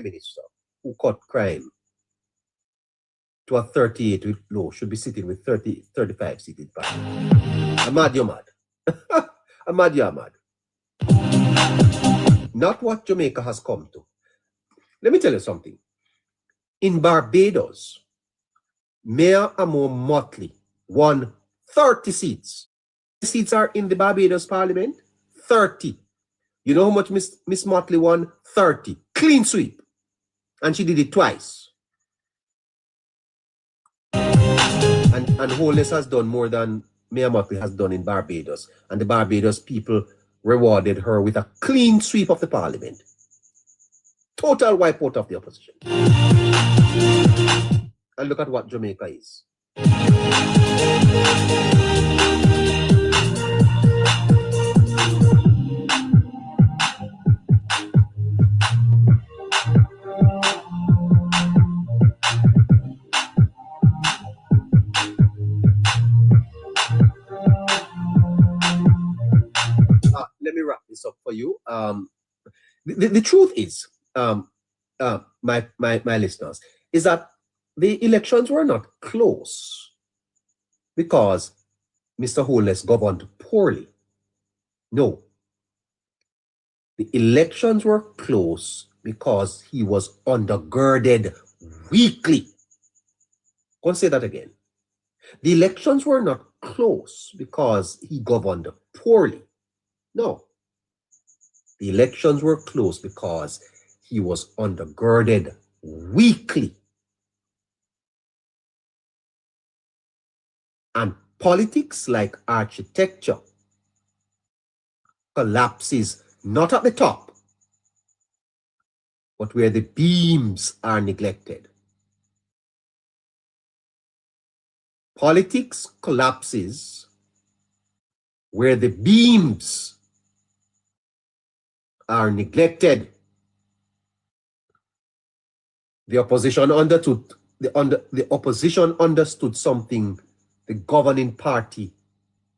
prime minister who cut crime to a 38 with low should be sitting with 35 seated parliament. I'm mad, you're mad. I'm mad, you're mad. Not what Jamaica has come to. Let me tell you something. In Barbados, Mayor Amo Motley won 30 seats. Seats are in the Barbados Parliament? 30. You know how much Miss Motley won? 30. Clean sweep. And she did it twice. And Holness has done more than Mayor Motley has done in Barbados. And the Barbados people rewarded her with a clean sweep of the Parliament. Total wipeout of the opposition. And look at what Jamaica is. Let me wrap this up for you. The truth is, my listeners, is that the elections were not close because Mr. Holness governed poorly. No. The elections were close because he was undergirded weakly. Go and say that again. The elections were not close because he governed poorly. No. The elections were close because he was undergirded weakly. And politics, like architecture, collapses not at the top, but where the beams are neglected. Politics collapses where the beams are neglected. The opposition understood something the governing party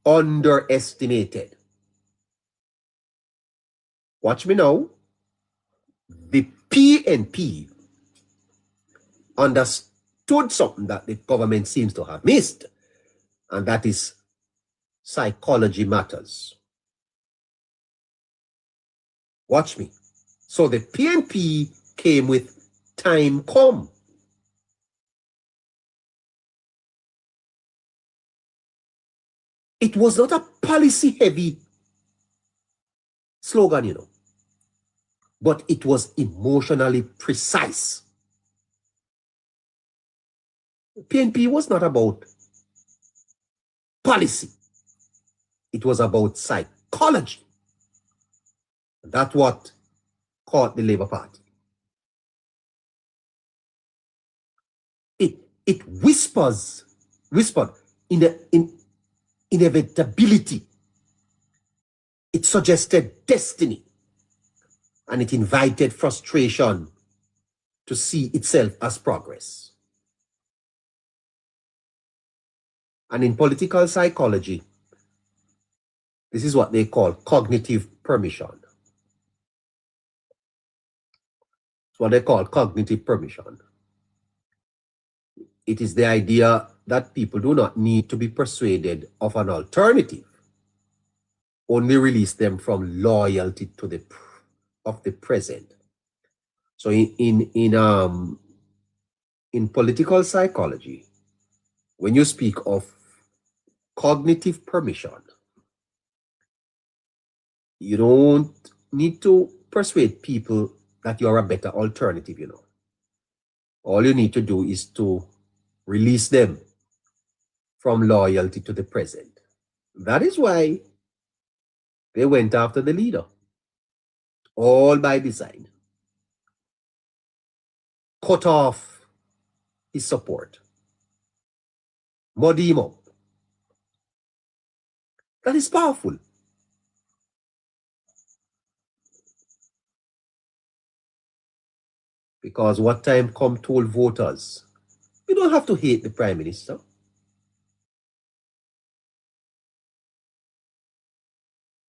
underestimated. Watch me now. The PNP understood something that the government seems to have missed, and that is psychology matters. Watch me. So the PNP came with time come. It was not a policy-heavy slogan, you know, but it was emotionally precise. PNP was not about policy. It was about psychology. That's what caught the Labour Party. It whispered in inevitability. It suggested destiny. And it invited frustration to see itself as progress. And in political psychology, this is what they call cognitive permission. It's what they call cognitive permission. It is the idea that people do not need to be persuaded of an alternative. Only release them from loyalty to the present. So in political psychology, when you speak of cognitive permission, you don't need to persuade people that you're a better alternative, you know. All you need to do is to release them from loyalty to the present. That is why they went after the leader. All by design. Cut off his support. Muddy him up. That is powerful. Because what time come told voters, you don't have to hate the Prime Minister.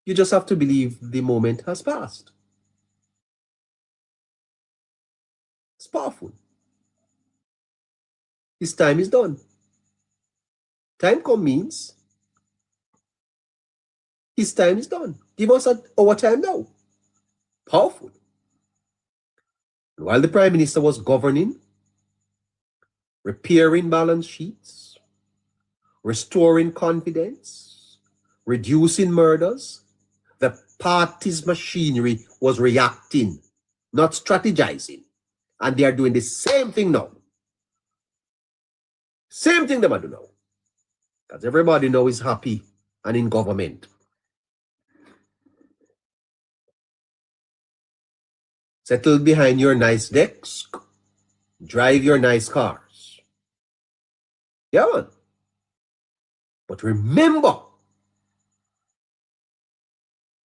You just have to believe the moment has passed. powerful. His time is done. Time come means his time is done. Give us our time now. Powerful. While the Prime Minister was governing, repairing balance sheets, restoring confidence, reducing murders, the party's machinery was reacting, not strategizing. And they are doing the same thing now. Same thing they do now. Because everybody now is happy and in government. Settle behind your nice desk. Drive your nice cars. Yeah, man. But remember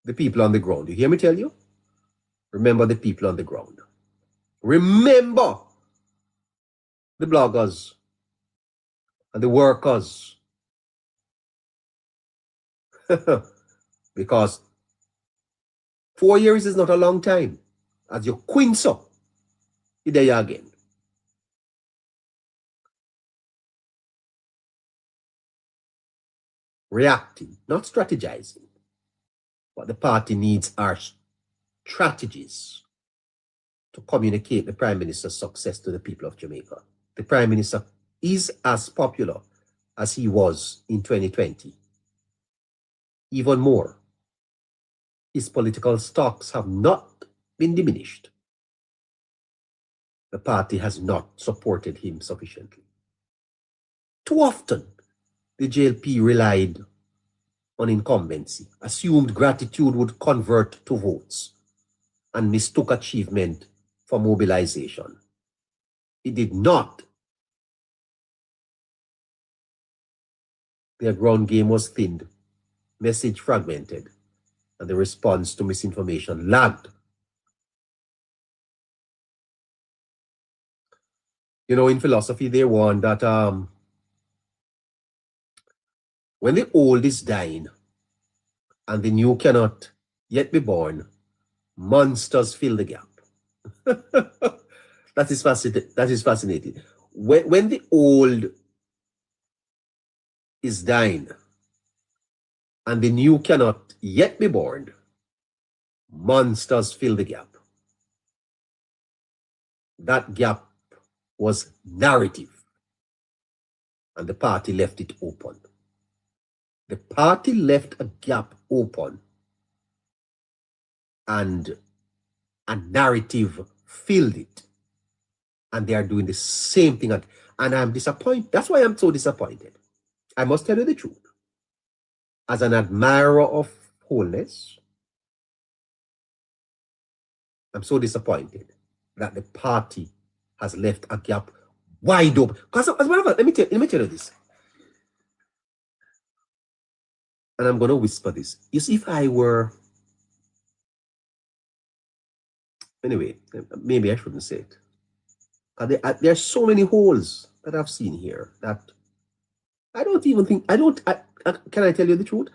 the people on the ground. You hear me tell you? Remember the people on the ground. Remember the bloggers and the workers. Because 4 years is not a long time. As you quince up, you're there again. Reacting, not strategizing. What the party needs are strategies to communicate the Prime Minister's success to the people of Jamaica. The Prime Minister is as popular as he was in 2020. Even more, his political stocks have not been diminished. The party has not supported him sufficiently. Too often, the JLP relied on incumbency, assumed gratitude would convert to votes, and mistook achievement for mobilization. It did not. Their ground game was thinned, message fragmented, and the response to misinformation lagged. You know, in philosophy, they warn that when the old is dying and the new cannot yet be born, monsters fill the gap. That is fascinating. When the old is dying and the new cannot yet be born, monsters fill the gap. That gap was narrative, and the party left it open. The party left a gap open, and a narrative filled it. And they are doing the same thing. And I'm disappointed. That's why I'm so disappointed. I must tell you the truth. As an admirer of wholeness, I'm so disappointed that the party has left a gap wide open. Because as a matter of fact, let me tell you this. And I'm going to whisper this. You see, if I were... Anyway, maybe I shouldn't say it. There are so many holes that I've seen here that I don't even think... can I tell you the truth?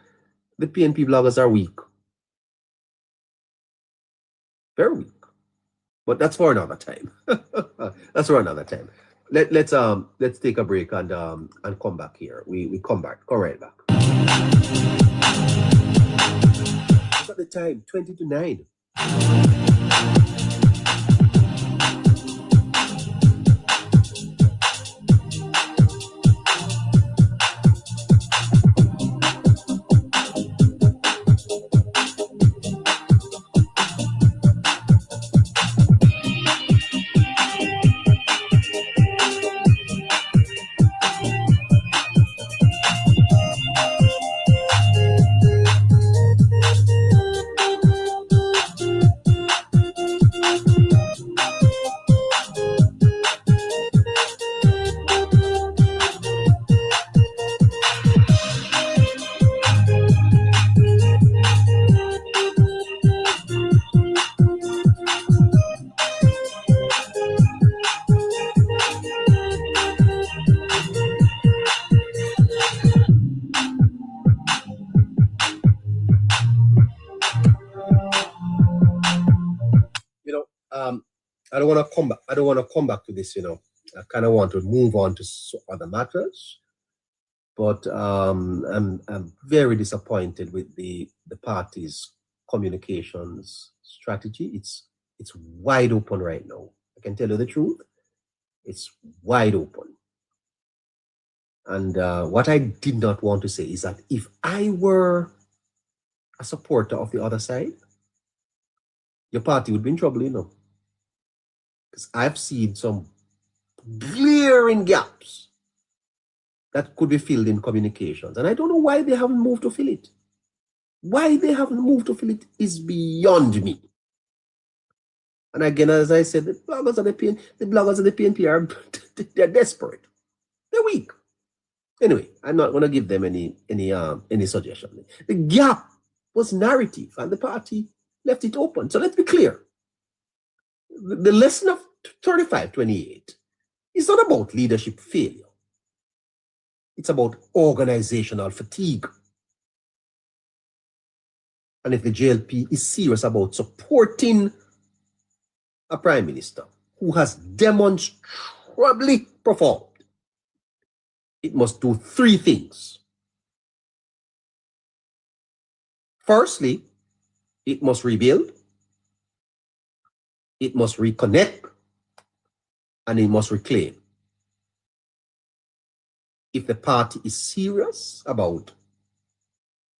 The PNP bloggers are weak. Very weak. But that's for another time. That's for another time. Let's take a break and come back here. We come right back. Look at the time, 20 to 9. I don't want to come back. I don't want to come back to this. I kind of want to move on to other matters. But I'm very disappointed with the party's communications strategy. It's wide open right now. I can tell you the truth. It's wide open. And what I did not want to say is that if I were a supporter of the other side, your party would be in trouble, because I've seen some glaring gaps that could be filled in communications. And I don't know why they haven't moved to fill it. Why they haven't moved to fill it is beyond me. And again, as I said, the bloggers of the PNP are they're desperate. They're weak. Anyway, I'm not going to give them any suggestion. The gap was narrative, and the party left it open. So let's be clear. The lesson of 35-28 is not about leadership failure. It's about organizational fatigue. And if the JLP is serious about supporting a prime minister who has demonstrably performed, it must do three things. Firstly, it must rebuild, it must reconnect, and it must reclaim. If the party is serious about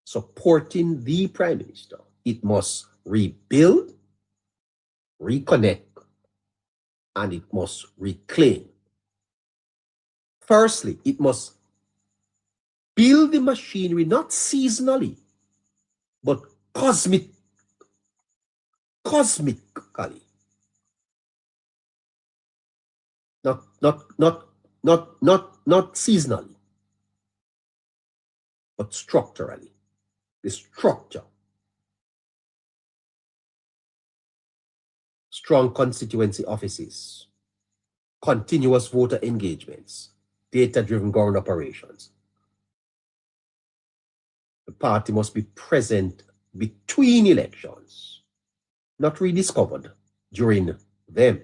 supporting the prime minister, it must rebuild, reconnect, and it must reclaim. Firstly, it must build the machinery not seasonally, but cosmically. Not seasonally, but structurally. The structure. Strong constituency offices, continuous voter engagements, data-driven government operations. The party must be present between elections, not rediscovered during them.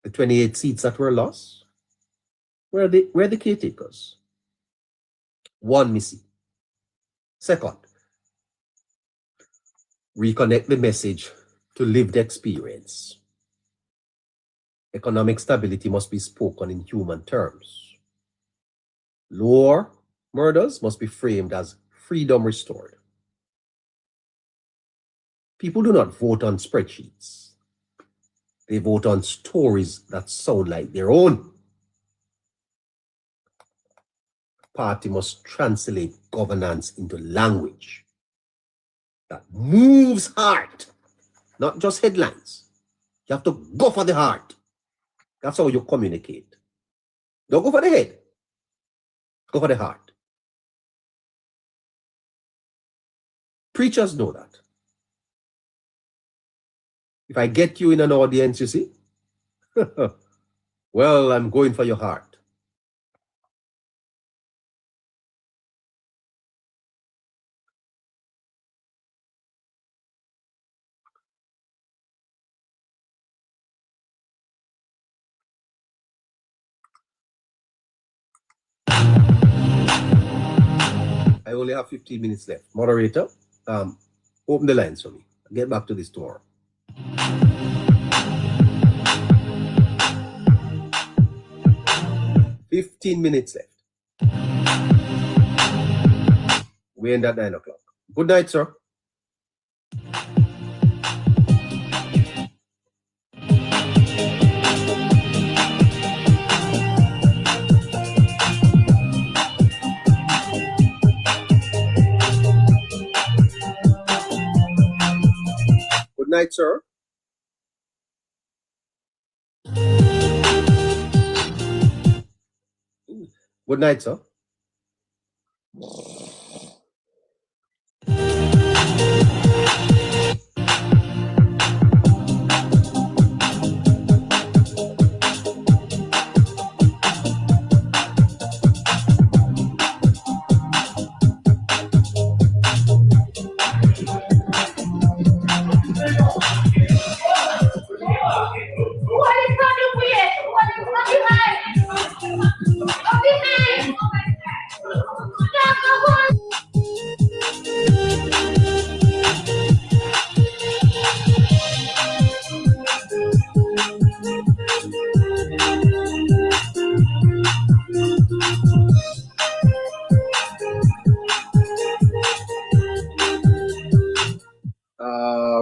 The 28 seats that were lost, where are the caretakers? One missing. Second, reconnect the message to lived experience. Economic stability must be spoken in human terms. Lower murders must be framed as freedom restored. People do not vote on spreadsheets. They vote on stories that sound like their own. Party must translate governance into language that moves heart, not just headlines. You have to go for the heart. That's how you communicate. Don't go for the head. Go for the heart. Preachers know that. If I get you in an audience, you see, well, I'm going for your heart. I only have 15 minutes left. Moderator, open the lines for me. I'll get back to this tomorrow. $15 minutes left. We end at 9 o'clock. Good night, sir. Good night, sir. Good night, sir.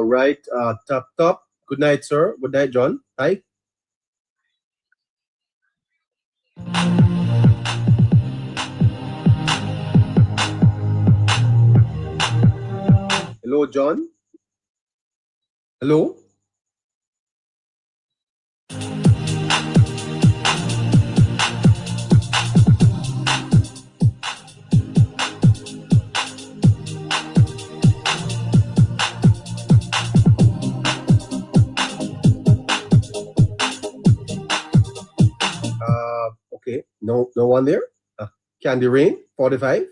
Right, top. Good night, sir. Good night, John. Hi. Hello, John. Hello. Okay, no one there. Candy Rain, 45.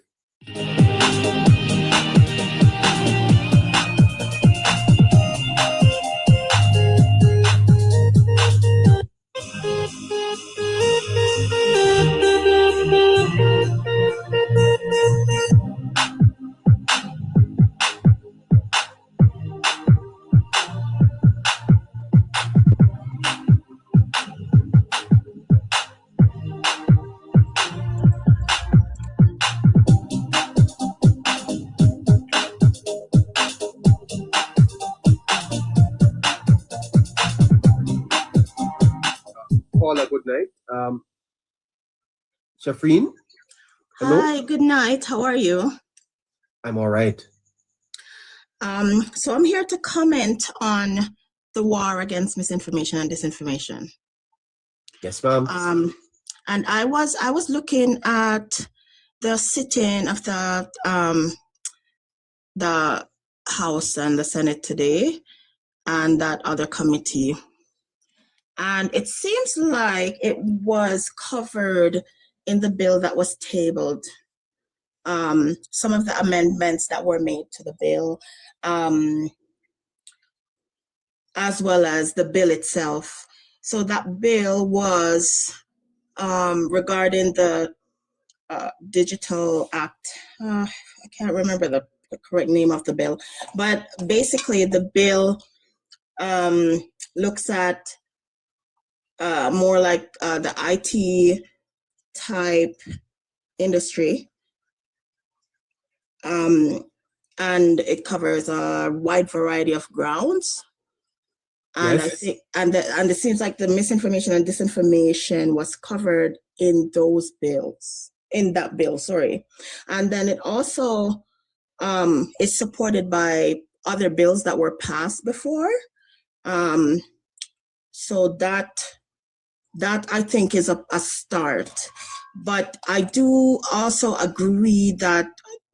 Paula, good night. Shafreen. Hello. Hi, good night. How are you? I'm all right. So I'm here to comment on the war against misinformation and disinformation. Yes, ma'am. And I was looking at the sitting of the House and the Senate today, and that other committee, and it seems like it was covered in the bill that was tabled. Some of the amendments that were made to the bill, as well as the bill itself. So that bill was regarding the Digital Act. I can't remember the correct name of the bill, but basically the bill looks at more like the IT type industry. And it covers a wide variety of grounds. And Yes. I think, and it seems like the misinformation and disinformation was covered in those bills, in that bill, sorry. And then it also is supported by other bills that were passed before. So that I think is a start. But I do also agree that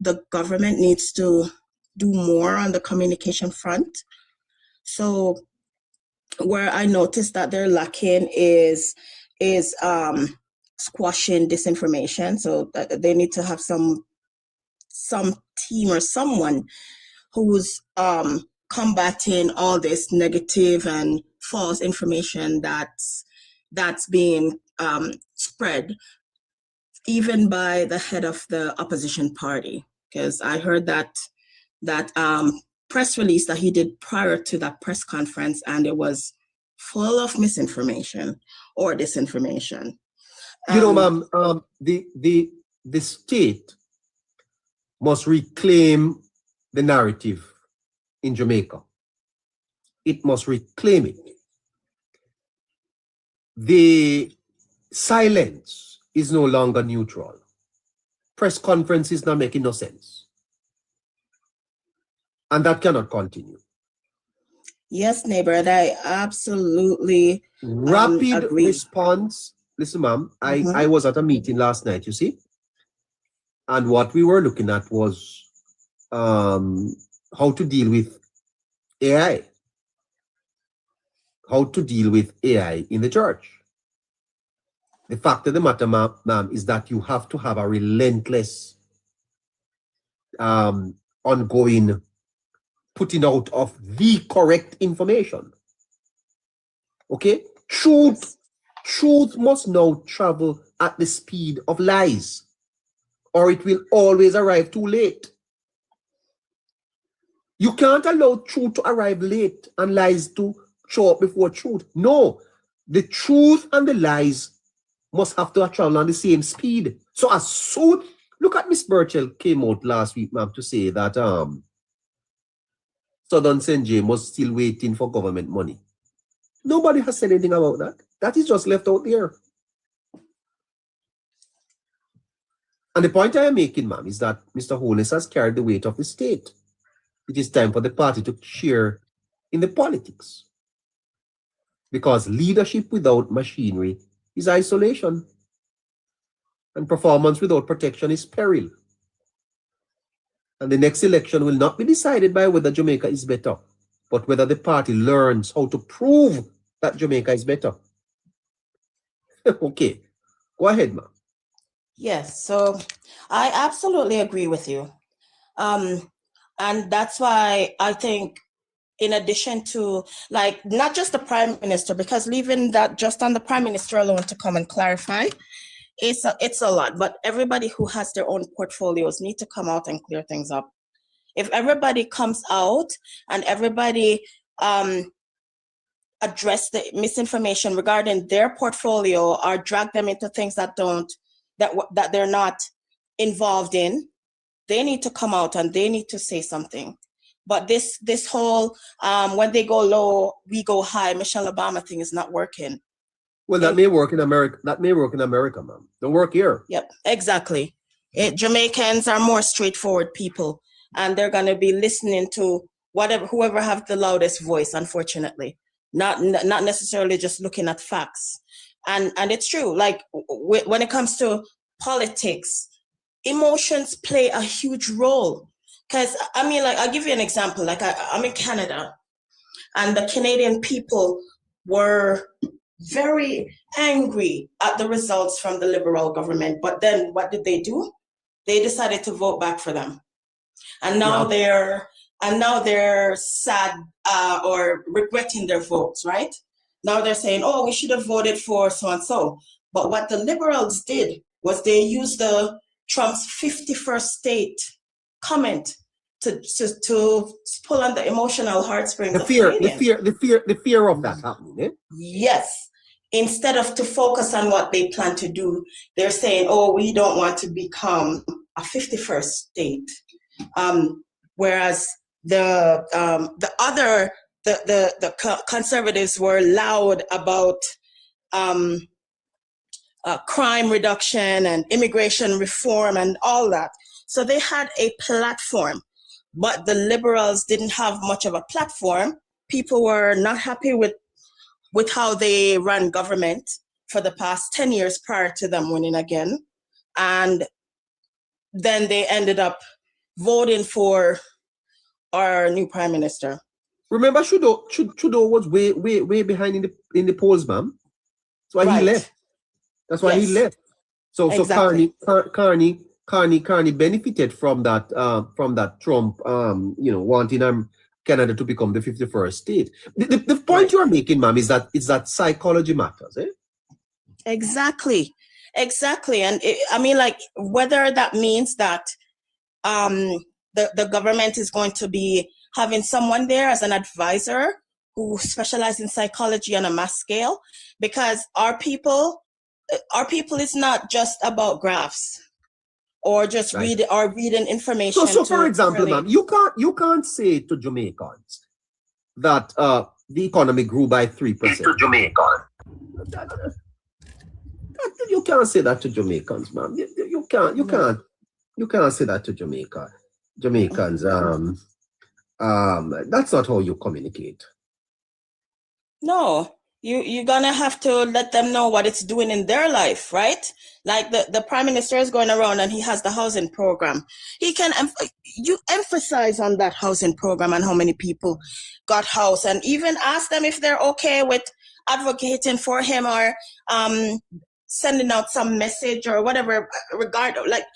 the government needs to do more on the communication front. So where I noticed that they're lacking is squashing disinformation. So they need to have some team or someone who's combating all this negative and false information that's being spread, even by the head of the opposition party. Because I heard that press release that he did prior to that press conference, and it was full of misinformation or disinformation. You know, ma'am, the state must reclaim the narrative in Jamaica. It must reclaim it. The silence is no longer neutral. Press conference is not making no sense. And that cannot continue. Yes, neighbor, and I absolutely rapid agree. Response. Listen, ma'am, I was at a meeting last night, you see, and what we were looking at was how to deal with AI. How to deal with AI in the church. The fact of the matter, ma'am, is that you have to have a relentless ongoing putting out of the correct information. Okay? Truth must now travel at the speed of lies. or it will always arrive too late. You can't allow truth to arrive late and lies to show up before truth. No, the truth and the lies must have to travel on the same speed. So as soon, look at Miss Burchell came out last week, ma'am, to say that Southern St. James was still waiting for government money. Nobody has said anything about that. That is just left out there. And the point I am making, ma'am, is that Mr. Holness has carried the weight of the state. It is time for the party to share in the politics. Because leadership without machinery is isolation. And performance without protection is peril. And the next election will not be decided by whether Jamaica is better, but whether the party learns how to prove that Jamaica is better. Okay, go ahead, ma'am. Yes, so I absolutely agree with you. And that's why I think, in addition to, like, not just the Prime Minister, because leaving that just on the Prime Minister alone to come and clarify, it's a lot, but everybody who has their own portfolios need to come out and clear things up. If everybody comes out and everybody address the misinformation regarding their portfolio or drag them into things that they're not involved in, they need to come out and they need to say something. But this whole when they go low, we go high, Michelle Obama thing is not working. Well, that may work in America. That may work in America, ma'am. Don't work here. Yep, exactly. Jamaicans are more straightforward people, and they're going to be listening to whoever have the loudest voice, unfortunately, not necessarily just looking at facts. And it's true, like when it comes to politics, emotions play a huge role. Because I mean, like, I'll give you an example. Like, I'm in Canada, and the Canadian people were very angry at the results from the Liberal government. But then what did they do? They decided to vote back for them. And now they're sad or regretting their votes, right? Now they're saying, oh, we should have voted for so and so. But what the Liberals did was they used the Trump's 51st state comment to pull on the emotional heartstrings of Canadians. The fear of that happening, eh? Yes. Instead of to focus on what they plan to do, they're saying, oh, we don't want to become a 51st state. Whereas the conservatives were loud about crime reduction and immigration reform and all that. So they had a platform, but the Liberals didn't have much of a platform. People were not happy with how they ran government for the past 10 years prior to them winning again. And then they ended up voting for our new Prime Minister. Remember, Trudeau was way behind in the polls, ma'am. That's why he left. That's why he left. So exactly. Carney benefited from that Trump wanting Canada to become the 51st state. The point you are making, ma'am, is that psychology matters, eh? Exactly. And I mean, like, whether that means that the government is going to be having someone there as an advisor who specializes in psychology on a mass scale, because our people is not just about graphs or just reading information. So for example, ma'am, you can't say to Jamaicans that the economy grew by 3%. To Jamaicans. You can't say that to Jamaicans, ma'am. You can't say that to Jamaicans. That's not how you communicate. No, you're gonna have to let them know what it's doing in their life, right? Like the Prime Minister is going around and he has the housing program. He can you emphasize on that housing program and how many people got house, and even ask them if they're okay with advocating for him or sending out some message or whatever regard, like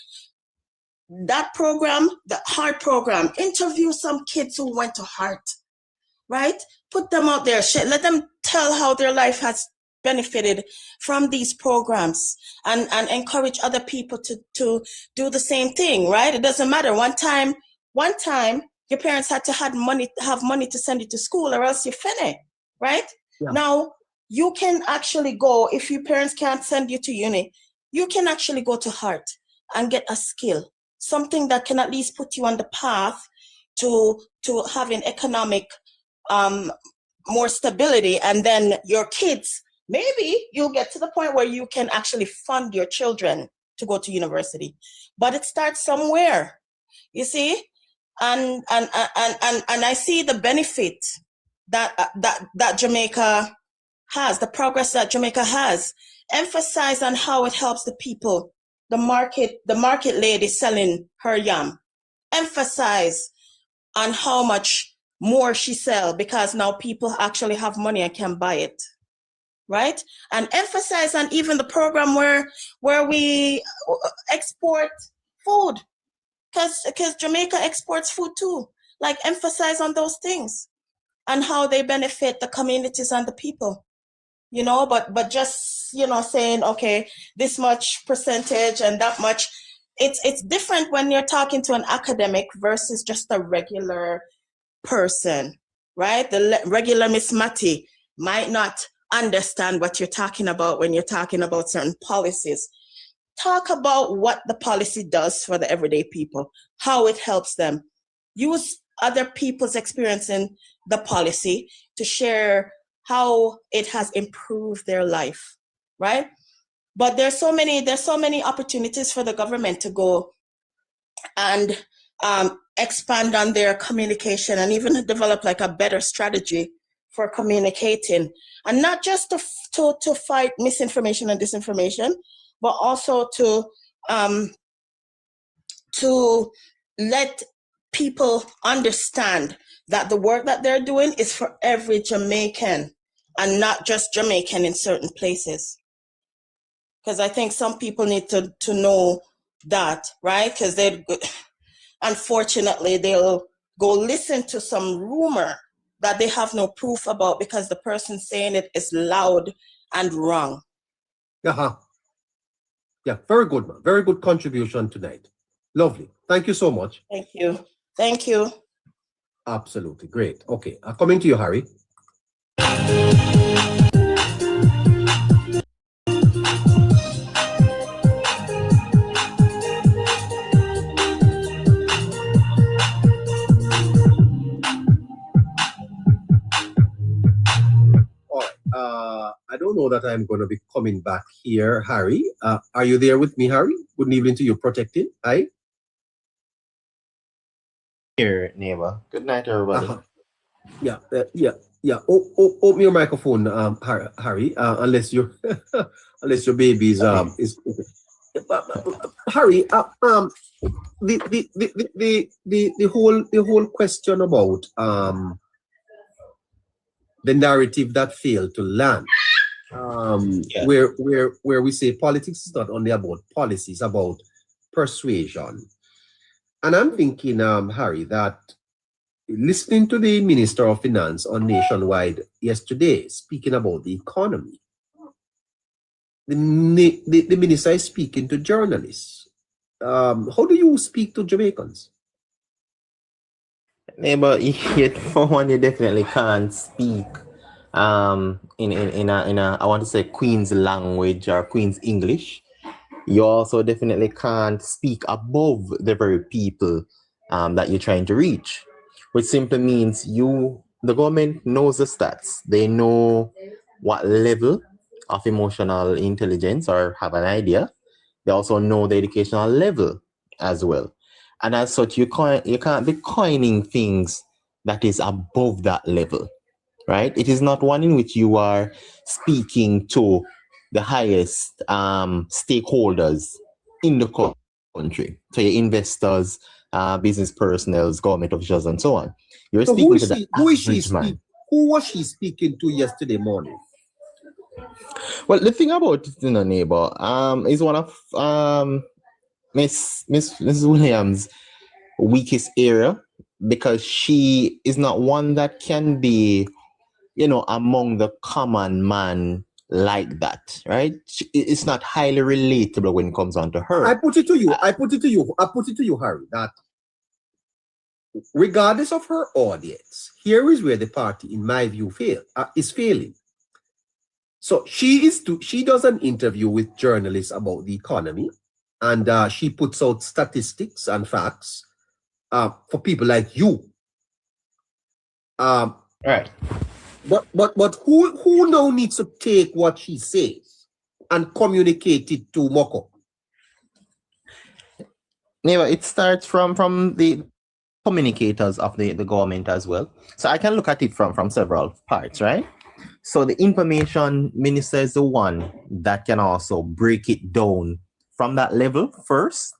that program, the HEART program. Interview some kids who went to HEART, right? Put them out there. Let them tell how their life has benefited from these programs, and encourage other people to do the same thing, right? It doesn't matter. One time your parents had to have money to send you to school, or else you're finished, right? Yeah. Now you can actually go, if your parents can't send you to uni, you can actually go to Heart and get a skill, something that can at least put you on the path to having economic more stability. And then your kids, maybe you'll get to the point where you can actually fund your children to go to university. But it starts somewhere, you see? And I see the benefit that Jamaica has, the progress that Jamaica has. Emphasize on how it helps the people, the market lady selling her yam. Emphasize on how much more she sell, because now people actually have money and can buy it, right? And emphasize on even the program where we export food, because Jamaica exports food too. Like, emphasize on those things and how they benefit the communities and the people. But just, saying, okay, this much percentage and that much, it's different when you're talking to an academic versus just a regular person, right? The regular Miss Matty might not understand what you're talking about when you're talking about certain policies. Talk about what the policy does for the everyday people, how it helps them. Use other people's experience in the policy to share how it has improved their life, right? But there's so many opportunities for the government to go and expand on their communication, and even develop like a better strategy for communicating, and not just to fight misinformation and disinformation, but also to let people understand that the work that they're doing is for every Jamaican and not just Jamaican in certain places. Because I think some people need to know that, right? Because unfortunately, they'll go listen to some rumor that they have no proof about because the person saying it is loud and wrong. Uh-huh. Yeah, very good, man. Very good contribution tonight. Lovely. Thank you so much. Thank you. Thank you. Absolutely. Great. Okay. Coming to you, Harry. All right. I don't know that I'm going to be coming back here, Harry. Are you there with me, Harry? Good evening to you, Protecting. Hi. Here, neighbor. Good night, everybody. Yeah. Open your microphone, Harry. Unless your unless your baby is Harry. The whole question about the narrative that failed to land. Yeah. Where we say politics is not only about policy, it's about persuasion. And I'm thinking, Harry, that listening to the Minister of Finance on Nationwide yesterday, speaking about the economy, the minister is speaking to journalists. How do you speak to Jamaicans? Neighbor, for one, you definitely can't speak in a I want to say Queen's language or Queen's English. You also definitely can't speak above the very people that you're trying to reach, which simply means the government knows the stats. They know what level of emotional intelligence or have an idea. They also know the educational level as well. And as such, you can't be coining things that is above that level, right? It is not one in which you are speaking to the highest stakeholders in the country, so your investors, business personnel, government officials, and so on. You're So speaking to the average man. Who was she speaking to yesterday morning? Well, the thing about it, neighbor, is one of Mrs. Williams' weakest area, because she is not one that can be, among the common man like that, right? It's not highly relatable when it comes on to her. I put it to you, Harry, that regardless of her audience, here is where the party, in my view, is failing. So she does an interview with journalists about the economy, and she puts out statistics and facts for people like you. Right. But who now needs to take what she says and communicate it to Moko? Neighbor, it starts from the communicators of the government as well. So I can look at it from several parts, right? So the information minister is the one that can also break it down from that level first,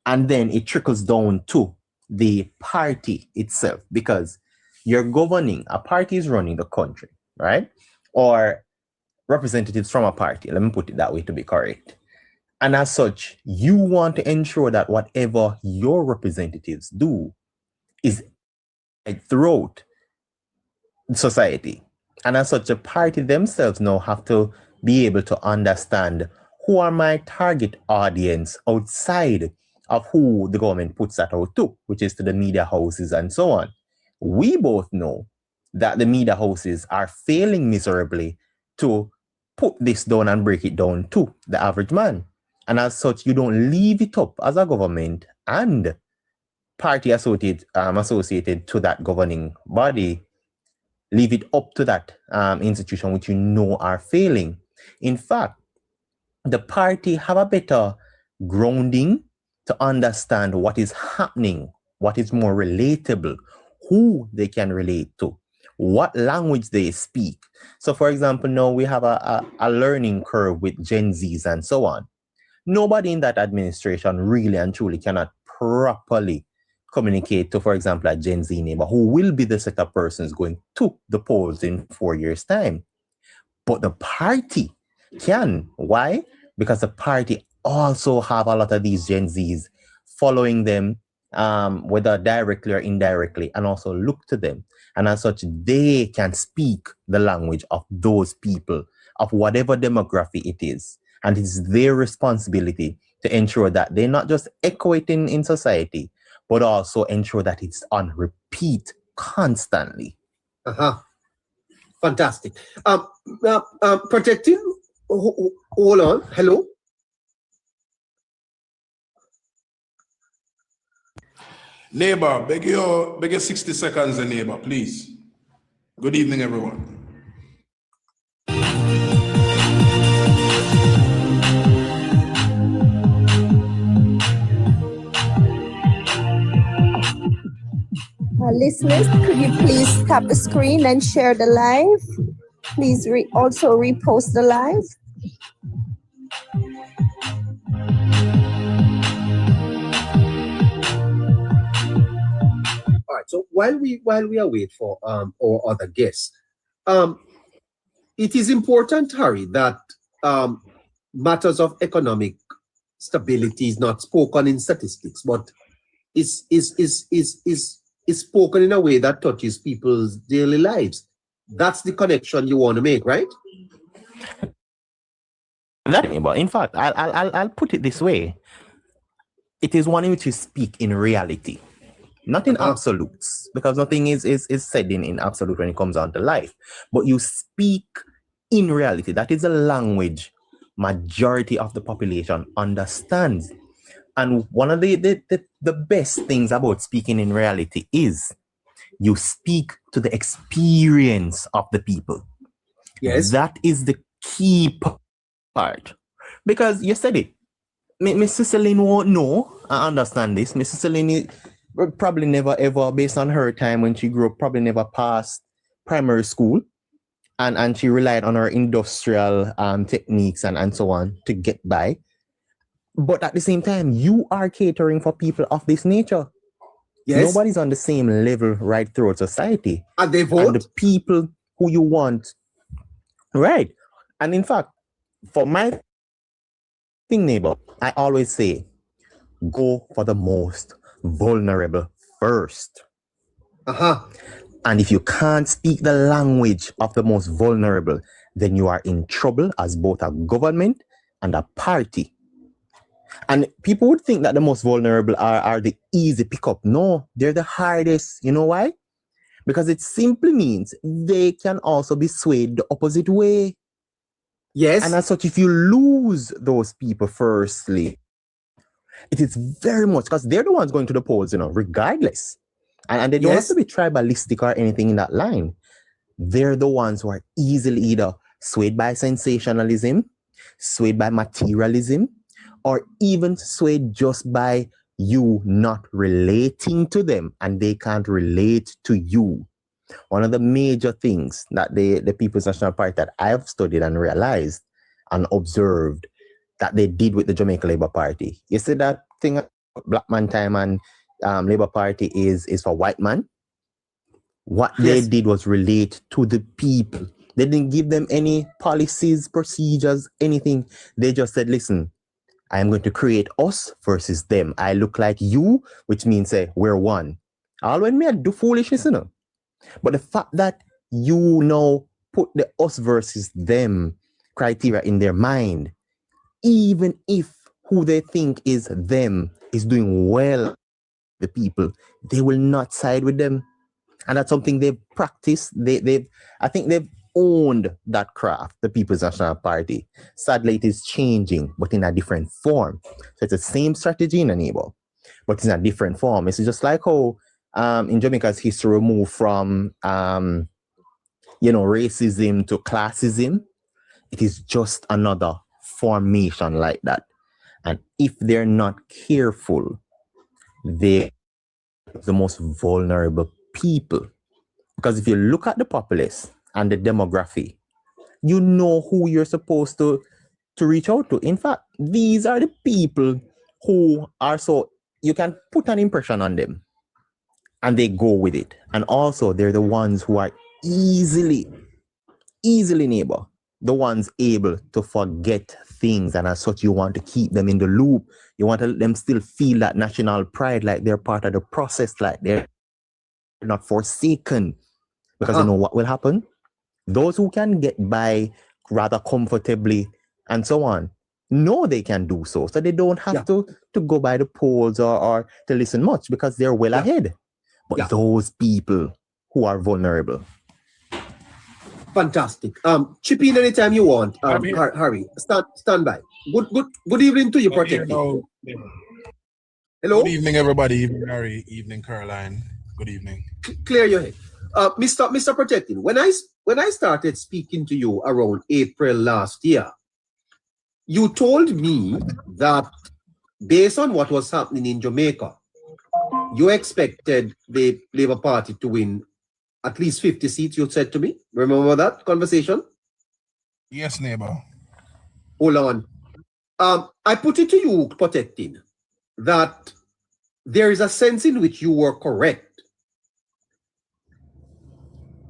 and then it trickles down to the party itself, because you're governing, a party is running the country, right? Or representatives from a party, let me put it that way to be correct. And as such, you want to ensure that whatever your representatives do is throughout society. And as such, the party themselves now have to be able to understand who are my target audience outside of who the government puts that out to, which is to the media houses and so on. We both know that the media houses are failing miserably to put this down and break it down to the average man. And as such, you don't leave it up as a government and party associated to that governing body, leave it up to that institution which you know are failing. In fact, the party have a better grounding to understand what is happening, what is more relatable, who they can relate to, what language they speak. So for example, now we have a learning curve with Gen Zs and so on. Nobody in that administration really and truly cannot properly communicate to, for example, a Gen Z neighbor who will be the set of persons going to the polls in 4 years' time. But the party can. Why? Because the party also have a lot of these Gen Zs following them, whether directly or indirectly, and also look to them. And as such, they can speak the language of those people, of whatever demographic it is. And it's their responsibility to ensure that they not just echo it in society, but also ensure that it's on repeat constantly. Fantastic. Protecting, hold on. Hello? Neighbor, beg you 60 seconds, neighbor, please. Good evening, everyone. Listeners, could you please tap the screen and share the live? Please also repost the live. All right. So while we await for our other guests, it is important, Harry, that matters of economic stability is not spoken in statistics, but is spoken in a way that touches people's daily lives. That's the connection you want to make, right? But in fact, I'll put it this way: it is one in which you speak in reality, not in absolutes, because nothing is said in absolute when it comes down to life. But you speak in reality. That is a language majority of the population understands. And one of the best things about speaking in reality is you speak to the experience of the people. Yes. That is the key part. Because you said it. Mrs. Celine won't know and understand this. Mrs. Celine probably never ever, based on her time when she grew up, probably never passed primary school. And she relied on her industrial techniques and so on to get by. But at the same time, you are catering for people of this nature. Yes. Nobody's on the same level right throughout society. And they vote? And the people who you want. Right. And in fact, for my thing, neighbor, I always say, go for the most vulnerable first. And if you can't speak the language of the most vulnerable, then you are in trouble as both a government and a party. And people would think that the most vulnerable are the easy pickup. No, they're the hardest. You know why? Because it simply means they can also be swayed the opposite way. Yes. And as such, if you lose those people, firstly, it is very much because they're the ones going to the polls, regardless. And they don't have to be tribalistic or anything in that line. They're the ones who are easily either swayed by sensationalism, swayed by materialism, or even swayed just by you not relating to them and they can't relate to you. One of the major things that the People's National Party that I've studied and realized and observed that they did with the Jamaica Labour Party. You see that thing, Black Man Time and Labour Party is for white man? What they did was relate to the people. They didn't give them any policies, procedures, anything. They just said, listen, I'm going to create us versus them. I look like you, which means we're one. All when me I do foolishness, But the fact that you now put the us versus them criteria in their mind, even if who they think is them is doing well, the people, they will not side with them. And that's something they've practiced. I think they've owned that craft, the People's National Party. Sadly, it is changing, but in a different form. So it's the same strategy in a neighbor, but in a different form. It's just like how in Jamaica's history we moved from racism to classism. It is just another formation like that. And if they're not careful, they're the most vulnerable people. Because if you look at the populace and the demography, you know who you're supposed to reach out to. In fact, these are the people who are so, you can put an impression on them and they go with it. And also, they're the ones who are easily neighbor, the ones able to forget things. And as such, you want to keep them in the loop. You want to let them still feel that national pride, like they're part of the process, like they're not forsaken. Because you know what will happen? Those who can get by rather comfortably and so on, know they can do so. So they don't have to go by the polls or to listen much because they're well ahead. But those people who are vulnerable. Fantastic. Chip in anytime you want. Harry, stand by. Good evening to you, Protected. Hello. Good evening, everybody. Evening, Harry. Evening, Caroline. Good evening. Clear your head. Mr. Protecting, when I started speaking to you around April last year, you told me that based on what was happening in Jamaica, you expected the Labour Party to win at least 50 seats, you said to me. Remember that conversation? Yes, neighbor. Hold on. I put it to you, Protecting, that there is a sense in which you were correct.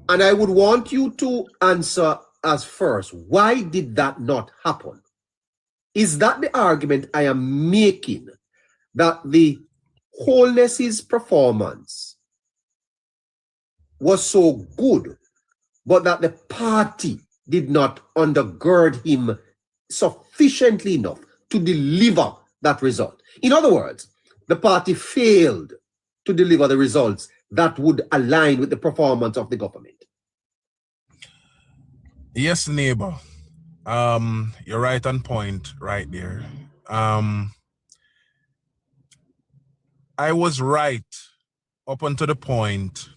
And I would want you to answer as first, why did that not happen? Is that the argument I am making, that the Wholeness's performance was so good, but that the party did not undergird him sufficiently enough to deliver that result? In other words, the party failed to deliver the results that would align with the performance of the government. Yes, neighbor. You're right on point right there. I was right up until the point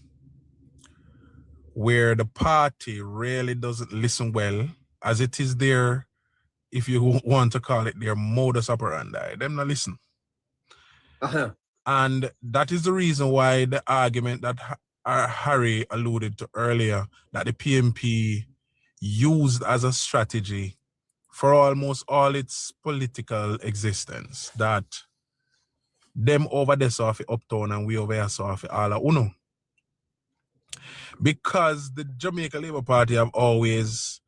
where the party really doesn't listen well, as it is their, if you want to call it, their modus operandi. Them not listen. And that is the reason why the argument that Harry alluded to earlier, that the PMP used as a strategy for almost all its political existence, that them over there saw for uptown and we over here saw for all uno. Because the Jamaica Labour Party have always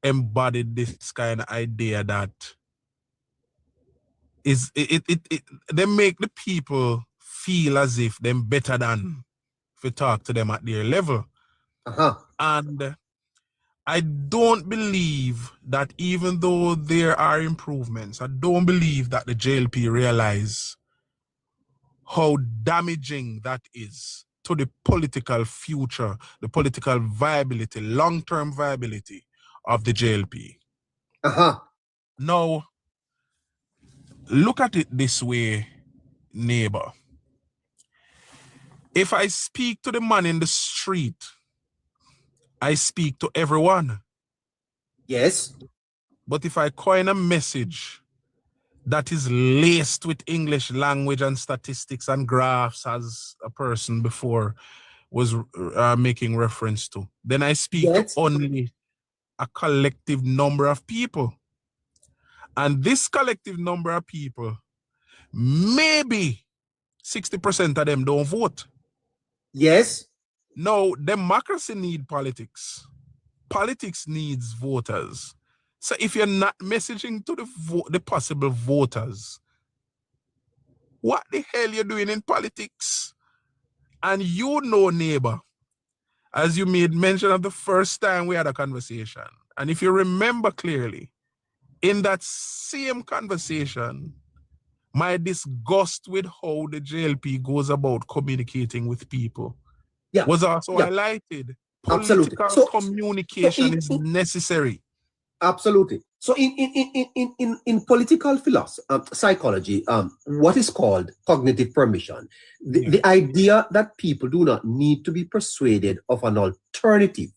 embodied this kind of idea that they make the people feel as if them better than if you talk to them at their level. And I don't believe that even though there are improvements, I don't believe that the JLP realize how damaging that is to the political future, the political viability, long-term viability of the JLP. Now, look at it this way, neighbor. If I speak to the man in the street, I speak to everyone. Yes. But if I coin a message that is laced with English language and statistics and graphs, as a person before was making reference to, then I speak to only a collective number of people. And this collective number of people, maybe 60% of them don't vote. Yes. No, democracy needs politics. Politics needs voters. So if you're not messaging to the possible voters, what the hell you doing in politics? And you know, neighbor, as you made mention of the first time we had a conversation, and if you remember clearly, in that same conversation, my disgust with how the JLP goes about communicating with people was also highlighted. Political communication is necessary. Absolutely. So in political philosophy, psychology, what is called cognitive permission, the idea that people do not need to be persuaded of an alternative.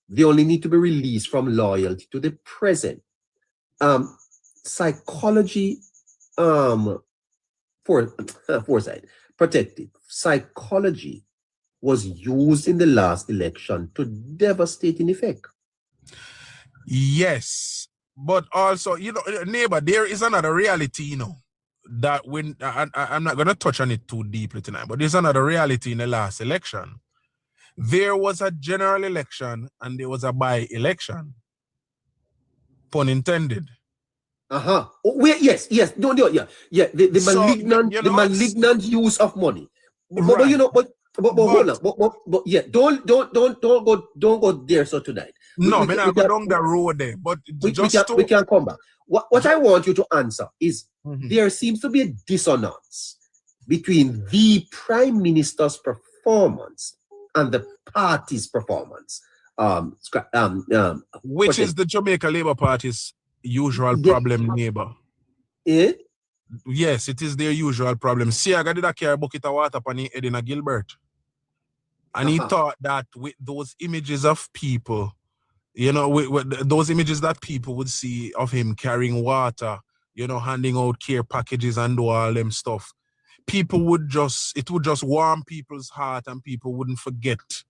They only need to be released from loyalty to the present. Psychology, foresight, protective psychology was used in the last election to devastating effect. Yes, but also, you know, neighbor, there is another reality, you know, that when I'm not going to touch on it too deeply tonight, but there's another reality in the last election. There was a general election and there was a by-election. Pun intended. Oh, wait, yes. No, yeah. The So, malignant, you know, malignant use of money. But you know, but hold on. But yeah, don't go there. So tonight, we go down the road there. But we can come back. What I want you to answer is there seems to be a dissonance between the Prime Minister's performance and the party's performance. Which is the Jamaica Labour Party's usual problem, neighbor? Yes, it is their usual problem. See, I got a carry bucket of water upon the head in a Gilbert. And he thought that with those images of people, you know, with those images that people would see of him carrying water, you know, handing out care packages and do all them stuff, people would it would just warm people's heart and people wouldn't forget.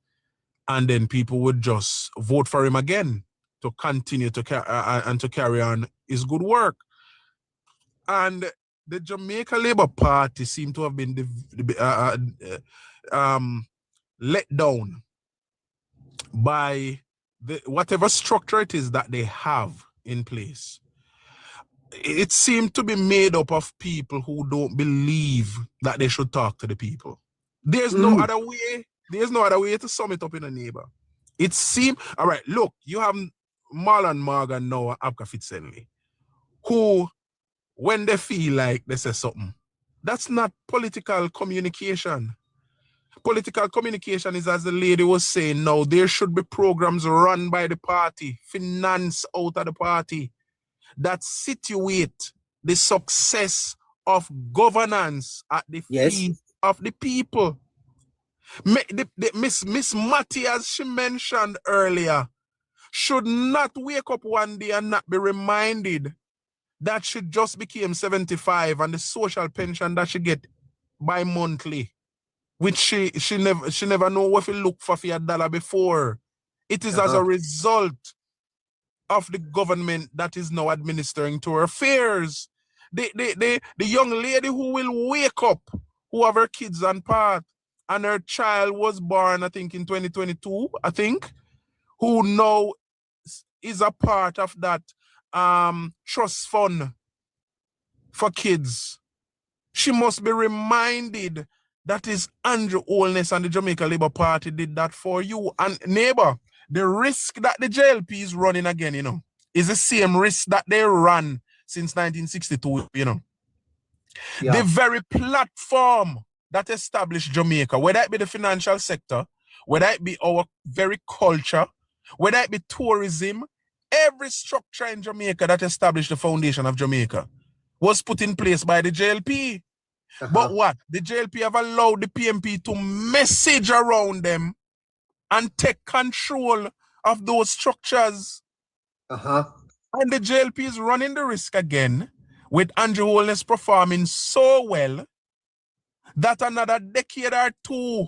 And then people would just vote for him again to continue to carry on his good work. And the Jamaica Labour Party seemed to have been let down by whatever structure it is that they have in place. It seemed to be made up of people who don't believe that they should talk to the people. There's no other way. There's no other way to sum it up in a neighbor. It seemed, all right, look, you have Marlon Morgan now, Abka Fitzenley, who, when they feel like they say something, that's not political communication. Political communication is, as the lady was saying now, there should be programs run by the party, finance out of the party, that situate the success of governance at the feet of the people. Miss Matty, as she mentioned earlier, should not wake up one day and not be reminded that she just became 75 and the social pension that she get bi-monthly, which she never know what to look for a dollar before. It is as a result of the government that is now administering to her affairs. The young lady who will wake up, who have her kids on path, and her child was born, I think, in 2022, I think, who now is a part of that trust fund for kids. She must be reminded that is Andrew Holness and the Jamaica Labour Party did that for you. And neighbor, the risk that the JLP is running again, you know, is the same risk that they ran since 1962, you know. Yeah. The very platform that established Jamaica, whether it be the financial sector, whether it be our very culture, whether it be tourism, every structure in Jamaica that established the foundation of Jamaica was put in place by the JLP. But what? The JLP have allowed the PMP to message around them and take control of those structures. And the JLP is running the risk again with Andrew Holness performing so well that another decade or two,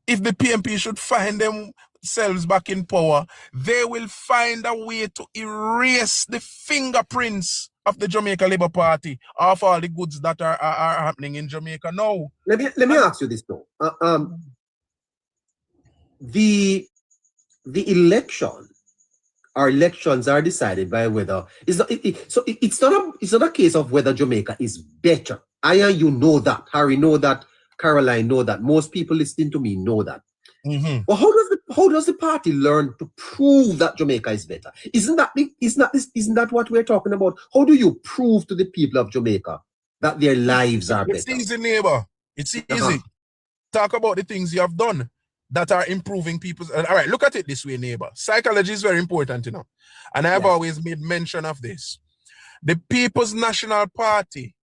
if the PMP should find themselves back in power, they will find a way to erase the fingerprints of the Jamaica Labour Party of all the goods that are happening in Jamaica now. Let me ask you this though. The election or elections are decided by whether it's not a case of whether Jamaica is better. I and you know that, Harry know that, Caroline know that, most people listening to me know that. Well, how does the party learn to prove that Jamaica is better? Isn't that what we're talking about? How do you prove to the people of Jamaica that their lives are better? It's easy, neighbor. It's easy. Talk about the things you have done that are improving people's. All right, look at it this way, neighbor. Psychology is very important, you know. And I've always made mention of this. The People's National Party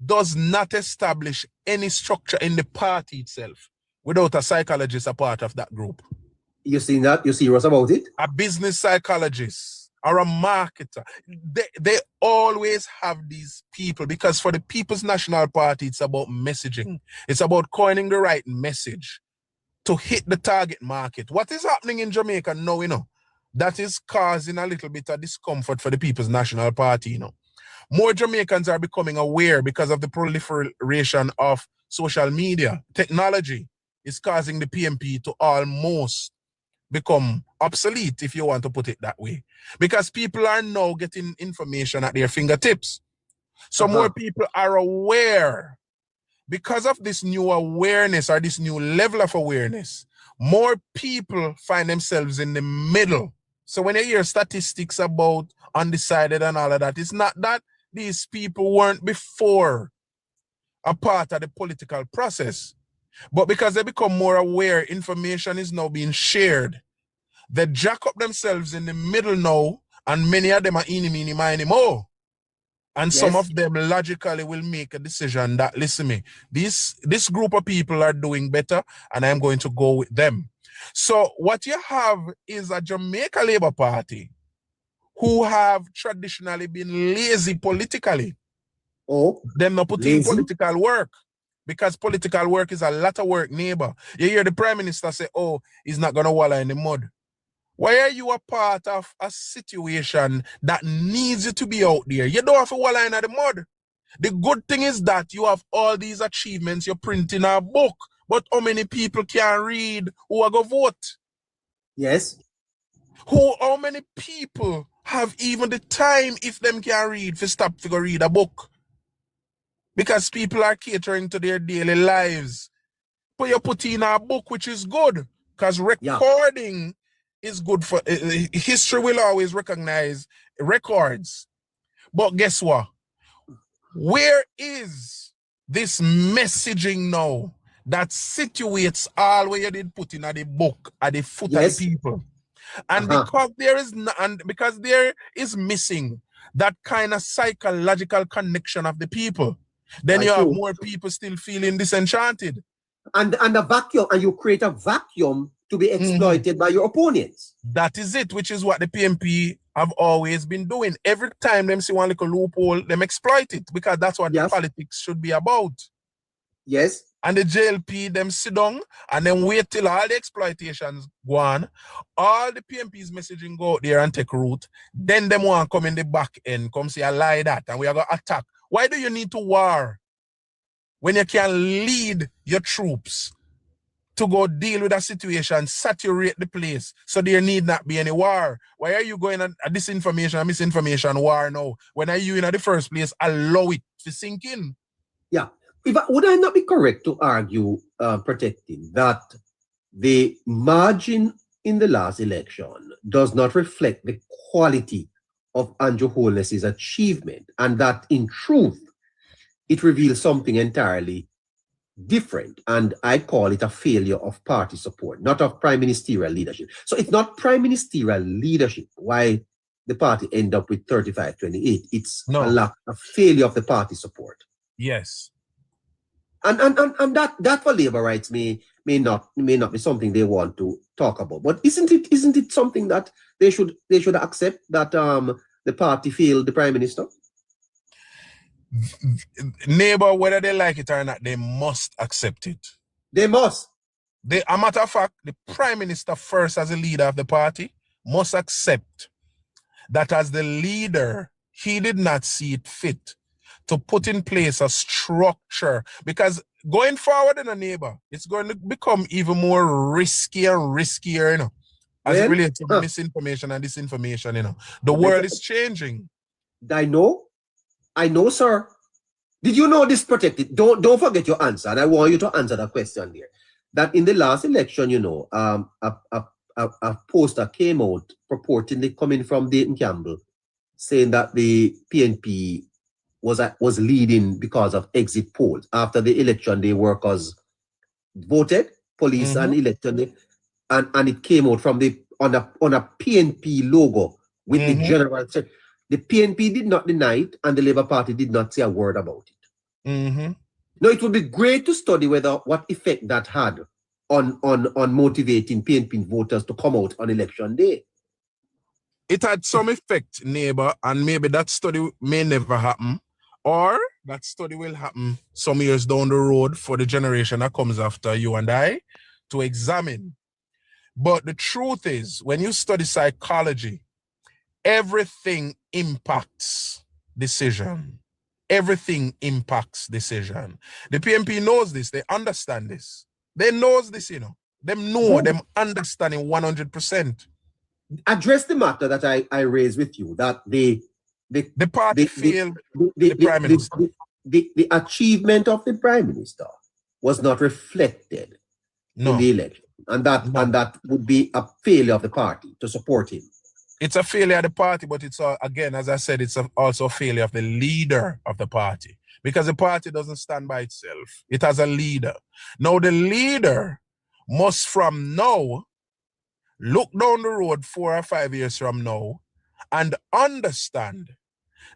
does not establish any structure in the party itself without a psychologist a part of that group. You see that? You serious about it? A business psychologist or a marketer. They always have these people, because for the People's National Party, it's about messaging. It's about coining the right message to hit the target market. What is happening in Jamaica now, you know, that is causing a little bit of discomfort for the People's National Party, you know. More Jamaicans are becoming aware because of the proliferation of social media. Technology is causing the PMP to almost become obsolete, if you want to put it that way, because people are now getting information at their fingertips. So more people are aware. Because of this new awareness or this new level of awareness, more people find themselves in the middle. So when you hear statistics about undecided and all of that, it's not that these people weren't before a part of the political process, but because they become more aware, information is now being shared. They jack up themselves in the middle now, and many of them are eeny, meeny, miny, mo. And some of them logically will make a decision that, listen me, this group of people are doing better, and I'm going to go with them. So what you have is a Jamaica Labour Party who have traditionally been lazy politically. Them not putting political work, because political work is a lot of work, neighbor. You hear the Prime Minister say, oh, he's not going to wallow in the mud. Why are you a part of a situation that needs you to be out there? You don't have to wallow in the mud. The good thing is that you have all these achievements, you're printing a book, but how many people can read who are going to vote? Yes. How many people have even the time, if them can read, to stop to go read a book? Because people are catering to their daily lives. But you put in a book, which is good, because recording is good for history will always recognize records. But guess what? Where is this messaging now that situates all where you did put in the book at the foot of the people? And because there is missing that kind of psychological connection of the people, then you have more people still feeling disenchanted. And a vacuum, and you create a vacuum to be exploited by your opponents. That is it, which is what the PMP have always been doing. Every time them see one little loophole, them exploit it, because that's what the politics should be about. Yes. And the JLP, them sit down and then wait till all the exploitations go on, all the PMP's messaging go out there and take root. Then them want to come in the back end, come say, I lie that, and we are going to attack. Why do you need to war when you can lead your troops to go deal with a situation, saturate the place, so there need not be any war? Why are you going on a disinformation and misinformation war now, when are you in the first place allow it to sink in? Yeah. Would I not be correct to argue, protecting, that the margin in the last election does not reflect the quality of Andrew Holness's achievement, and that in truth, it reveals something entirely different, and I call it a failure of party support, not of prime ministerial leadership. So it's not prime ministerial leadership why the party end up with 35-28. It's a failure of the party support. Yes. And that for labor rights may not be something they want to talk about. But isn't it something that they should accept, that the party failed the prime minister? Neighbor, whether they like it or not, they must accept it. They must. A matter of fact, the prime minister first, as a leader of the party, must accept that as the leader, he did not see it fit to put in place a structure, because going forward in a neighbor, it's going to become even more riskier and riskier, you know, as it relates to misinformation and disinformation, you know. The world is changing. I know, sir. Did you know this protected? Don't forget your answer, and I want you to answer that question there. That in the last election, you know, a poster came out purportedly coming from Dayton Campbell, saying that the PNP was leading because of exit polls. After the election, the workers voted, police and elected, and it came out from on a PNP logo with the general. The PNP did not deny it, and the Labour Party did not say a word about it. Now, it would be great to study what effect that had on motivating PNP voters to come out on election day. It had some effect, neighbor, and maybe that study may never happen, or that study will happen some years down the road for the generation that comes after you and I to examine. But the truth is, when you study psychology, everything impacts decision. Everything impacts decision. The PNP knows this. They understand this. They knows this, you know. Them know, them understanding 100%. Address the matter that I raised with you, that the party failed the prime minister. The achievement of the prime minister was not reflected in the election, and that would be a failure of the party to support him. It's a failure of the party, but it's again, as I said, it's also a failure of the leader of the party, because the party doesn't stand by itself. It has a leader. Now the leader must from now look down the road 4 or 5 years from now and understand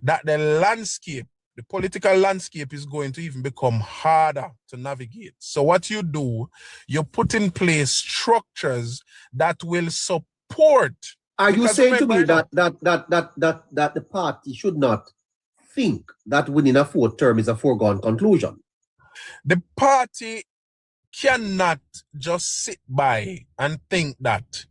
that the landscape, the political landscape, is going to even become harder to navigate. So what you do, you put in place structures that will support. Are you saying to me that the party should not think that winning a 4th term is a foregone conclusion? The party cannot just sit by and think that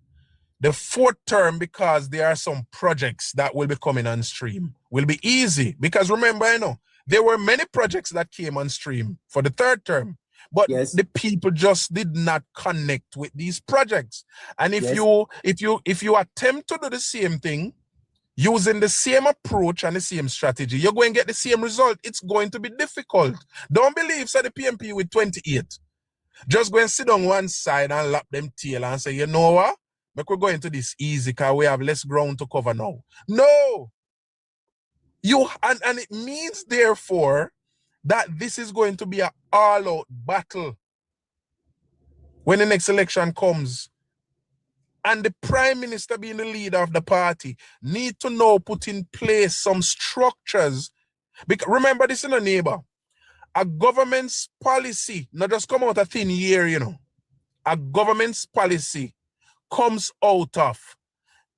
the 4th term, because there are some projects that will be coming on stream, will be easy. Because remember, you know, there were many projects that came on stream for the 3rd term, but the people just did not connect with these projects. And if you attempt to do the same thing, using the same approach and the same strategy, you're going to get the same result. It's going to be difficult. Don't believe so the PNP with 28. Just go and sit on one side and lap them tail and say, you know what? Make we go into this easy because we have less ground to cover now. No. And it means, therefore, that this is going to be an all-out battle when the next election comes. And the prime minister, being the leader of the party, need to now put in place some structures. Because remember this, in a neighbor, a government's policy not just come out of thin air, you know. A government's policy comes out of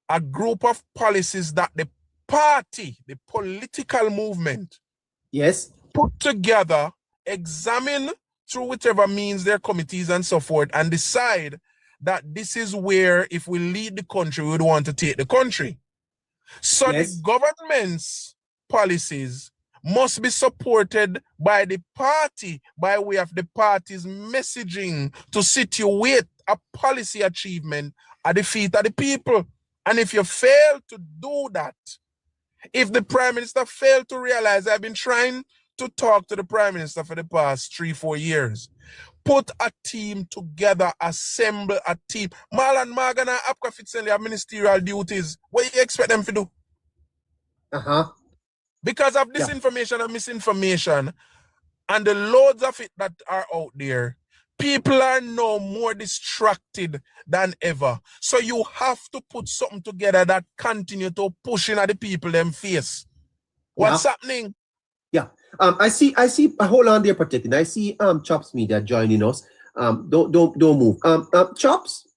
a group of policies that the party, the political movement, put together, examine through whichever means their committees and so forth, and decide that this is where, if we lead the country, we would want to take the country. So the government's policies must be supported by the party by way of the party's messaging to situate a policy achievement at the feet of the people. And if you fail to do that, if the prime minister failed to realize, I've been trying to talk to the prime minister for the past 3-4 years, put a team together, assemble a team. Marlon Morgan and Apka Fitzgerald have ministerial duties. What do you expect them to do? Because of disinformation and misinformation and the loads of it that are out there, people are now more distracted than ever. So you have to put something together that continue to push in at the people them face. What's happening? Yeah. I see, hold on there, protecting. I see Chops Media joining us. Don't move. Chops?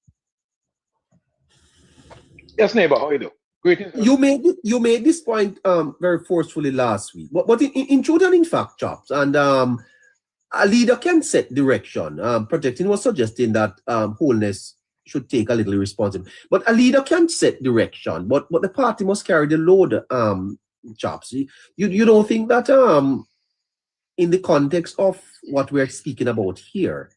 Yes, neighbor, how you do? Greetings. You made this point very forcefully last week. But in truth and in fact, Chops, and a leader can set direction. Protecting was suggesting that wholeness should take a little responsibility. But a leader can set direction, but the party must carry the load, Chops. You don't think that in the context of what we're speaking about here,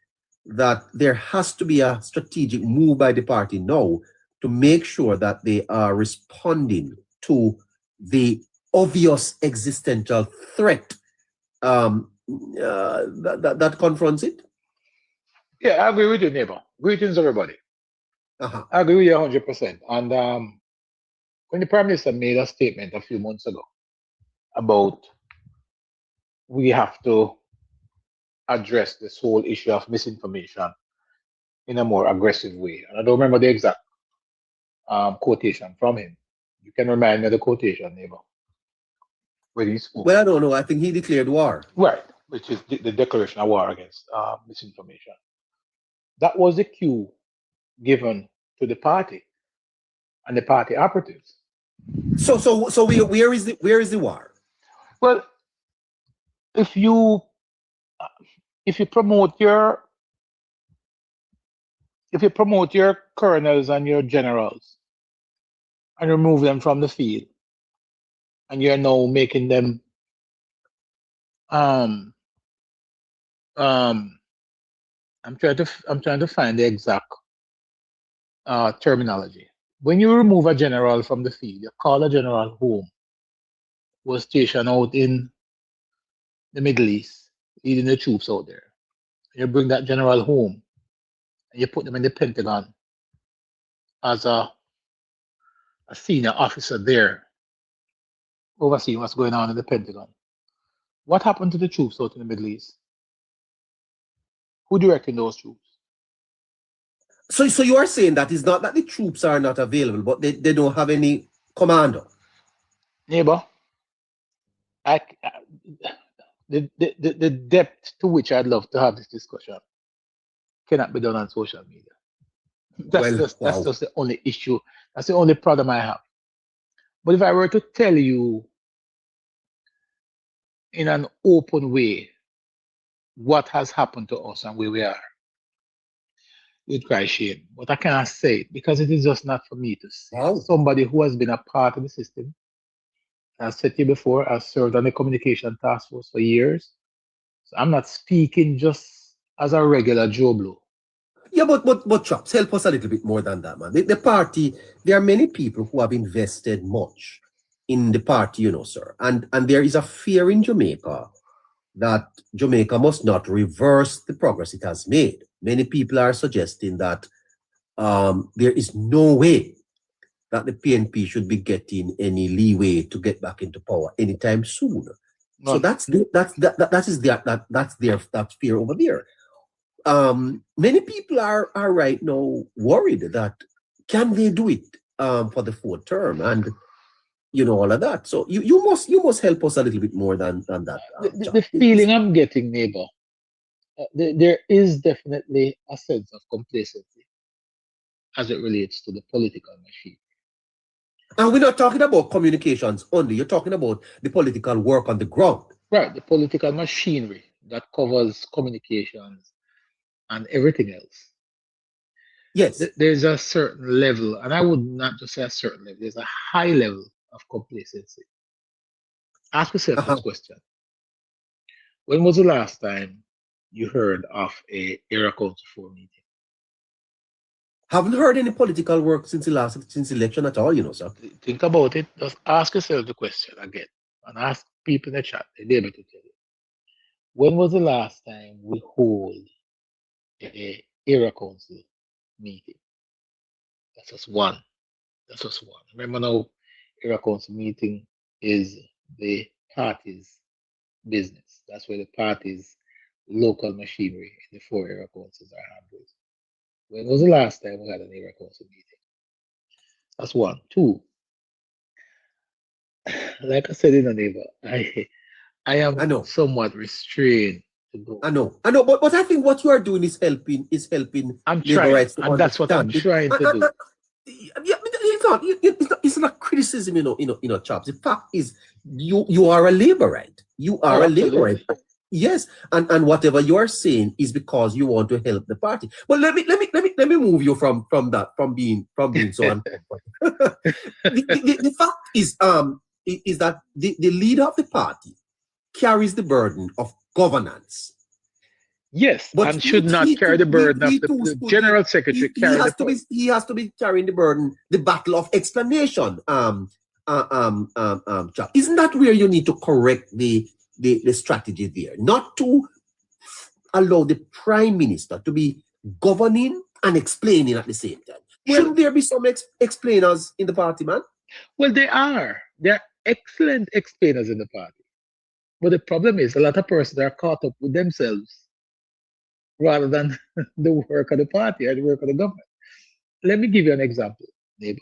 that there has to be a strategic move by the party now to make sure that they are responding to the obvious existential threat that confronts it? Yeah, I agree with you, neighbor. Greetings, everybody. I agree with you 100%. And when the Prime Minister made a statement a few months ago about we have to address this whole issue of misinformation in a more aggressive way, and I don't remember the exact quotation from him. You can remind me of the quotation, neighbor, where he spoke. Well, I don't know. I think he declared war. Right, which is the declaration of war against misinformation. That was the cue given to the party and the party operatives. So where is the war? Well, if you promote your colonels and your generals and remove them from the field, and you're now making them I'm trying to find the exact terminology. When you remove a general from the field, you call a general home, was stationed out in the Middle East, leading the troops out there. You bring that general home and you put them in the Pentagon as a senior officer there, overseeing what's going on in the Pentagon. What happened to the troops out in the Middle East? Who directed those troops? So you are saying that it's not that the troops are not available, but they don't have any commander. Neighbor, the depth to which I'd love to have this discussion cannot be done on social media. That's just the only issue. That's the only problem I have. But if I were to tell you in an open way what has happened to us and where we are, you'd cry shame. But I cannot say it because it is just not for me to say. Wow. Somebody who has been a part of the system, as said to you before, I've served on the communication task force for years. So I'm not speaking just as a regular Joe Blow. Yeah, but Chops, help us a little bit more than that, man. The party, there are many people who have invested much in the party, sir. And there is a fear in Jamaica that Jamaica must not reverse the progress it has made. Many people are suggesting that there is no way that the PNP should be getting any leeway to get back into power anytime soon. No. So that's that fear over there. Many people are right now worried that can they do it for the fourth term and all of that. So you must help us a little bit more than that. The feeling I'm getting, neighbor, there is definitely a sense of complacency as it relates to the political machine. And we're not talking about communications only. You're talking about the political work on the ground. Right, the political machinery that covers communications and everything else. Yes. There's a certain level, and I would not just say a certain level, there's a high level of complacency. Ask yourself this question. When was the last time you heard of a Era Council 4 meeting? Haven't heard any political work since election at all, sir. Think about it. Just ask yourself the question again and ask people in the chat. They'll be able to tell you. When was the last time we hold a area council meeting. That's just one. That's just one. Remember now, area council meeting is the party's business. That's where the party's local machinery in the 4 area councils are handled. When was the last time we had an area council meeting? That's one. Two, like I said in the neighbor, I am I know. somewhat restrained to go. I know, but I think what you are doing is helping I'm labor trying, rights to and that's what I'm understand it. trying to do. Yeah, it's not criticism, Chops. The fact is, you are a labor right. You are Oh, a labor right. absolutely. Yes, and whatever you are saying is because you want to help the party. But let me move you from that from being so uncomfortable. The fact is that the leader of the party carries the burden of governance. Yes, But and should not carry the burden of the general secretary. He has to be carrying the burden, the battle of explanation. Chuck. Isn't that where you need to correct the strategy there? Not to allow the prime minister to be governing and explaining at the same time. Shouldn't there be some explainers in the party, man? Well, they are. They're excellent explainers in the party. But the problem is a lot of persons are caught up with themselves rather than the work of the party or the work of the government. Let me give you an example, neighbor.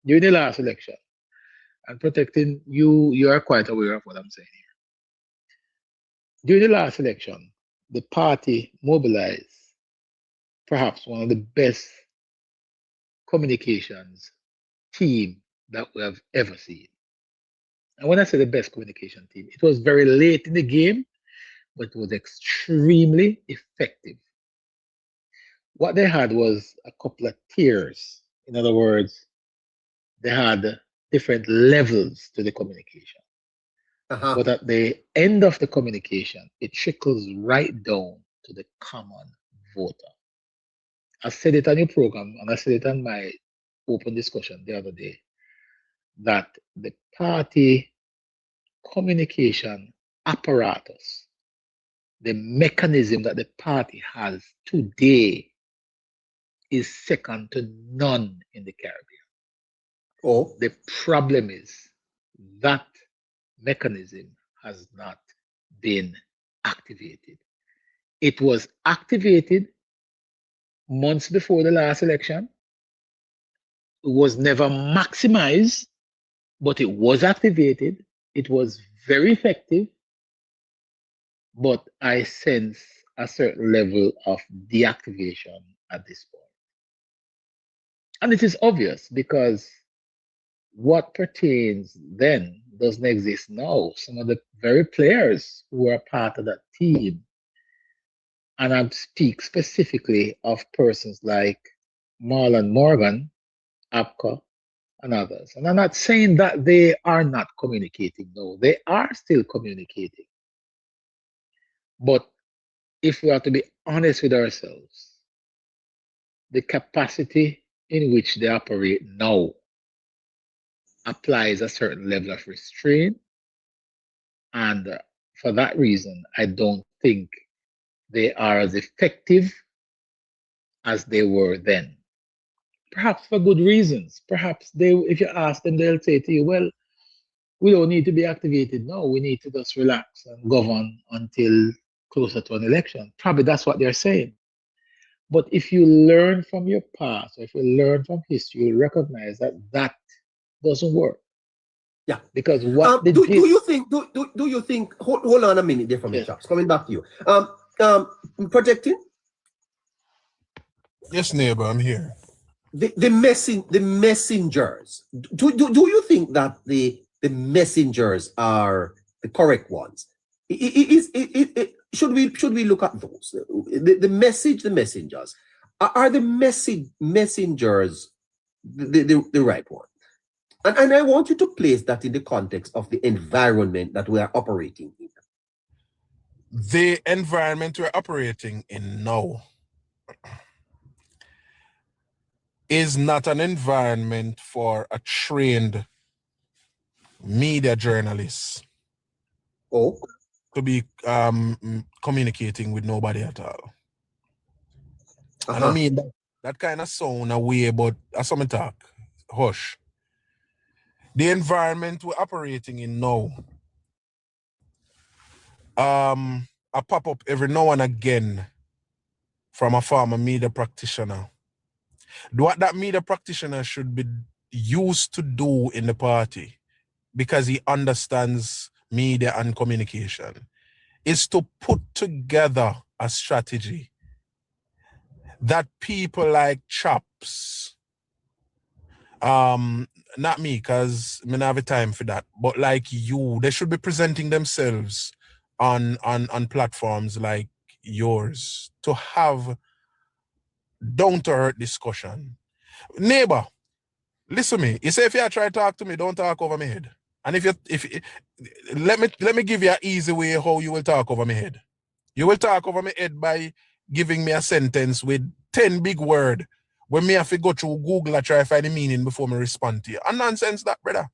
During the last election, and protecting you are quite aware of what I'm saying here. During the last election, the party mobilized perhaps one of the best communications team that we have ever seen. And when I say the best communication team, it was very late in the game, but it was extremely effective. What they had was a couple of tiers. In other words, they had different levels to the communication. But at the end of the communication, it trickles right down to the common voter. I said it on your program, and I said it on my open discussion the other day, that the party communication apparatus, the mechanism that the party has today, is second to none in the Caribbean. Oh. The problem is that mechanism has not been activated. It was activated months before the last election. It was never maximized, but it was activated. It was very effective, but I sense a certain level of deactivation at this point. And it is obvious because what pertains then doesn't exist now. Some of the very players who are part of that team, and I speak specifically of persons like Marlon Morgan, APCA, and others. And I'm not saying that they are not communicating. No, they are still communicating. But if we are to be honest with ourselves, the capacity in which they operate now applies a certain level of restraint. And for that reason, I don't think they are as effective as they were then. Perhaps for good reasons. Perhaps if you ask them, they'll say to you, well, we don't need to be activated now. We need to just relax and govern until closer to an election. Probably that's what they're saying. But if you learn from your past, or if you learn from history, you'll recognize that that doesn't work. Yeah. Because what do you think hold on a minute there for me, Chops. Coming back to you. Protecting? Yes, neighbor, I'm here. The messengers. Do you think that the messengers are the correct ones? Should we look at those? The messengers. Are the messengers the right one? And I want you to place that in the context of the environment that we are operating in. The environment we're operating in now is not an environment for a trained media journalist to be communicating with nobody at all. I don't mean that kind of sound away, but as some talk, hush. The environment we're operating in now, I pop up every now and again from a former media practitioner. What that media practitioner should be used to do in the party, because he understands media and communication, is to put together a strategy that people like Chops, not me, because I don't have time for that, but like you, they should be presenting themselves on platforms like yours to have down-to-earth discussion. Neighbor, listen to me. You say if you try to talk to me, don't talk over my head. And let me give you an easy way how you will talk over my head. You will talk over my head by giving me a sentence with 10 big words when me have to go through Google and try to find the meaning before me respond to you. And nonsense that, brother.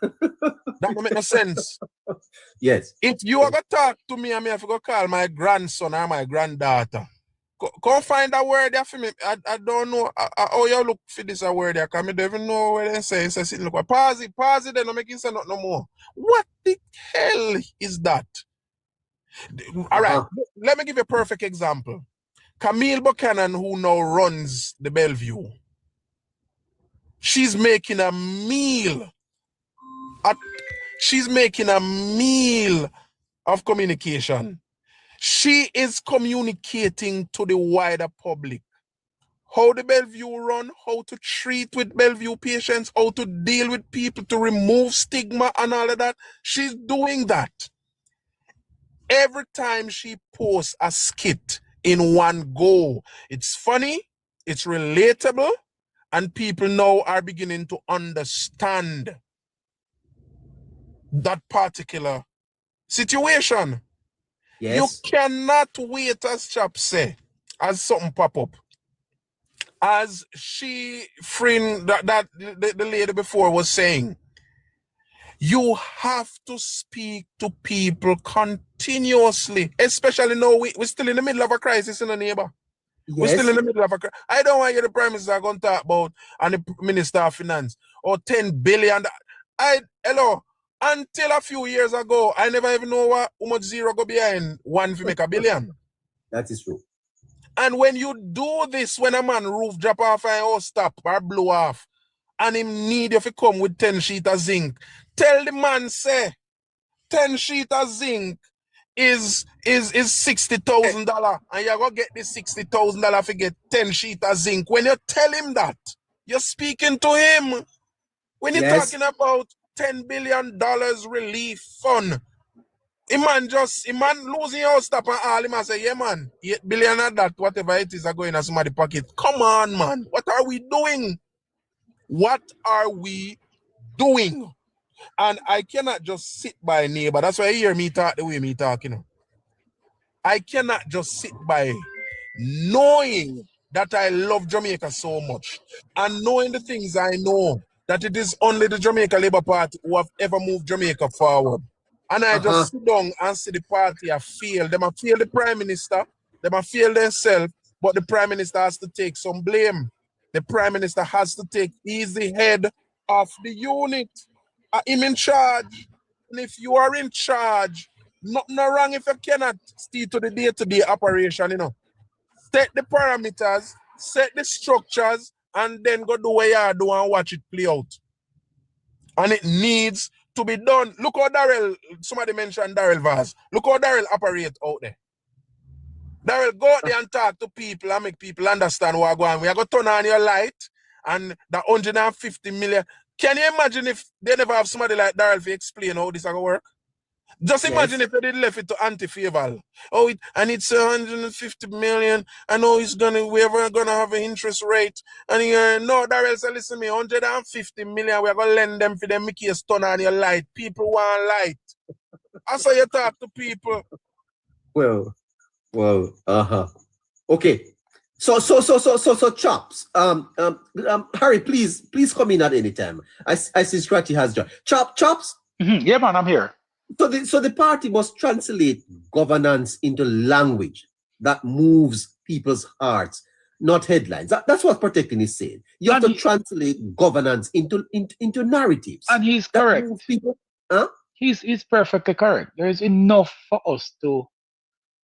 That don't make no sense. Yes. If you are going to talk to me and me have to go call my grandson or my granddaughter, go find a word there for me. I don't know how you look for this a word there, because I don't even know where they say. So sit, look, pause it, then don't make it say nothing no more. What the hell is that? All right, let me give you a perfect example. Camille Buchanan, who now runs the Bellevue, she's making a meal. She's making a meal of communication. She is communicating to the wider public how the Bellevue run, how to treat with Bellevue patients, how to deal with people, to remove stigma and all of that. She's doing that. Every time she posts a skit in one go, it's funny, it's relatable, and people now are beginning to understand that particular situation. Yes. You cannot wait, as Chap say, as something pop up. As she, friend, the lady before was saying, you have to speak to people continuously, especially now we're still in the middle of a crisis in the neighbor. Yes. We're still in the middle of a crisis. I don't want to hear the Prime Minister going to talk about and the Minister of Finance or 10 billion. Hello, until a few years ago, I never even know how much zero go behind one to make a billion. That is true. And when you do this, when a man roof drop off and or stop or blow off, and him need you to come with 10 sheet of zinc, tell the man say 10 sheet of zinc is $60,000, and you're gonna get this $60,000 to get 10 sheet of zinc. When you tell him that, you're speaking to him. When you're talking about $10 billion relief fund, a man losing your stop and all, him and say, yeah man, 8 billion of that, whatever it is, are going in somebody's pocket. Come on, man. What are we doing? What are we doing? And I cannot just sit by, neighbor. That's why you hear me talk the way me talk, you know. I cannot just sit by knowing that I love Jamaica so much and knowing the things I know, that it is only the Jamaica Labour Party who have ever moved Jamaica forward. And I just sit down and see the party I fail. They might fail the Prime Minister, they might fail themselves, but the Prime Minister has to take some blame. The Prime Minister has to take easy head of the unit. I'm in charge. And if you are in charge, nothing wrong if you cannot stick to the day-to-day operation, you know. Set the parameters, set the structures, and then go do what you do and watch it play out. And it needs to be done. Look how Darrell, somebody mentioned Darrell Vaz. Look how Darrell operates out there. Darrell, go out there and talk to people and make people understand what's going on. We are going to turn on your light and the 150 million. Can you imagine if they never have somebody like Darrell to explain how this is going to work? Just imagine if they did left it to anti-faval. Oh, and it's 150 million. I know we're gonna have an interest rate. And no, Darrell said, listen me, 150 million, we're gonna lend them for them make you stun on your light. People want light. That's how you talk to people. Well, okay. So Chops. Harry, please come in at any time. I see Scratchy has joined. Chops. Yeah, man, I'm here. So the party must translate governance into language that moves people's hearts not headlines. That's what protecting is saying. You have to translate governance into narratives. And he's that correct. move people. Huh? He's perfectly correct. There is enough for us to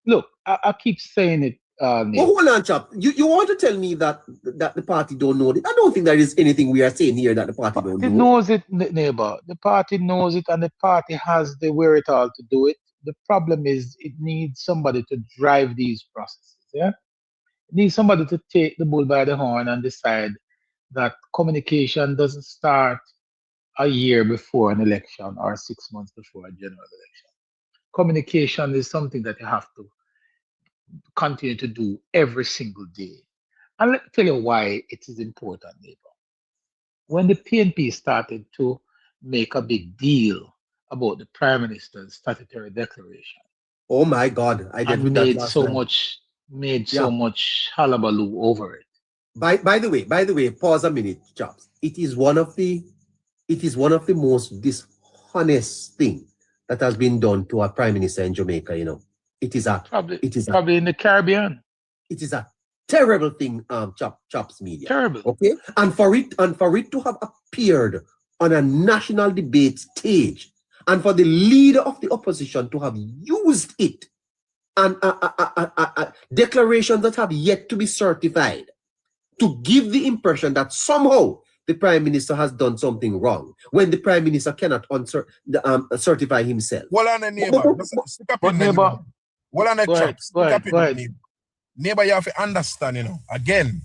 look. I keep saying it. Well, hold on, chap. You want to tell me that the party don't know it? I don't think there is anything we are saying here that the party don't know. It knows it, neighbor. The party knows it, and the party has the wherewithal to do it. The problem is it needs somebody to drive these processes. Yeah, it needs somebody to take the bull by the horn and decide that communication doesn't start a year before an election or 6 months before a general election. Communication is something that you have to continue to do every single day. And let me tell you why it is important, neighbor. When the PNP started to make a big deal about the Prime Minister's statutory declaration, oh my God, I did with that made last so night. much hullabaloo over it. By the way, pause a minute, chaps. It is one of the most dishonest thing that has been done to a prime minister in Jamaica. You know, probably in the Caribbean. It is a terrible thing, Chops Media. Terrible. Okay, and for it to have appeared on a national debate stage, and for the leader of the opposition to have used it, and declarations that have yet to be certified, to give the impression that somehow the prime minister has done something wrong when the prime minister cannot certify himself. Well, on the neighbor, neighbor. Well, on the chops. Go ahead. Neighbor, you have to understand, you know, again,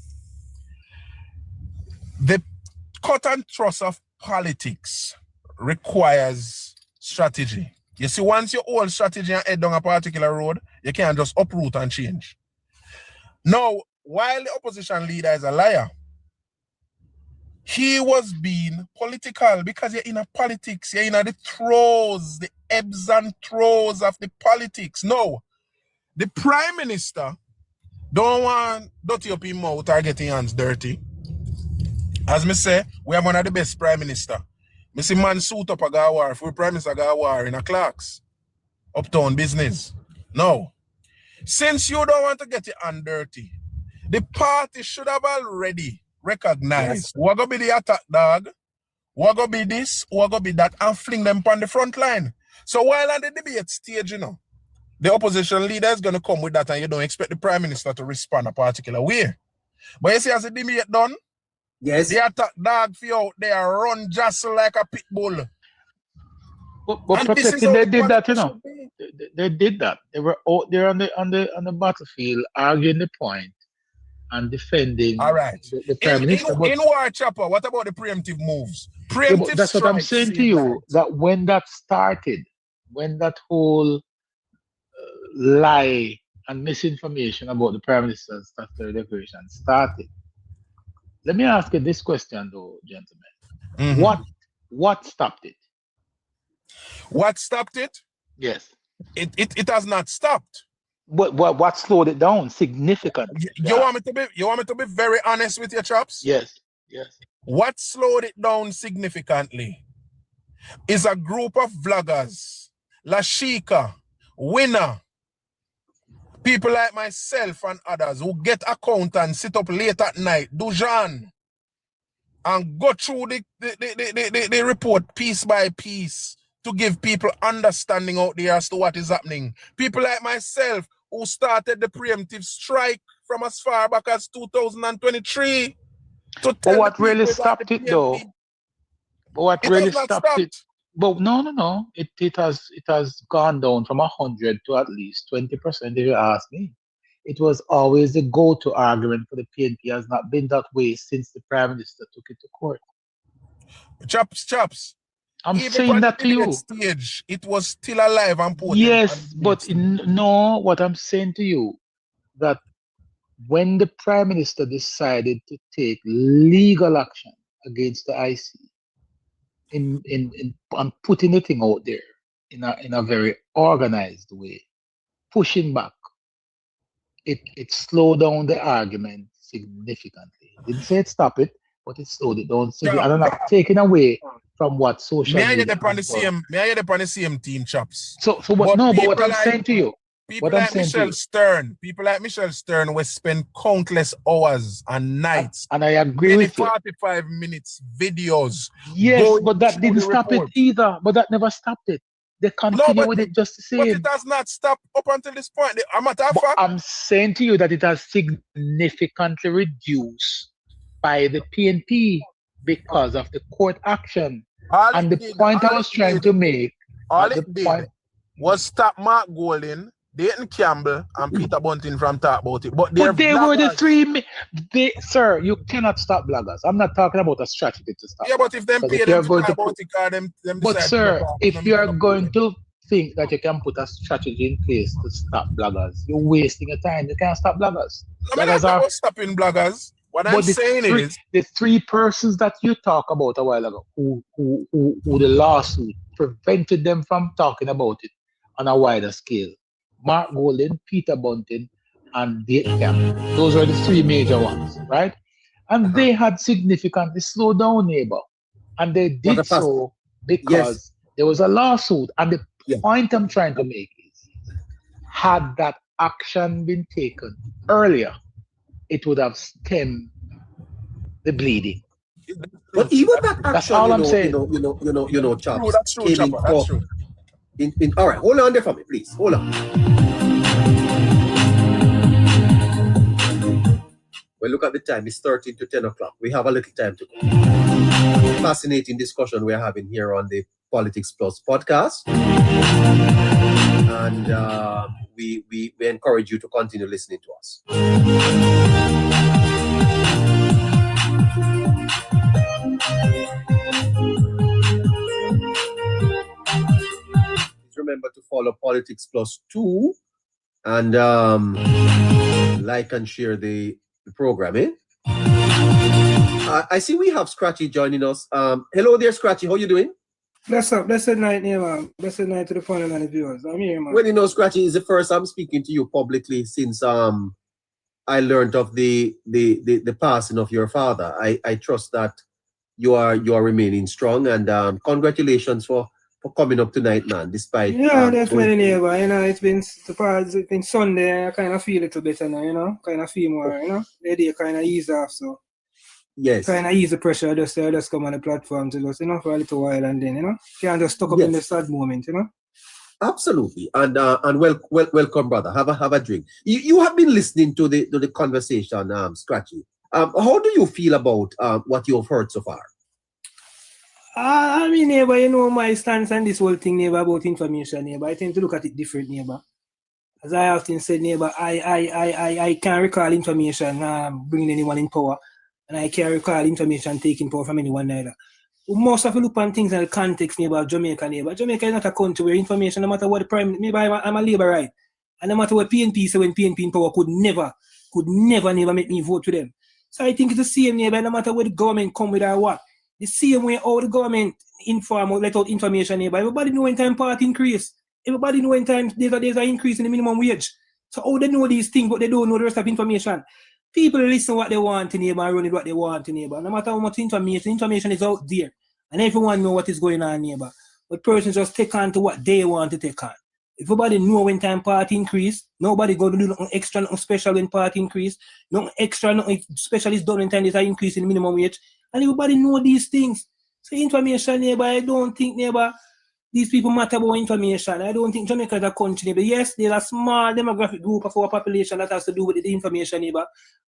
the cut and thrust of politics requires strategy. You see, once you hold strategy and head down a particular road, you can't just uproot and change. Now, while the opposition leader is a liar, he was being political because you're in a politics, you're in the throes, the ebbs and throes of the politics. No, the prime minister don't want dirty up his mouth or get his hands dirty. As me say, we have one of the best prime minister. Me see man suit up a go war, if we prime minister go war in a clerks, uptown business. No. Since you don't want to get your hand dirty, the party should have already recognized who are going to be the attack dog, who are going to be this, who are going to be that, and fling them on the front line. So while on the debate stage, you know, the opposition leader is going to come with that and you don't expect the prime minister to respond a particular way. But you see, as the debate done, yes, the attack dog for you out there run just like a pit bull. But protecting, they did that, you know. They did that. They were out there on the battlefield arguing the point and defending all right. the prime minister. In war, Chopper, what about the preemptive moves? Preemptive that's what I'm saying to you, that when that started, when that whole lie and misinformation about the prime minister's statutory declaration started, let me ask you this question though, gentlemen. Mm-hmm. What stopped it? What stopped it? Yes. It has not stopped. What slowed it down significantly? You want me to be very honest with your chops? Yes. What slowed it down significantly is a group of vloggers, Lashika, Winner, people like myself and others who get account and sit up late at night, Dujan, and go through the report piece by piece to give people understanding out there as to what is happening. People like myself who started the preemptive strike from as far back as 2023. But what really stopped it though? But what really stopped it? But no. It has gone down from 100 to at least 20%, if you ask me. It was always the go-to argument for the PNP, has not been that way since the Prime Minister took it to court. Chops. I'm even saying that to you. Stage, it was still alive and potent. Yes, but no, what I'm saying to you, that when the Prime Minister decided to take legal action against the IC in putting the thing out there in a very organized way, pushing back, it slowed down the argument significantly. It didn't say it stopped it, but it slowed it down significantly. And I'm not taking away from what social media. May I get up on the same team, chops? But what I'm saying to you, People What I'm like saying to Michelle Stern will spend countless hours and nights, and I agree many with you. 45 minutes videos. Yes, going but that through didn't the stop it report. either. But that never stopped it. They No, continue but with it just the it same. has not stopped up until this point. A matter of But fact, I'm saying to you that it has significantly reduced by the PNP because of the court action. all And the it did, point I was trying to make all at the it did point, was stop Mark Golding, Dayton Campbell, and Peter Bunting from talk about it. But they're but they were the bloggers. three. Sir, you cannot stop bloggers. I'm not talking about a strategy to stop. Yeah, but if them Because pay if them you're to going talk to about it, cause them But decide sir, to if you are going to think that you can put a strategy in place to stop bloggers, you're wasting your time. You can't stop bloggers. I mean, Bloggers I'm are. not stopping bloggers. What I'm But saying is, the three persons that you talk about a while ago, who the lawsuit prevented them from talking about it on a wider scale. Mark Golden, Peter Bunting, and Date Campbell. Those were the three major ones, right? And they had significantly slowed down, neighbor. And they did so because there was a lawsuit. And the point I'm trying to make is, had that action been taken earlier, it would have stemmed the bleeding. But even that action, That's all I'm saying. Chops, that's true, came in Chopper, that's true. All right, hold on there for me, please. Hold on. Well, look at the time. It's 13 to 10 o'clock. We have a little time to go. Fascinating discussion we're having here on the Politics Plus podcast. And we encourage you to continue listening to us. Please remember to follow Politics Plus 2 and like and share the program, eh? I see we have Scratchy joining us. Hello there, Scratchy. How you doing? Blessed night, man. Blessed night to the panel and the viewers. I'm here, man. Well, Scratchy, is the first I'm speaking to you publicly since I learned of the passing of your father. I trust that you are remaining strong, and congratulations for coming up tonight, man. Despite definitely, neighbor. It's been Sunday. I kind of feel a little better now. Kind of feel more. The day kind of ease off, so. Yes. Kind of ease the pressure. Just come on the platform to just for a little while, and then can't just stuck up in the sad moment, Absolutely, and welcome, brother. Have a drink. You have been listening to the conversation, Scratchy. How do you feel about what you have heard so far? I mean, neighbor, my stance on this whole thing, neighbor, about information, neighbor. I tend to look at it different, neighbor. As I often said, neighbor, I can't recall information bringing anyone in power, and I can't recall information taking power from anyone neither. We must have to look on things in the context, neighbor, of Jamaica, neighbor. Jamaica is not a country where information, no matter what the prime, maybe I'm a labor right, and no matter what PNP say when PNP in power, could never make me vote for them. So I think it's the same, neighbor, no matter where the government come with or what. The same way all the government let out information, neighbor. Everybody know when time part increase. Everybody know when time there's an increase in the minimum wage. So how they know these things, but they don't know the rest of information. People listen what they want to, neighbor, and run it what they want to, neighbor. No matter how much information is out there. And everyone know what is going on, neighbor. But persons just take on to what they want to take on. If everybody know when time part increase, nobody going to do nothing extra, nothing special when part increase. Nothing extra, nothing special is done when time there's an increase in the minimum wage. And everybody know these things. So information, neighbor, I don't think, neighbor, these people matter about information. I don't think Jamaica is a country, neighbor. Yes, there's a small demographic group of our population that has to do with the information, neighbor.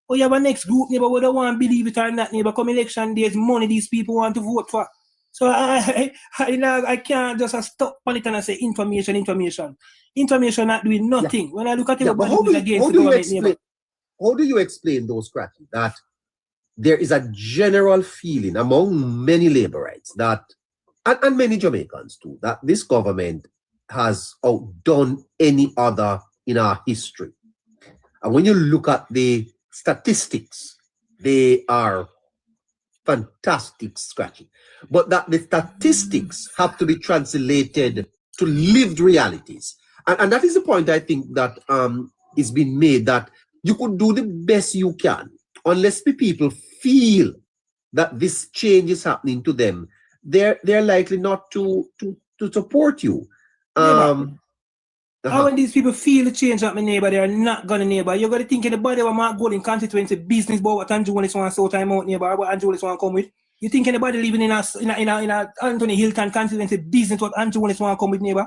But you have a next group, neighbor, who don't want to believe it or not, neighbor. Come election days, money these people want to vote for. So I can't just stop on it and say information. Information not doing nothing. Yeah. When I look at everybody who's against the government, neighbor. How do you explain those Scratchy, that there is a general feeling among many laborites that, and many Jamaicans too, that this government has outdone any other in our history? And when you look at the statistics, they are fantastic, Scratchy. But that the statistics have to be translated to lived realities. And that is the point I think that is being made, that you could do the best you can, unless the people feel that this change is happening to them, they're likely not to support you. How when these people feel the change at my neighbor, they are not gonna neighbor. You're gonna think in the body of Mark Gold in constituency business about what Andrew Willis want so time out neighbor, what Andrew Willis want come with. You think anybody living in a Anthony Hilton constituency business what Andrew Willis want come with neighbor?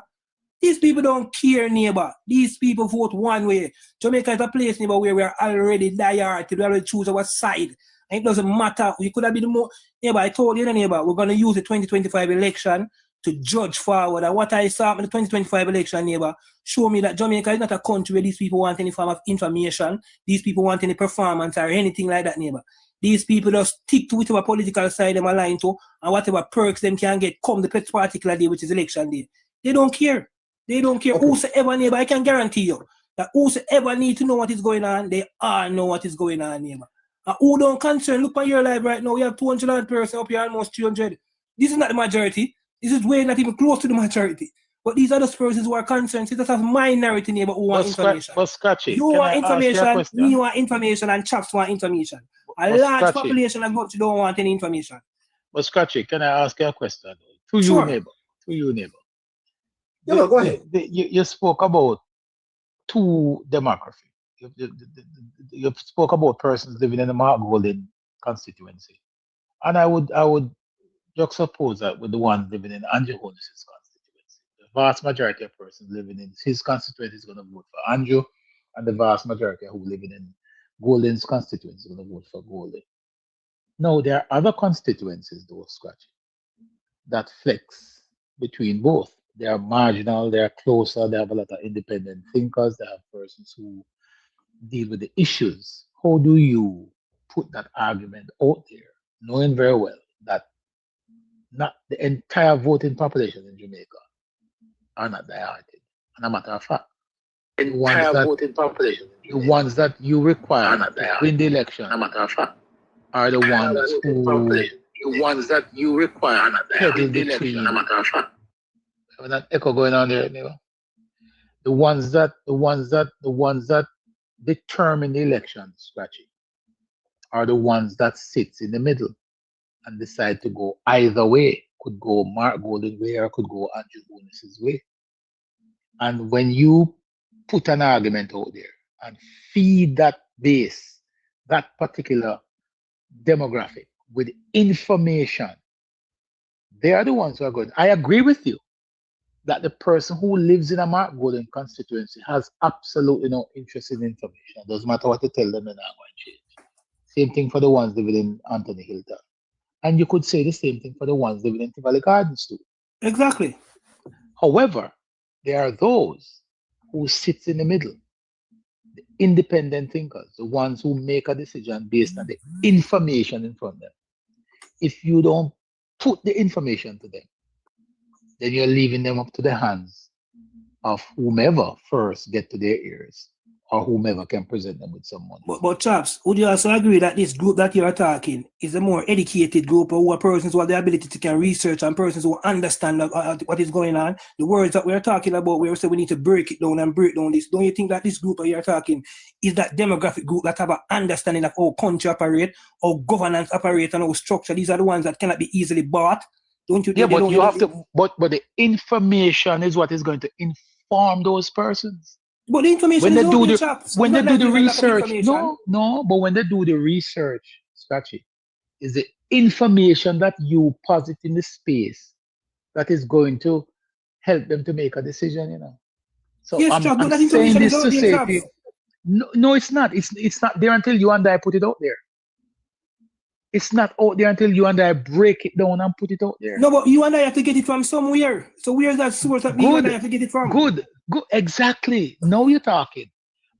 These people don't care neighbor. These people vote one way. Jamaica is a place neighbor where we are already diehard. We already choose our side. And it doesn't matter. You could have been more neighbor. I told you neighbor, we're gonna use the 2025 election to judge forward. And what I saw in the 2025 election, neighbor, show me that Jamaica is not a country where these people want any form of information, these people want any performance or anything like that, neighbor. These people just stick to whichever political side them align to and whatever perks them can get come the particular day, which is election day. They don't care. They don't care. Okay. Whosoever, neighbor, I can guarantee you that whosoever need to know what is going on, they all know what is going on, neighbor. And who don't concern, look at your life right now, we have 200 person up here, almost 300. This is not the majority. This is way not even close to the majority. But these are the persons who are concerned. See, that's a minority neighbor who want information. But Scotchy, You want information, me want information, and Chaps want information. A large population of country don't want any information. But Scotchy, can I ask you a question? To Sure. you, neighbor. Yeah, go ahead. You spoke about two demography. You spoke about persons living in the Mark Golden constituency. And I would juxtapose that with the ones living in Andrew Holness's constituency. The vast majority of persons living in his constituency is going to vote for Andrew, and the vast majority who living in Golden's constituency is going to vote for Golden. Now, there are other constituencies, though, Scratchy, that flex between both. They are marginal, they are closer, they have a lot of independent thinkers, they have persons who deal with the issues. How do you put that argument out there, knowing very well that not the entire voting population in Jamaica are not dieharded? And a matter of fact, the ones that you require to win the election are the ones that you require pedal the tree. Have that echo going on there, neighbor? The ones that determine the election, Scratchy, are the ones that sits in the middle and decide to go either way. Could go Mark Golden way or could go Andrew Holness's way. And when you put an argument out there and feed that base, that particular demographic with information, they are the ones who are good. I agree with you that the person who lives in a Mark Golden constituency has absolutely no interest in information. It doesn't matter what you tell them, they're not going to change. Same thing for the ones living in Anthony Hilton. And you could say the same thing for the ones living in Tivoli Gardens too. Exactly. However, there are those who sit in the middle, the independent thinkers, the ones who make a decision based on the information in front of them. If you don't put the information to them, then you're leaving them up to the hands of whomever first get to their ears or whomever can present them with some money. But Chaps, would you also agree that this group that you're talking is a more educated group, or who are persons who have the ability to can research and persons who understand what is going on? The words that we're talking about, where we say we need to break it down and break down this. Don't you think that this group that you're talking is that demographic group that have an understanding of how country operate, how governance operate, and how structure? These are the ones that cannot be easily bought. Don't you? Yeah, but you have to. But the information is what is going to inform those persons. But the information when is they do the Chaps. when they do the research, no. But when they do the research, Scratchy, is the information that you posit in the space that is going to help them to make a decision. You know. So yes, I'm but that saying information this is to out say there, to you, no, it's not. It's not there until you and I put it out there. It's not out there until you and I break it down and put it out there. No, but you and I have to get it from somewhere. So where's that source that you and I have to get it from? Good, exactly. Now you're talking.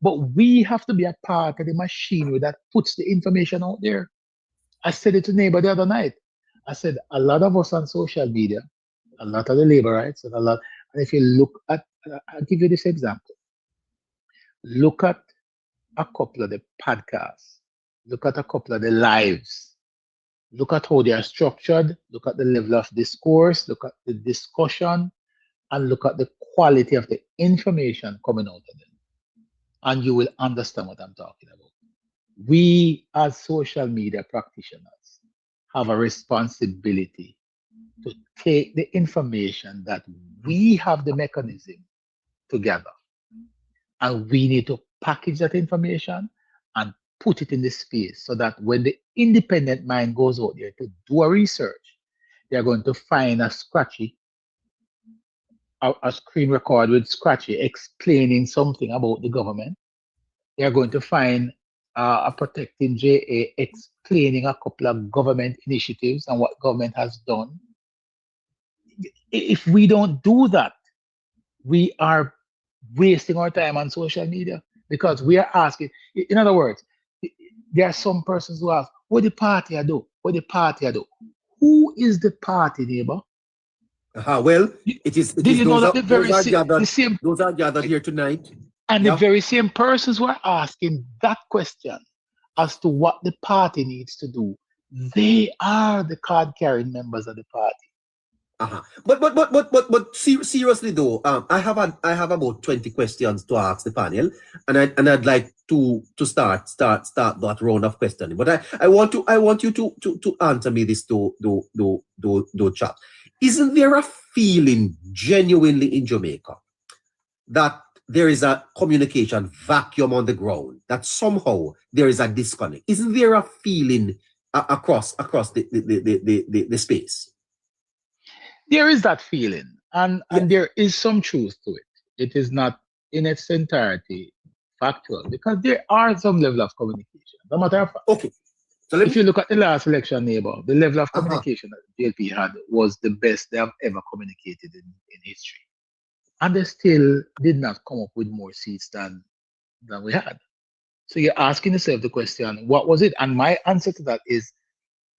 But we have to be a part of the machinery that puts the information out there. I said it to neighbor the other night. I said a lot of us on social media, a lot of the laborites, and if you look at, I'll give you this example. Look at a couple of the podcasts. Look at a couple of the lives. Look at how they are structured, look at the level of discourse, look at the discussion, and look at the quality of the information coming out of them. And you will understand what I'm talking about. We, as social media practitioners, have a responsibility to take the information that we have the mechanism to gather And we need to package that information and put it in the space so that when the independent mind goes out there to do a research, they're going to find a screen record with Scratchy explaining something about the government. They're going to find a protecting JA explaining a couple of government initiatives and what government has done. If we don't do that, we are wasting our time on social media because we are asking. In other words, there are some persons who ask, what the party I do? What the party I do? Who is the party, neighbor? Well, it is those are gathered here tonight. And the very same persons who are asking that question as to what the party needs to do, they are the card-carrying members of the party. But seriously though, I have about 20 questions to ask the panel, and I'd like to start that round of questioning. But I want you to answer me this do chat. Isn't there a feeling genuinely in Jamaica that there is a communication vacuum on the ground, that somehow there is a disconnect? Isn't there a feeling across the space? There is that feeling, and there is some truth to it. It is not in its entirety factual because there are some level of communication. No matter of fact. Okay. So if you look at the last election, neighbor, the level of communication that the JLP had was the best they have ever communicated in history. And they still did not come up with more seats than we had. So you're asking yourself the question, what was it? And my answer to that is,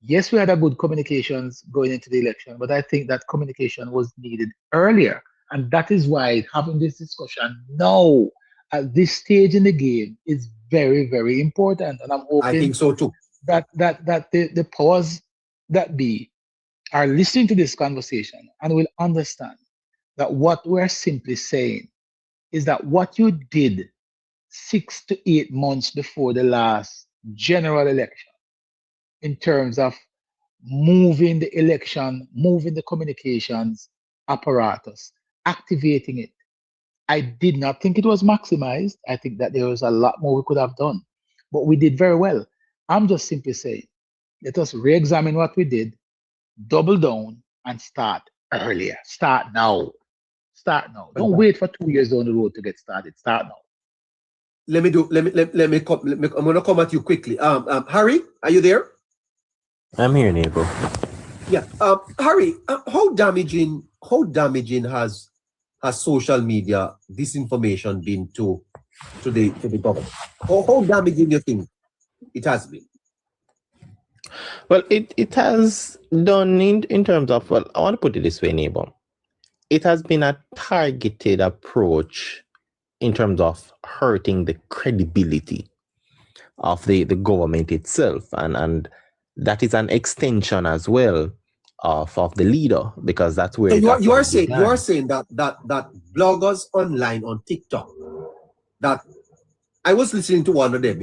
yes, we had a good communications going into the election, but I think that communication was needed earlier. And that is why having this discussion now at this stage in the game is very, very important. And I'm hoping I think so too. That the powers that be are listening to this conversation and will understand that what we're simply saying is that what you did 6 to 8 months before the last general election in terms of moving the election, moving the communications apparatus, activating it, I did not think it was maximized. I think that there was a lot more we could have done, but we did very well. I'm just simply saying, let us re-examine what we did, double down, and start earlier. Start now. Start now. Don't wait for 2 years down the road to get started. Start now. I'm gonna come at you quickly. Harry, are you there? I'm here, neighbor. Yeah. Harry, how damaging has social media disinformation been to the government? How damaging do you think it has been? Well, it has done in terms of, well, I want to put it this way, neighbor. It has been a targeted approach in terms of hurting the credibility of the government itself. And that is an extension as well of the leader, because that's where so you are saying that bloggers online on TikTok, that I was listening to one of them,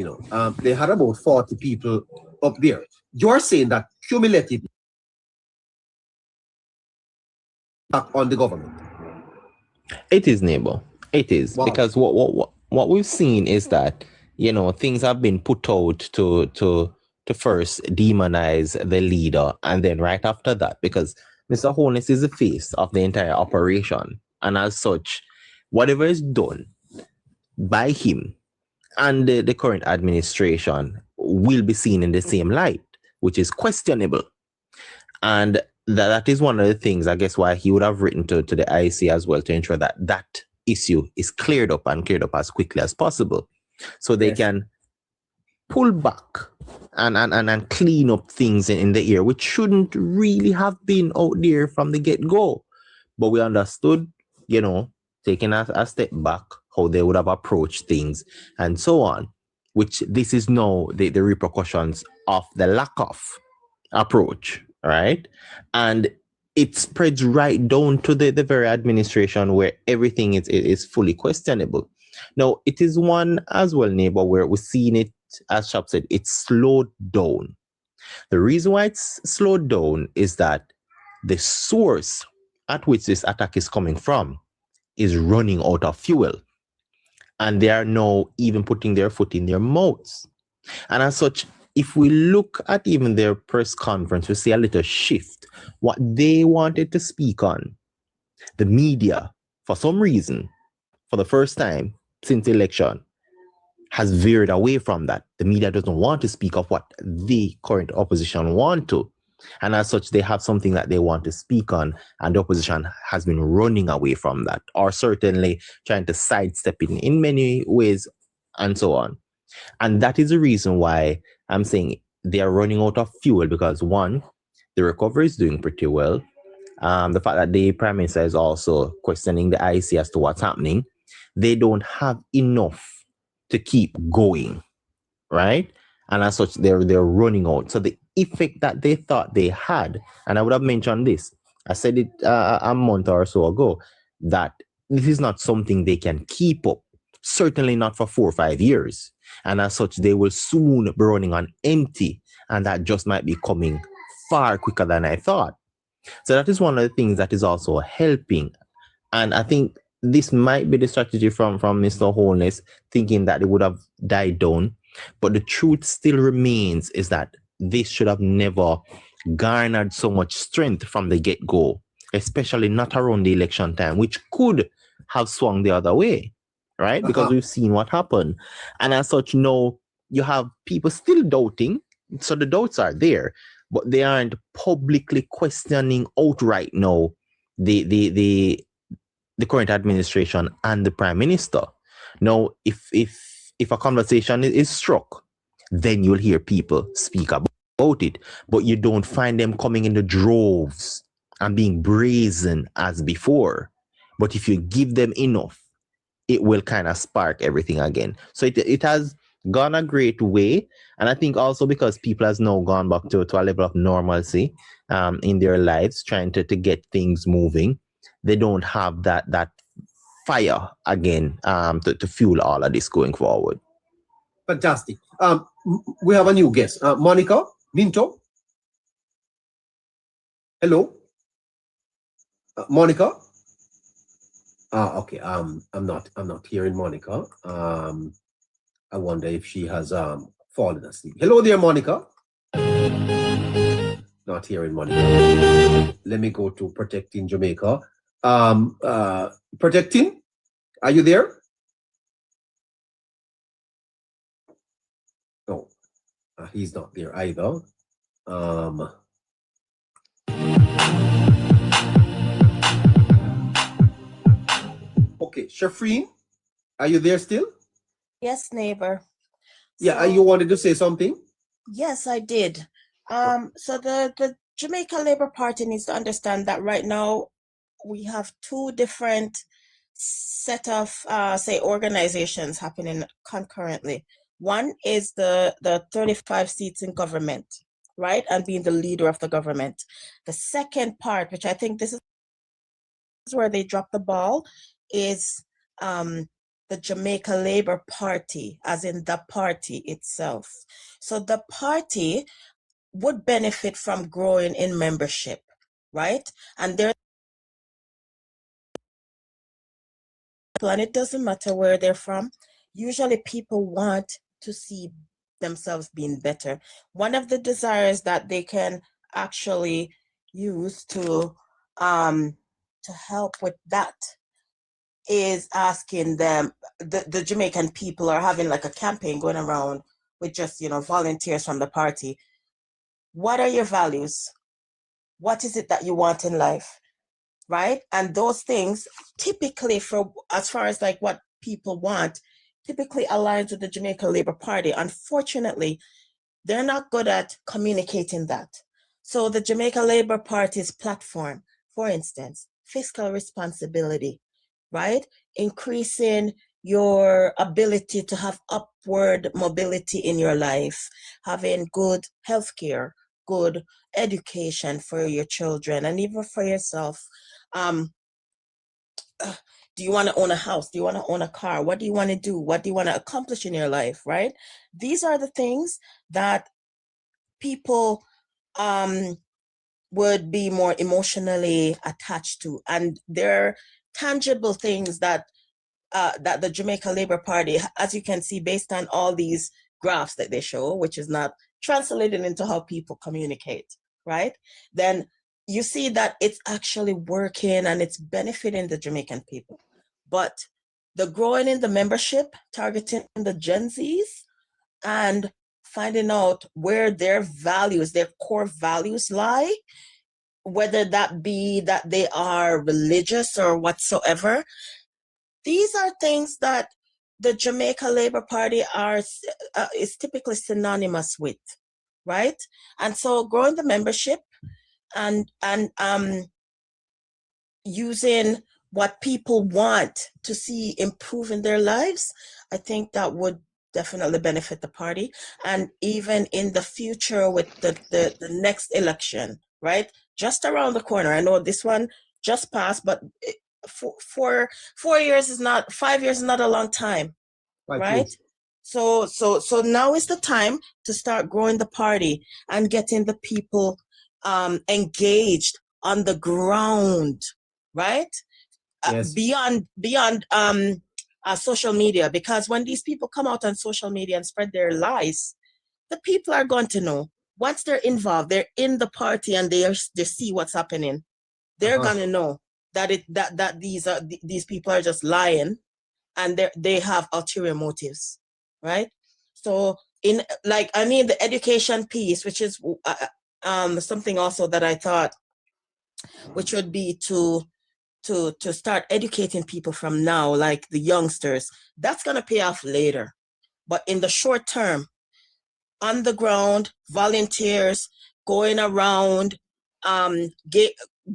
they had about 40 people up there. You're saying that cumulatively on the government. It is, neighbor. It is. Wow. Because what we've seen is that, things have been put out to first demonize the leader, and then right after that, because Mr. Holness is the face of the entire operation, and as such, whatever is done by him and the current administration will be seen in the same light, which is questionable. And that is one of the things, I guess, why he would have written to the IC as well, to ensure that issue is cleared up as quickly as possible, so they can pull back and clean up things in the air, which shouldn't really have been out there from the get-go. But we understood, taking a step back, how they would have approached things and so on, which this is now the repercussions of the lack of approach, right? And it spreads right down to the very administration, where everything is fully questionable. Now, it is one as well, neighbor, where we're seeing it, as Chap said, it's slowed down. The reason why it's slowed down is that the source at which this attack is coming from is running out of fuel. and they are now even putting their foot in their mouths. And as such, if we look at even their press conference, we see a little shift. What they wanted to speak on, the media, for some reason, for the first time since the election, has veered away from that. The media doesn't want to speak of what the current opposition want to. And as such, they have something that they want to speak on, and the opposition has been running away from that, or certainly trying to sidestep it in many ways, and so on. And that is the reason why I'm saying they are running out of fuel, because one, the recovery is doing pretty well. The fact that the Prime Minister is also questioning the IC as to what's happening, they don't have enough to keep going, right? And as such, they're running out. So the effect that they thought they had, and I would have mentioned this, I said it a month or so ago, that this is not something they can keep up, certainly not for 4 or 5 years. And as such, they will soon be running on empty, and that just might be coming far quicker than I thought. So that is one of the things that is also helping. And I think this might be the strategy from Mr. Holness, thinking that it would have died down. But the truth still remains is that this should have never garnered so much strength from the get-go, especially not around the election time, which could have swung the other way, right? Because we've seen what happened. And as such, no, you have people still doubting. So the doubts are there, but they aren't publicly questioning outright now the current administration and the Prime Minister. Now, if a conversation is struck, then you'll hear people speak about it, but you don't find them coming in the droves and being brazen as before. But if you give them enough, it will kind of spark everything again. So it has gone a great way. And I think also because people has now gone back to a level of normalcy in their lives, trying to get things moving, they don't have that fire again to fuel all of this going forward. Fantastic. We have a new guest, Monica Minto. Hello, Monica. Okay. I'm not hearing Monica. I wonder if she has fallen asleep. Hello there, Monica. Not hearing Monica. Let me go to Protecting Jamaica. Protecting, are you there? No, he's not there either. Okay, Shafreen, are you there still? Yes, neighbor. Yeah, So, you wanted to say something? yes, I did. So the Jamaica Labour Party needs to understand that right now we have two different set of say organizations happening concurrently. One is the 35 seats in government, right, and being the leader of the government. The second part, which I think this is where they dropped the ball, is the Jamaica Labour Party, as in the party itself. So the party would benefit from growing in membership, right? And it doesn't matter where they're from. Usually people want to see themselves being better. One of the desires that they can actually use to help with that is asking them, the Jamaican people are having like a campaign going around with just, volunteers from the party. What are your values? What is it that you want in life? Right? And those things typically, for as far as like what people want, typically aligns with the Jamaica Labour Party. Unfortunately, they're not good at communicating that. So the Jamaica Labour Party's platform, for instance, fiscal responsibility, right? Increasing your ability to have upward mobility in your life, having good healthcare, good education for your children, and even for yourself. Do you want to own a house? Do you want to own a car? What do you want to do? What do you want to accomplish in your life, right? These are the things that people would be more emotionally attached to. And they're tangible things that that the Jamaica Labour Party, as you can see, based on all these graphs that they show, which is not translated into how people communicate, right? Then you see that it's actually working and it's benefiting the Jamaican people. But the growing in the membership, targeting the Gen Zs, and finding out where their values, their core values lie, whether that be that they are religious or whatsoever. These are things that the Jamaica Labour Party is typically synonymous with, right? And so growing the membership and using what people want to see improve in their lives, I think that would definitely benefit the party. And even in the future with the next election, right? Just around the corner. I know this one just passed, but 5 years is not a long time, right? So now is the time to start growing the party and getting the people engaged on the ground, right? Yes. Beyond social media, because when these people come out on social media and spread their lies, the people are going to know. Once they're involved, they're in the party and they see what's happening. They're gonna know that these people are just lying, and they have ulterior motives, right? So the education piece, which is something also that I thought, which would be to start educating people from now, like the youngsters. That's gonna pay off later, but in the short term, on the ground, volunteers going around,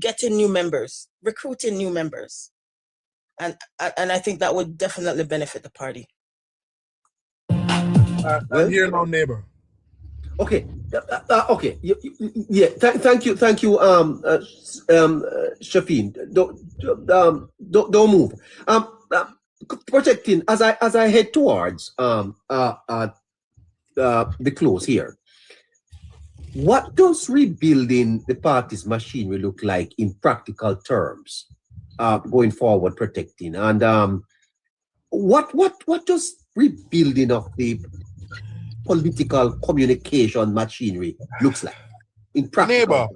getting new members, recruiting new members, and I think that would definitely benefit the party. I'm here now, neighbor. Okay. Okay. Yeah. Thank you. Shafin. Don't move. Protecting as I head towards the close here. What does rebuilding the party's machinery look like in practical terms, going forward, protecting? And what does rebuilding of the political communication machinery looks like in practical Neighbor,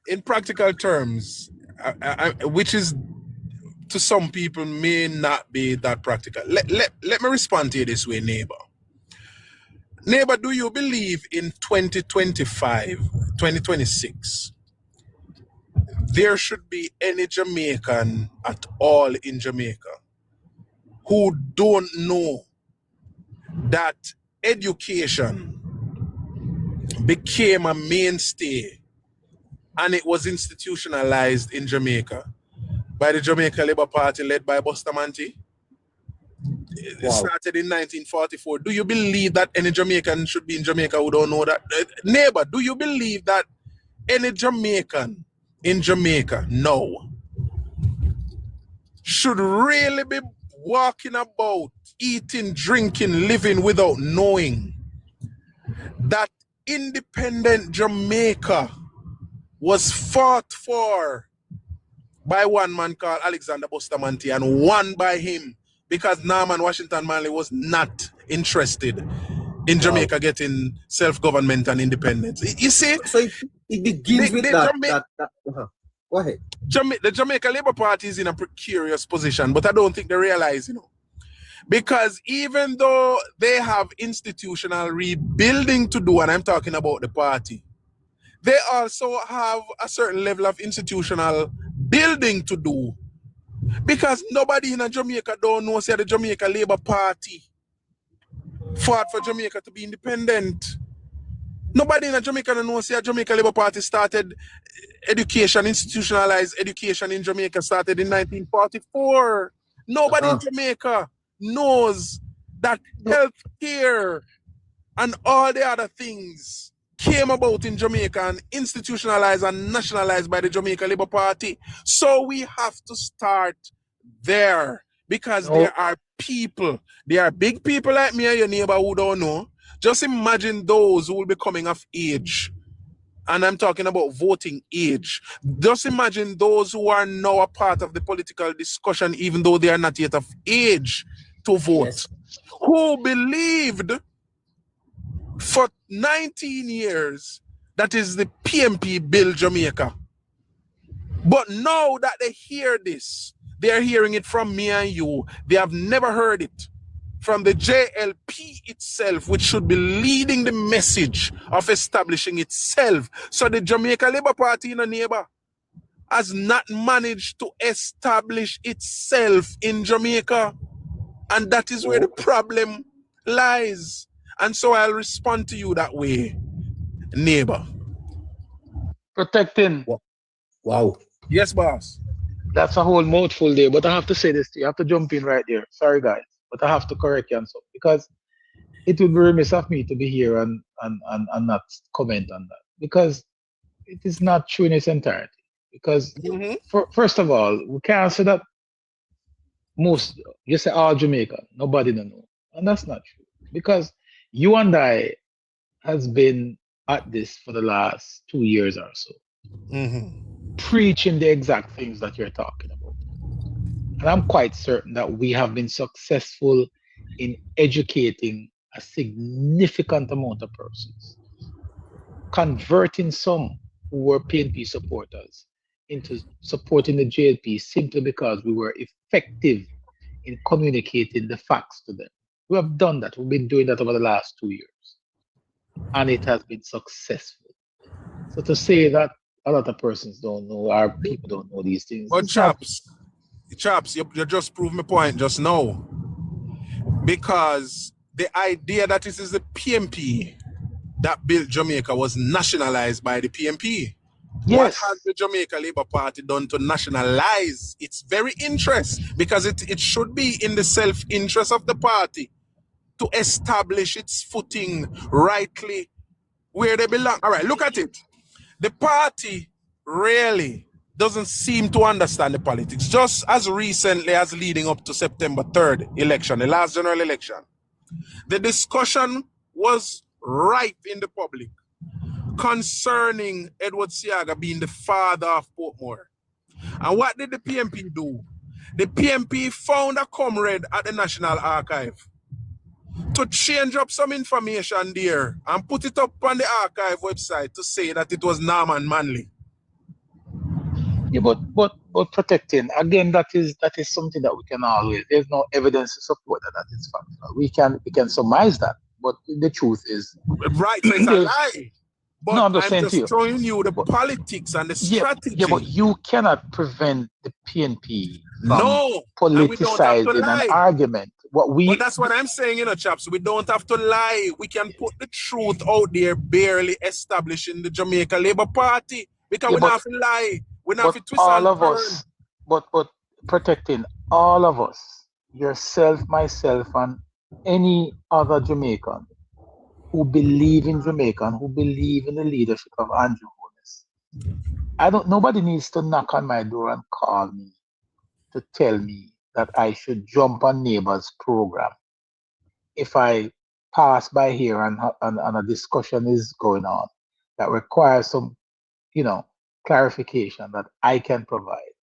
in practical terms, which is to some people may not be that practical. Let me respond to you this way, neighbor. Neighbor, do you believe in 2025, 2026, there should be any Jamaican at all in Jamaica who don't know that education became a mainstay and it was institutionalized in Jamaica by the Jamaica Labour Party led by Bustamante? It started in 1944. Do you believe that any Jamaican should be in Jamaica who don't know that? Neighbor, do you believe that any Jamaican in Jamaica now should really be walking about, eating, drinking, living without knowing that independent Jamaica was fought for by one man called Alexander Bustamante and won by him because Norman Washington Manley was not interested in Jamaica getting self-government and independence. You see? So it begins with that. Go ahead. The Jamaica Labour Party is in a precarious position, but I don't think they realize, because even though they have institutional rebuilding to do, and I'm talking about the party, they also have a certain level of institutional building to do, because nobody in Jamaica don't know say the Jamaica Labour Party fought for Jamaica to be independent. Nobody in Jamaica don't know say the Jamaica Labour Party started education, institutionalized education in Jamaica started in 1944. Nobody in Jamaica knows that health care and all the other things came about in Jamaica and institutionalized and nationalized by the Jamaica Labour Party. So we have to start there, because there are big people like me and your neighbor who don't know. Just imagine those who will be coming of age and I'm talking about voting age. Just imagine those who are now a part of the political discussion, even though they are not yet of age to vote, Yes. who believed for 19 years that is the PMP build Jamaica. But now that they hear this, they're hearing it from me and you. They have never heard it from the JLP itself, which should be leading the message of establishing itself. So the Jamaica Labour Party in a neighbor has not managed to establish itself in Jamaica. And that is where the problem lies. And so I'll respond to you that way, neighbor. Protecting. Wow. Yes, boss. That's a whole mouthful there, but I have to say this to you. I have to jump in right there. Sorry, guys, but I have to correct you and so, because it would be remiss of me to be here and not comment on that, because it is not true in its entirety. Because first of all, we can't say that most, you say all Jamaican, nobody don't know, and that's not true, because you and I has been at this for the last 2 years or so. Preaching the exact things that you're talking about. And I'm quite certain that we have been successful in educating a significant amount of persons, converting some who were PNP supporters into supporting the JLP simply because we were effective in communicating the facts to them. We have done that. We've been doing that over the last 2 years. And it has been successful. So to say that a lot of persons don't know, our people don't know these things. But chaps, you just proved my point just now. Because the idea that this is the PMP that built Jamaica was nationalized by the PMP. Yes. What has the Jamaica Labour Party done to nationalize its very interest? Because it should be in the self-interest of the party to establish its footing rightly where they belong. All right, look at it. The party really doesn't seem to understand the politics. Just as recently as leading up to September 3rd election, the last general election, the discussion was ripe in the public concerning Edward Seaga being the father of Portmore. And what did the PMP do? The PMP found a comrade at the National Archive to change up some information there and put it up on the archive website to say that it was Norman Manley. Yeah, but protecting, again, that is something that we can always, there's no evidence to support that is factual. We can surmise that, but the truth is right, so it's a lie. But no, I'm just showing you the politics and the strategy. Yeah, but you cannot prevent the PNP from politicizing an argument. But that's what I'm saying, chaps. We don't have to lie. We can put the truth out there, barely establishing the Jamaica Labour Party. Because we don't have to lie. We don't have to twist all and of turn. us, but protecting all of us, yourself, myself, and any other Jamaican who believe in Jamaica and who believe in the leadership of Andrew Holness. Nobody needs to knock on my door and call me to tell me that I should jump on neighbor's program if I pass by here and a discussion is going on that requires some, clarification that I can provide.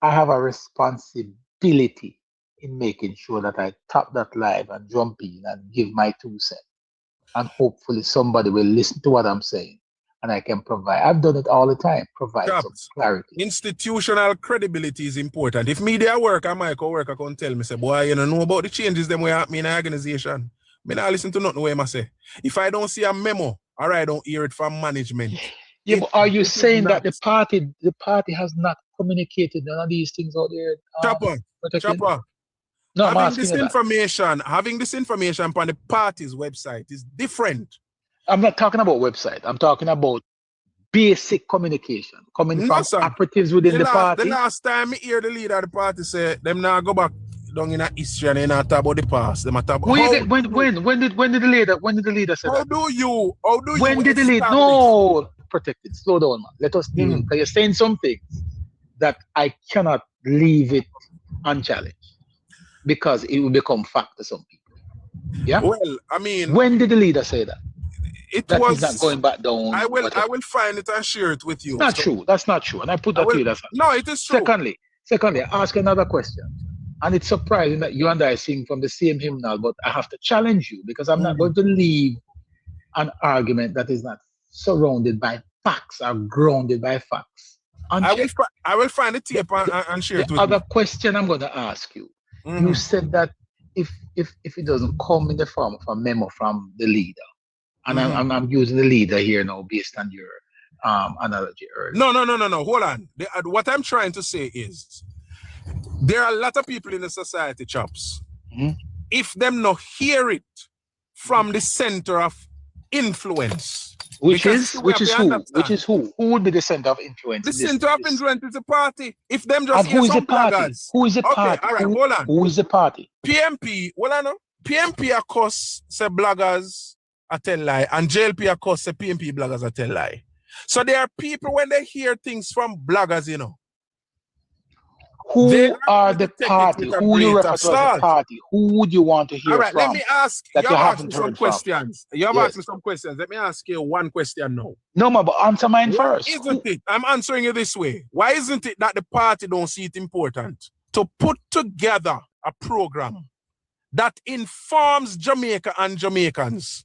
I have a responsibility in making sure that I tap that live and jump in and give my 2 cents. And hopefully somebody will listen to what I'm saying and I can provide. I've done it all the time, provide some clarity. Institutional credibility is important. If media work and Michael work, I can tell me, say, boy, you don't know about the changes them we have in an organization. I don't listen to nothing what I say. If I don't see a memo, or I don't hear it from management. Yeah, but are you saying that the party has not communicated none of these things out there? Chopper. No, having this information on the party's website is different. I'm not talking about website. I'm talking about basic communication coming from operatives within the party. The last time I hear the leader of the party say them now go back down in a history and they not talk about the past. Them talk about when did the leader say that? How do you when did the leader? No, protect it. Slow down, man. Let us deal because you're saying some things that I cannot leave it unchallenged because it will become fact to some people. Yeah. Well, I mean, when did the leader say that? It that was. is not going back down. I will whatever. find it and share it with you. It's not So true. That's not true. And I put I that to will, you. That's not no, it is true. Secondly, I ask another question. And it's surprising that you and I sing from the same hymnal, but I have to challenge you because I'm not going to leave an argument that is not surrounded by facts or grounded by facts. I will find the tape and share it with you. The other question I'm going to ask you, you said that if it doesn't come in the form of a memo from the leader, and I'm using the leader here now based on your analogy earlier. No. Hold on. What I'm trying to say is there are a lot of people in the society, Chops. If them not hear it from the center of influence, which is who? Who would be the center of influence? The center of influence is the party. If them just hear some bloggers. Who is the party? Okay, all right, hold on. Who is the party? PMP, well I know. PMP of course say bloggers are tell lie, and JLP of course say PMP bloggers are tell lie. So there are people when they hear things from bloggers, you know. Who are the party? Who you refer to as the party? Who would you want to hear from? All right, let me ask. That you you have haven't asked me some heard questions. You have asked me some questions. Let me ask you one question now. No, but answer mine first. Isn't it? I'm answering you this way. Why isn't it that the party don't see it important to put together a program that informs Jamaica and Jamaicans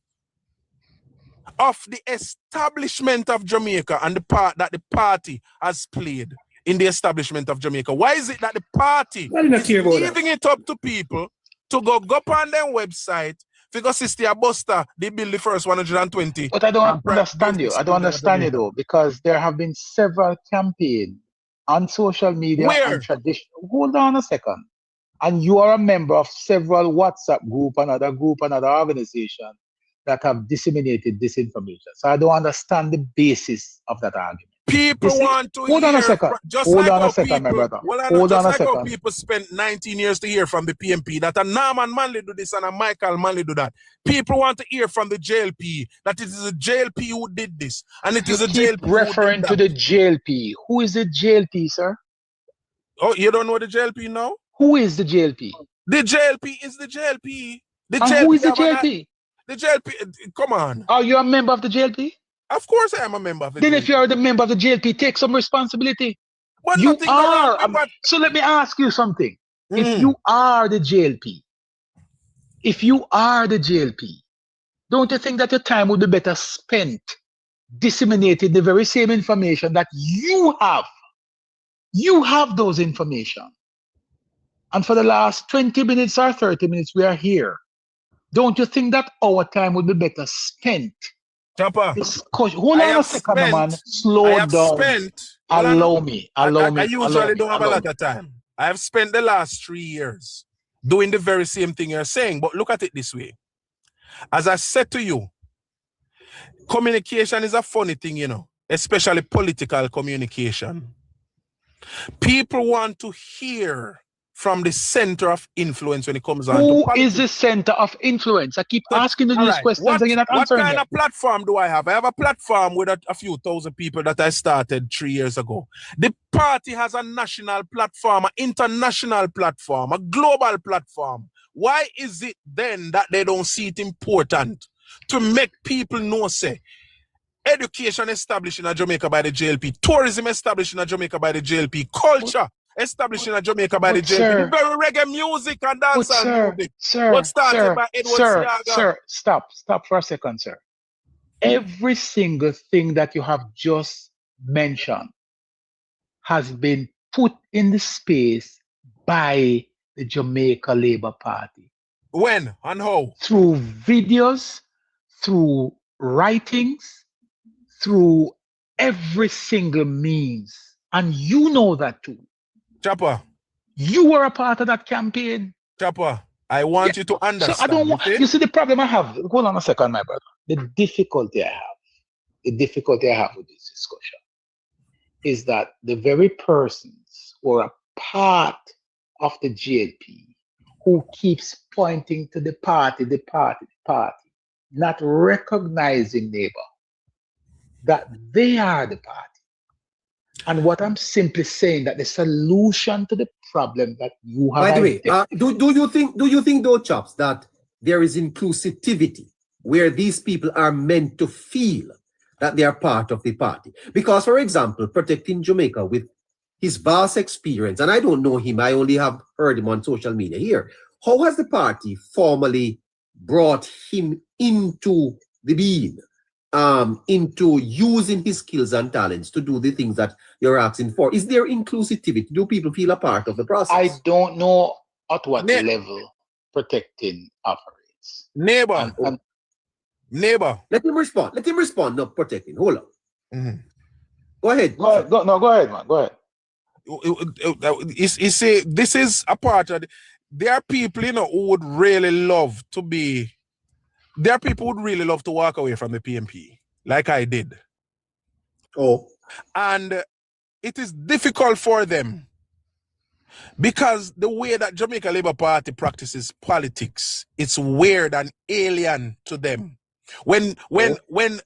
of the establishment of Jamaica and the part that the party has played in the establishment of Jamaica? Why is it that the party is leaving it up to people to go on their website because Sister Buster, they build the first 120? But I don't understand you. I don't understand you though, because there have been several campaigns on social media and tradition. Hold on a second. And you are a member of several WhatsApp group, another organization that have disseminated this information. So I don't understand the basis of that argument. People want to hold hear. On a second. Hold on a second, my brother. Hold on a second. How people spent 19 years to hear from the PMP that a Norman Manley do this and a Michael Manley do that. People want to hear from the JLP that it is a JLP who did this and it is a JLP referring to the JLP. Who is the JLP, sir? Oh, you don't know the JLP now? Who is the JLP? The JLP is the JLP. Who is the JLP? The JLP, come on. Are you a member of the JLP? Of course I am a member of the Then JLP. if you are the member of the JLP, take some responsibility. But you are. So let me ask you something. If you are the JLP, don't you think that your time would be better spent disseminating the very same information that you have? You have those information. And for the last 20 minutes or 30 minutes, we are here. Don't you think that our time would be better spent? Chopper, hold on a second, man. Slow down. Allow me. I usually don't have a lot of time. I have spent the last 3 years doing the very same thing you're saying. But look at it this way. As I said to you, communication is a funny thing, you know, especially political communication. People want to hear from the center of influence when it comes on to politics. Who is the center of influence? I keep asking you these questions and you're not answering. What kind of platform do I have? I have a platform with a few thousand people that I started 3 years ago. The party has a national platform, an international platform, a global platform. Why is it then that they don't see it important to make people know, say, education established in Jamaica by the JLP, tourism established in Jamaica by the JLP, culture established in Jamaica by the JLP, the very reggae music and dancehall music. What started by Edward Siaga. Sir, stop for a second, sir. Every single thing that you have just mentioned has been put in the space by the Jamaica Labour Party. When and how? Through videos, through writings, through every single means. And you know that too. Chopper. You were a part of that campaign. Chopper, I want you to understand. So I don't want, you see the problem I have. Hold on a second, my brother. The difficulty I have with this discussion is that the very persons who are a part of the JLP who keeps pointing to the party, not recognizing, neighbor, that they are the party. And what I'm simply saying that the solution to the problem that you have. By the way, do you think though, Chops, that there is inclusivity where these people are meant to feel that they are part of the party. Because, for example, Protecting Jamaica, with his vast experience, and I don't know him, I only have heard him on social media here. How has the party formally brought him into the being, into using his skills and talents to do the things that you're asking for? Is there inclusivity? Do people feel a part of the process? I don't know at what Ne- level Protecting operates. Neighbor. And Neighbor. Let him respond. Let him respond, not Protecting. Hold on. Mhm. Go ahead. go ahead, go ahead, man. Go ahead. You see, this is a part of there are people, you know, who would really love to be. There are people who would really love to walk away from the PMP, like I did. Oh. And it is difficult for them because the way that Jamaica Labour Party practices politics, it's weird and alien to them. When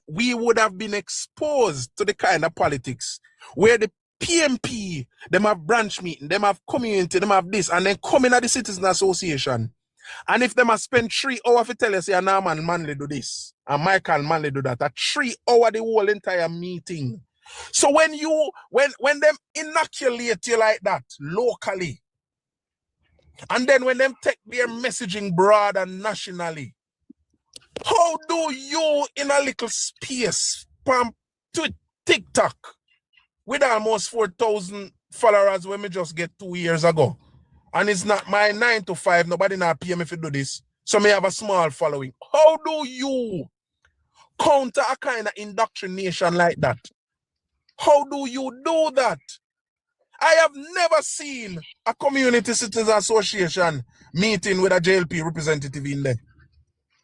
we would have been exposed to the kind of politics where the PMP, them have branch meeting, them have community, them have this, and then coming at the Citizen Association. And if them have spent 3 hours to tell us, yeah, Norman Manley do this, and Michael Manley do that, 3 hours the whole entire meeting. So when them inoculate you like that locally, and then when them take their messaging broad and nationally, how do you in a little space from TikTok with almost 4,000 followers when we just get 2 years ago? And it's not my 9 to 5, nobody not pay me if you do this. So me have a small following. How do you counter a kind of indoctrination like that? How do you do that? I have never seen a community citizens association meeting with a JLP representative in there.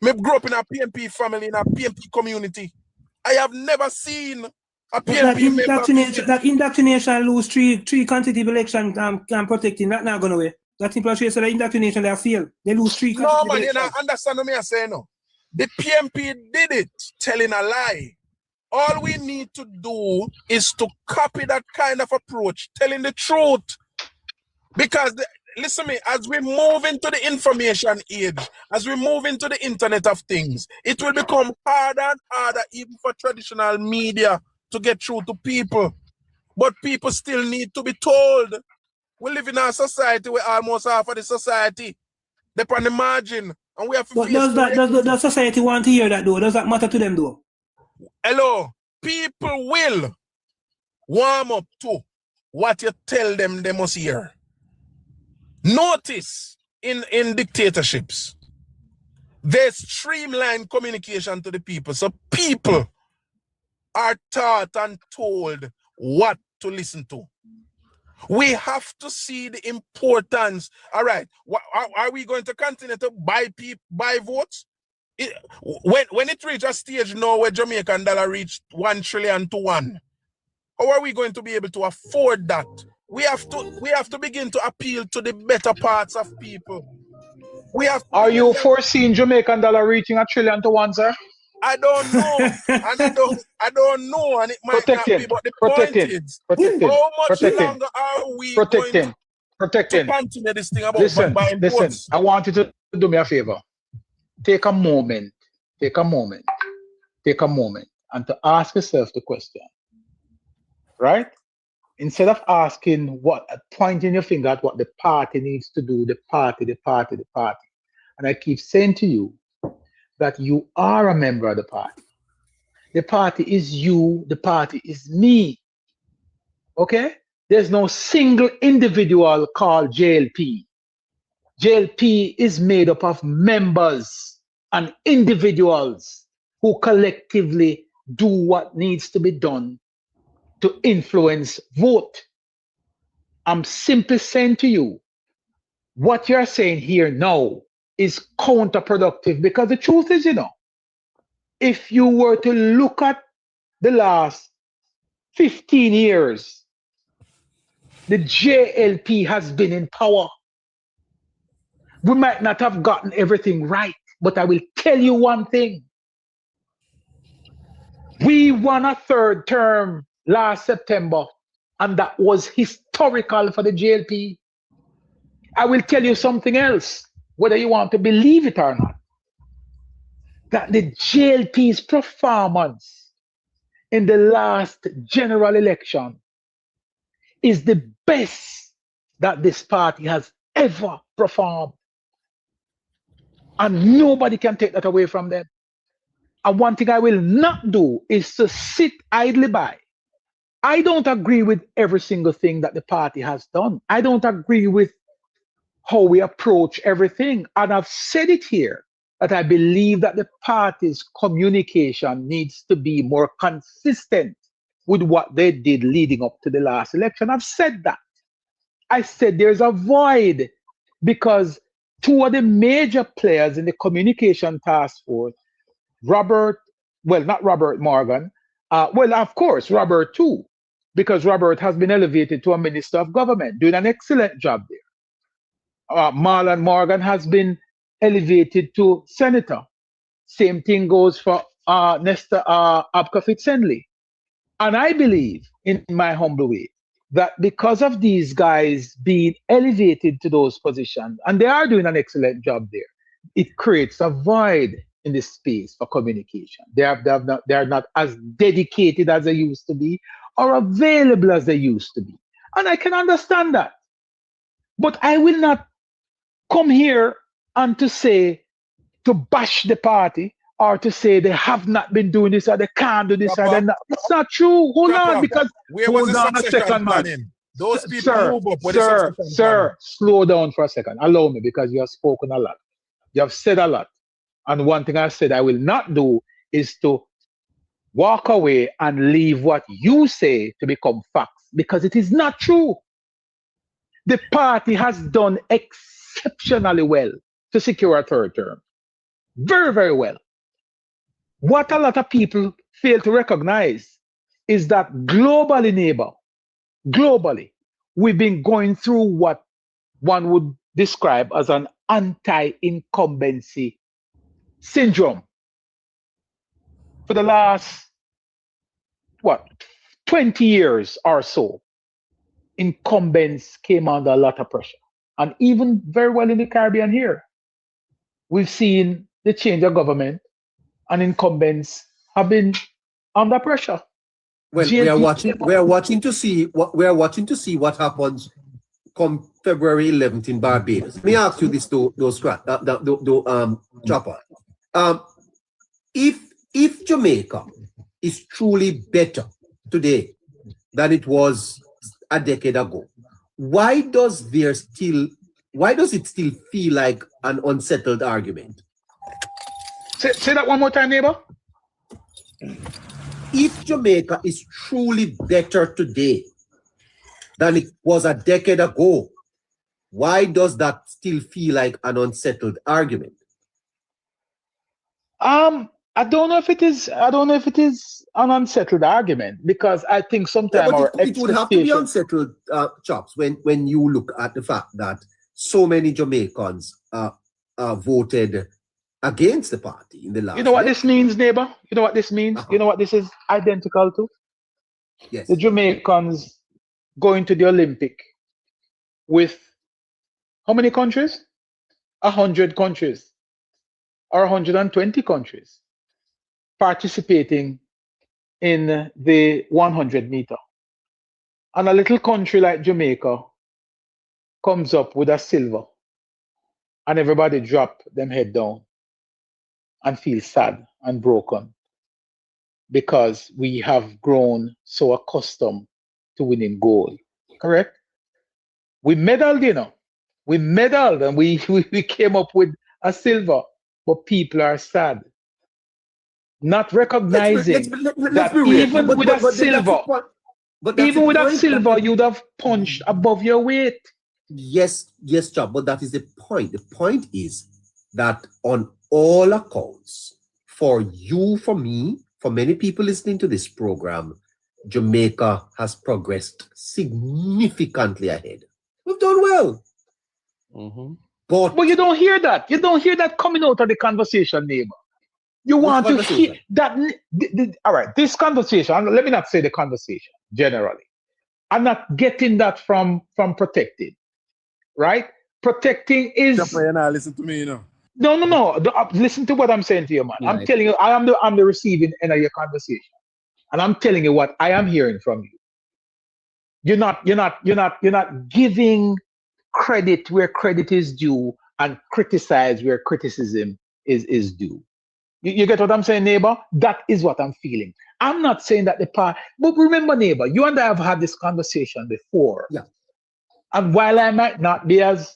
Me grew up in a PMP family, in a PMP community. I have never seen a PMP member. That indoctrination lose three consecutive elections can Protecting that not going away. That implies that indoctrination they fail. They lose 3 consecutive No man, elections. you know, understand what I say no. The PMP did it, telling a lie. All we need to do is to copy that kind of approach, telling the truth. Because, listen to me, as we move into the information age, as we move into the Internet of Things, it will become harder and harder even for traditional media to get through to people. But people still need to be told. We live in a society where almost half of the society, they're on the margin. And we have to But does society want to hear that though? Does that matter to them though? Hello, people will warm up to what you tell them they must hear. Notice in dictatorships, there's streamlined communication to the people. So people are taught and told what to listen to. We have to see the importance. All right, are we going to continue to buy votes? When it reaches a stage now where Jamaican dollar reached 1 trillion to 1, how are we going to be able to afford that? We have to begin to appeal to the better parts of people. Are you foreseeing Jamaican dollar reaching 1 trillion to 1, sir? I don't know, and I don't know, and it might not be. But the point is, how much longer are we going to continue this thing about buying votes? I want you to do me a favor. Take a moment, and to ask yourself the question, right? Instead of pointing your finger at what the party needs to do, the party. And I keep saying to you that you are a member of the party. The party is you, the party is me. Okay? There's no single individual called JLP. JLP is made up of members and individuals who collectively do what needs to be done to influence vote. I'm simply saying to you, what you're saying here now is counterproductive, because the truth is, if you were to look at the last 15 years, the JLP has been in power. We might not have gotten everything right, but I will tell you one thing. We won a 3rd term last September, and that was historical for the JLP. I will tell you something else, whether you want to believe it or not. that the JLP's performance in the last general election is the best that this party has ever performed. And nobody can take that away from them. And one thing I will not do is to sit idly by. I don't agree with every single thing that the party has done. I don't agree with how we approach everything. And I've said it here that I believe that the party's communication needs to be more consistent with what they did leading up to the last election. I've said that. I said there's a void because two of the major players in the communication task force, not Robert Morgan, of course, Robert too, because Robert has been elevated to a minister of government, doing an excellent job there. Marlon Morgan has been elevated to senator. Same thing goes for Nestor Abka-Fitzenley. And I believe, in my humble way, that because of these guys being elevated to those positions, and they are doing an excellent job there, it creates a void in this space for communication. They are not as dedicated as they used to be or available as they used to be. And I can understand that. But I will not come here and to bash the party or to say they have not been doing this or they can't do this or they're not. It's not true. Hold on, because where was the succession planning? Those people move up with the succession planning. Sir, slow down for a second. Allow me, because you have spoken a lot. You have said a lot. And one thing I said I will not do is to walk away and leave what you say to become facts, because it is not true. The party has done exceptionally well to secure a third term. Very, very well. What a lot of people fail to recognize is that globally, neighbor, we've been going through what one would describe as an anti-incumbency syndrome for the last 20 years or so. Incumbents came under a lot of pressure, and even very well in the Caribbean here, we've seen the change of government, and incumbents have been under pressure. Well, we are watching to see what happens come February 11th in Barbados. Let me ask you this, Chopper. If Jamaica is truly better today than it was a decade ago, why does it still feel like an unsettled argument? Say that one more time, neighbor. If Jamaica is truly better today than it was a decade ago, why does that still feel like an unsettled argument? I don't know if it is an unsettled argument, because I think sometimes it would have to be unsettled, Chops, when you look at the fact that so many Jamaicans voted against the party in the last. You know what this means, neighbor? You know what this means? You know what this is identical to? Yes. The Jamaicans going to the Olympic with how many countries? 100 countries or 120 countries participating in the 100 meter. And a little country like Jamaica comes up with a silver, and everybody drop them head down and feel sad and broken, because we have grown so accustomed to winning gold. Correct? We medaled, we medaled, and we came up with a silver, but people are sad, not recognizing that even with a silver, you'd have punched above your weight. Yes, Chop, but that is the point. The point is that on all accounts, for you, for me, for many people listening to this program, Jamaica has progressed significantly ahead. We've done well. Mm-hmm. But you don't hear that. You don't hear that coming out of the conversation, neighbor. You want to hear that. All right, this conversation, let me not say the conversation generally. I'm not getting that from protecting, right? Protecting is. You're not listen to me, No. Listen to what I'm saying to you, man. I'm Right. telling you, I'm the receiving end of your conversation, and I'm telling you what I am hearing from you. You're not giving credit where credit is due and criticize where criticism is due. You get what I'm saying, neighbor? That is what I'm feeling. I'm not saying that the part, but remember, neighbor, you and I have had this conversation before. Yeah. And while I might not be as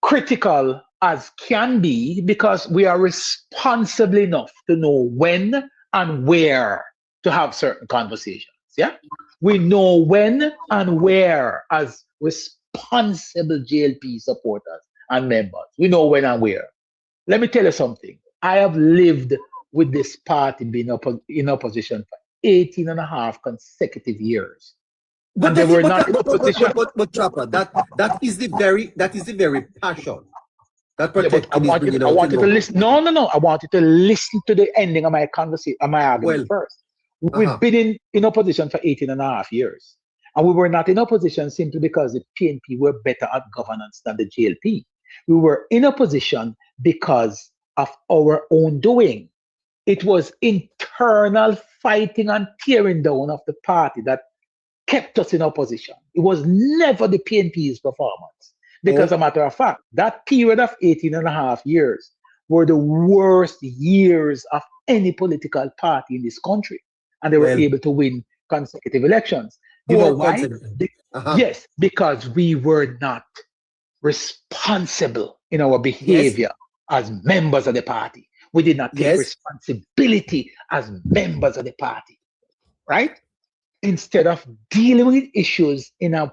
critical as can be, because we are responsible enough to know when and where to have certain conversations. Yeah. We know when and where as responsible JLP supporters and members. We know when and where. Let me tell you something. I have lived with this party being in opposition for 18 and a half consecutive years. And they were not in opposition. But Chopper, that is the very passion that Yeah, but protecting is bringing I out want you to in listen. No. I want you to listen to the ending of my conversation, of my argument Well, first. We've been in opposition for 18 and a half years. And we were not in opposition simply because the PNP were better at governance than the JLP. We were in opposition because of our own doing. It was internal fighting and tearing down of the party that kept us in opposition. It was never the PNP's performance. Because, a matter of fact, that period of 18 and a half years were the worst years of any political party in this country. And they were able to win consecutive elections. You know why? Yes, because we were not responsible in our behavior as members of the party. We did not take responsibility as members of the party, right? Instead of dealing with issues in a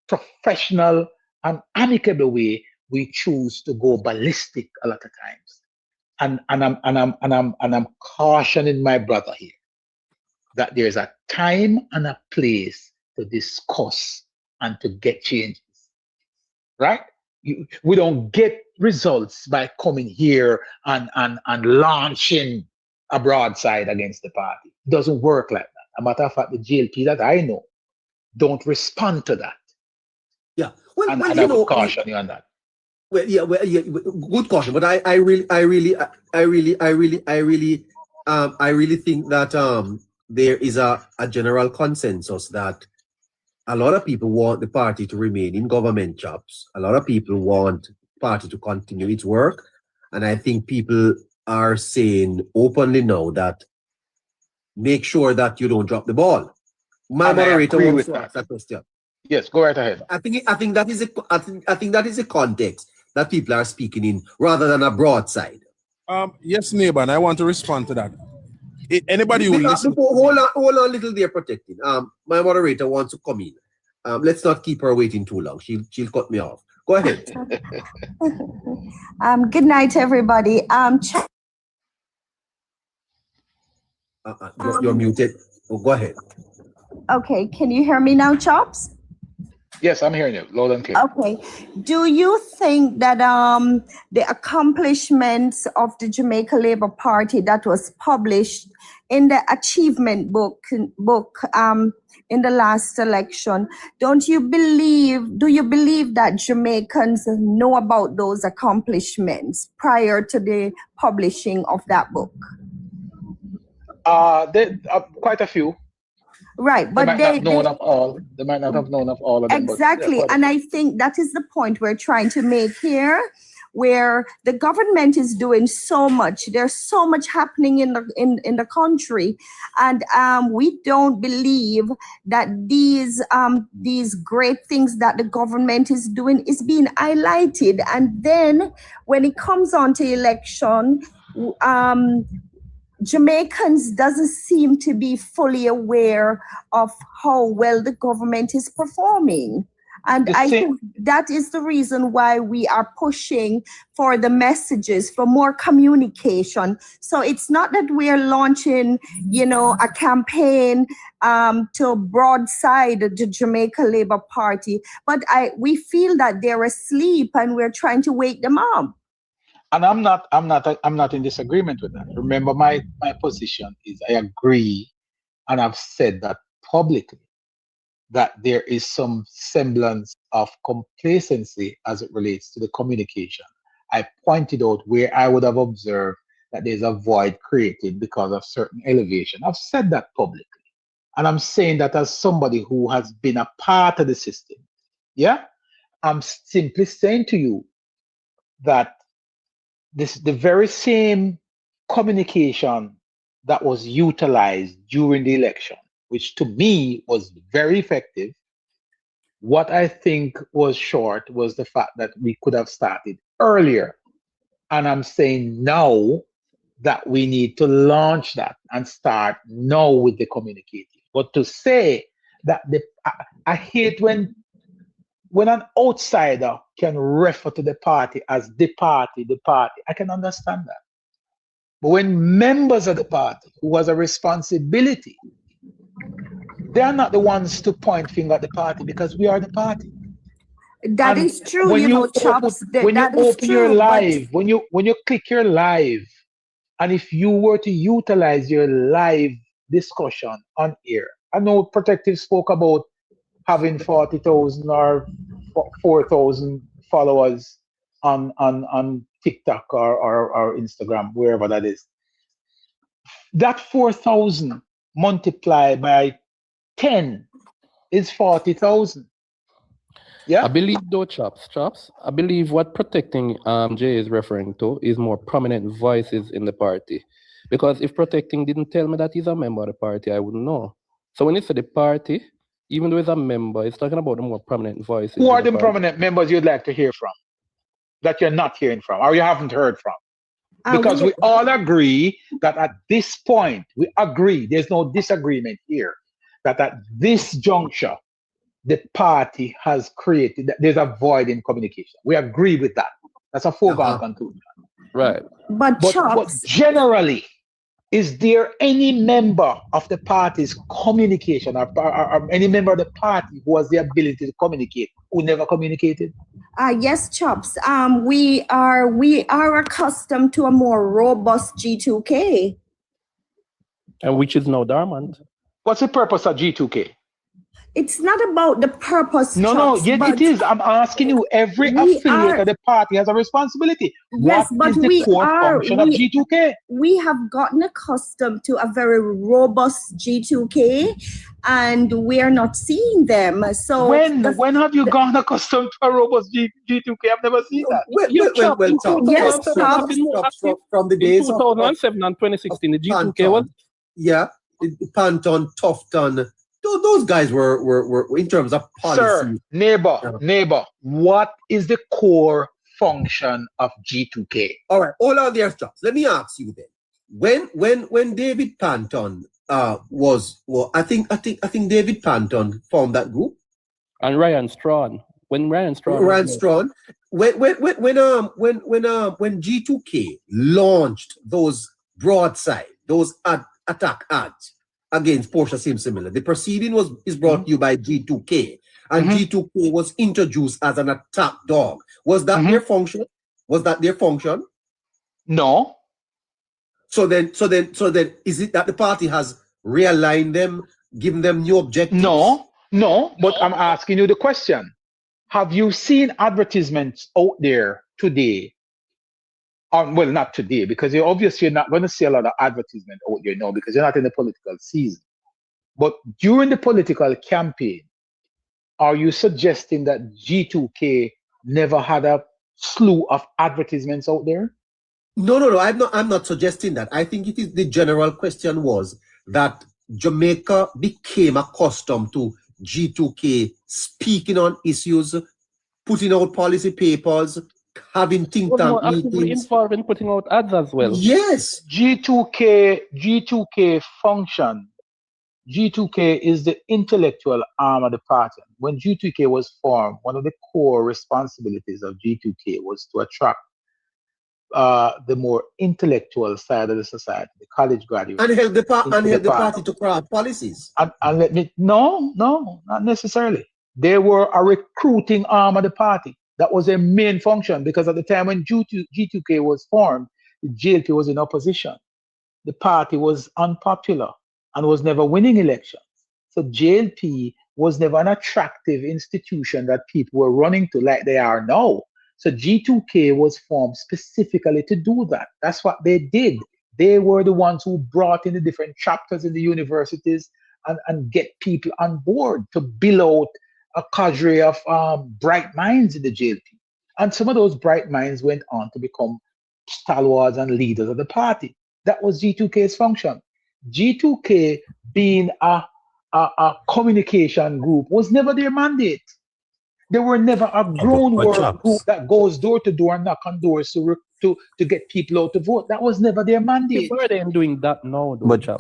professional and amicable way, we choose to go ballistic a lot of times. And I'm cautioning my brother here that there's a time and a place to discuss and to get changes, right? We don't get results by coming here and launching a broadside against the party. It doesn't work like that. A matter of fact, the GLP that I know don't respond to that. Yeah. Well, and you I know, would caution you on that. Well, yeah, good caution. But I really think that there is a general consensus that a lot of people want the party to remain in government jobs. A lot of people want the party to continue its work. And I think people are saying openly now that make sure that you don't drop the ball. My moderator wants to ask that question. Yes, go right ahead. I think that is a context that people are speaking in rather than a broadside. Yes, neighbor, and I want to respond to that. Anybody who listens. Hold on a little there, protecting. My moderator wants to come in. Let's not keep her waiting too long. She'll cut me off. Go ahead. Good night, everybody. You're muted. Oh, go ahead. Okay, can you hear me now, Chops? Yes, I'm hearing you loud and clear. Okay. Do you think that the accomplishments of the Jamaica Labour Party that was published in the achievement book in the last election, do you believe that Jamaicans know about those accomplishments prior to the publishing of that book? Quite a few. Right, but they might not have known of all. They might not have known of all of them. Exactly, and I think that is the point we're trying to make here, where the government is doing so much. There's so much happening in the country, and we don't believe that these great things that the government is doing is being highlighted. And then when it comes on to election, Jamaicans doesn't seem to be fully aware of how well the government is performing. And I think that is the reason why we are pushing for the messages, for more communication. So it's not that we're launching, a campaign to broadside the Jamaica Labour Party, but we feel that they're asleep and we're trying to wake them up. And I'm not in disagreement with that. Remember, my position is I agree, and I've said that publicly, that there is some semblance of complacency as it relates to the communication I pointed out where I would have observed that there's a void created because of certain elevation. I've said that publicly. And I'm saying that as somebody who has been a part of the system. Yeah? I'm simply saying to you that the very same communication that was utilized during the election, which to me was very effective. What I think was short was the fact that we could have started earlier. And I'm saying now that we need to launch that and start now with the communicating. But to say that I hate when an outsider can refer to the party as the party, I can understand that. But when members of the party who has a responsibility, they are not the ones to point finger at the party because we are the party. That is true, when you Chops. When you open your live, when you click your live, and if you were to utilize your live discussion on air, I know Protective spoke about having 40,000 or 4,000 followers on TikTok or Instagram, wherever that is. That 4,000 multiplied by 10 is 40,000. Yeah. I believe though, Chops, I believe what protecting Jay is referring to is more prominent voices in the party. Because if protecting didn't tell me that he's a member of the party, I wouldn't know. So when it's the party, even though he's a member, it's talking about the more prominent voices. Who are the prominent members you'd like to hear from that you're not hearing from or you haven't heard from? Because we all agree that at this point, we agree, there's no disagreement here, that at this juncture, the party has created, there's a void in communication. We agree with that. That's a foregone conclusion. Right. But generally, is there any member of the party's communication or any member of the party who has the ability to communicate who never communicated? Yes, Chops. We are accustomed to a more robust G2K. And which is now dormant. What's the purpose of G2K? It's not about the purpose. No, it is. I'm asking you, every affiliate of the party has a responsibility. Yes, what is the core function of G2K? We have gotten accustomed to a very robust G2K, and we are not seeing them. So when have you gotten accustomed to a robust G2K? I've never seen that. From the days of 2007 and 2016, the G2K was Panton, Tufton. Those guys were in terms of policy. Sir, neighbor, what is the core function of G2K? All right, all of their stuff. Let me ask you then. When David Panton I think David Panton formed that group. And Ryan Strawn. When G2K launched those broadside, those attack ads against Portia Similar. The proceeding is brought to you by G2K, and G2K was introduced as an attack dog. Was that their function? No. So then, is it that the party has realigned them, given them new objectives? No. But I'm asking you the question: have you seen advertisements out there today? Well, not today, because you're obviously not going to see a lot of advertisement out there now because you're not in the political season. But during the political campaign, are you suggesting that G2K never had a slew of advertisements out there? No. I'm not suggesting that. I think it is the general question was that Jamaica became accustomed to G2K speaking on issues, putting out policy papers, having think tank meetings, involved in putting out ads as well. Yes, G2K function. G2K is the intellectual arm of the party. When G2K was formed, one of the core responsibilities of G2K was to attract the more intellectual side of the society, the college graduates, and help the party to craft policies. And let me no, not necessarily. They were a recruiting arm of the party. That was their main function, because at the time when G2K was formed, the JLP was in opposition. The party was unpopular and was never winning elections. So JLP was never an attractive institution that people were running to like they are now. So G2K was formed specifically to do that. That's what they did. They were the ones who brought in the different chapters in the universities and get people on board to build out a cadre of bright minds in the JLP. And some of those bright minds went on to become stalwarts and leaders of the party. That was G2K's function. G2K being a communication group was never their mandate. They were never a groundwork group that goes door to door and knock on doors to get people out to vote. That was never their mandate. Why are they doing that now, though, chap?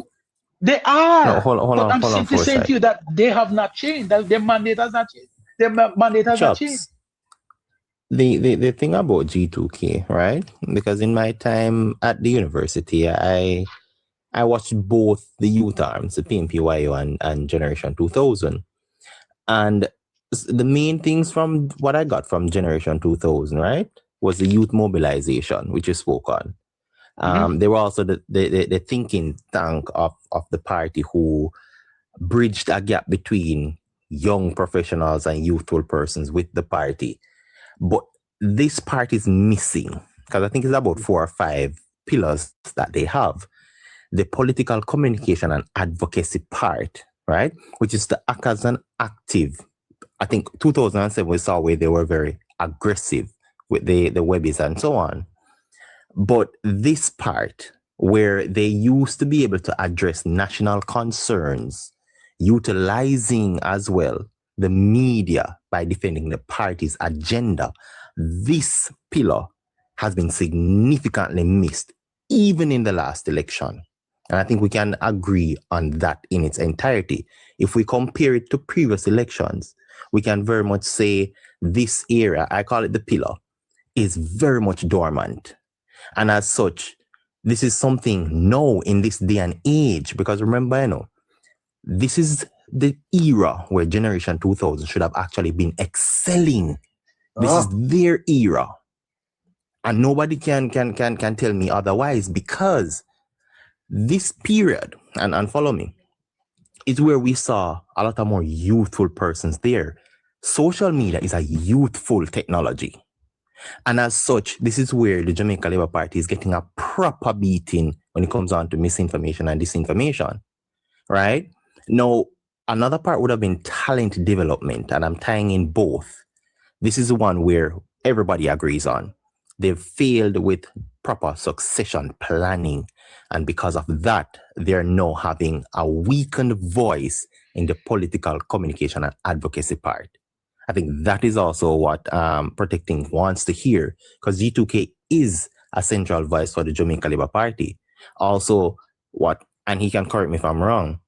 They are. No, hold on, I'm simply saying to you that they have not changed. That their mandate has not changed. Their mandate has not changed. The thing about G2K, right? Because in my time at the university, I watched both the youth arms, the PMPYO and Generation 2000. And the main things from what I got from Generation 2000, right, was the youth mobilization, which you spoke on. They were also the thinking tank of the party who bridged a gap between young professionals and youthful persons with the party. But this part is missing, because I think it's about 4 or 5 pillars that they have. The political communication and advocacy part, right, which is to act as an active. I think 2007 we saw where they were very aggressive with the webbies and so on. But this part where they used to be able to address national concerns, utilizing as well the media by defending the party's agenda, this pillar has been significantly missed, even in the last election. And I think we can agree on that in its entirety. If we compare it to previous elections, we can very much say this era, I call it the pillar, is very much dormant. And as such, this is something now in this day and age, because remember, this is the era where Generation 2000 should have actually been excelling. This is their era. And nobody can tell me otherwise, because this period, and follow me, is where we saw a lot of more youthful persons there. Social media is a youthful technology. And as such, this is where the Jamaica Labour Party is getting a proper beating when it comes on to misinformation and disinformation, right? Now, another part would have been talent development, and I'm tying in both. This is the one where everybody agrees on. They've failed with proper succession planning, and because of that, they're now having a weakened voice in the political communication and advocacy part. I think that is also what Protecting wants to hear, because G2K is a central voice for the Jamaica Labour Party. Also, and he can correct me if I'm wrong,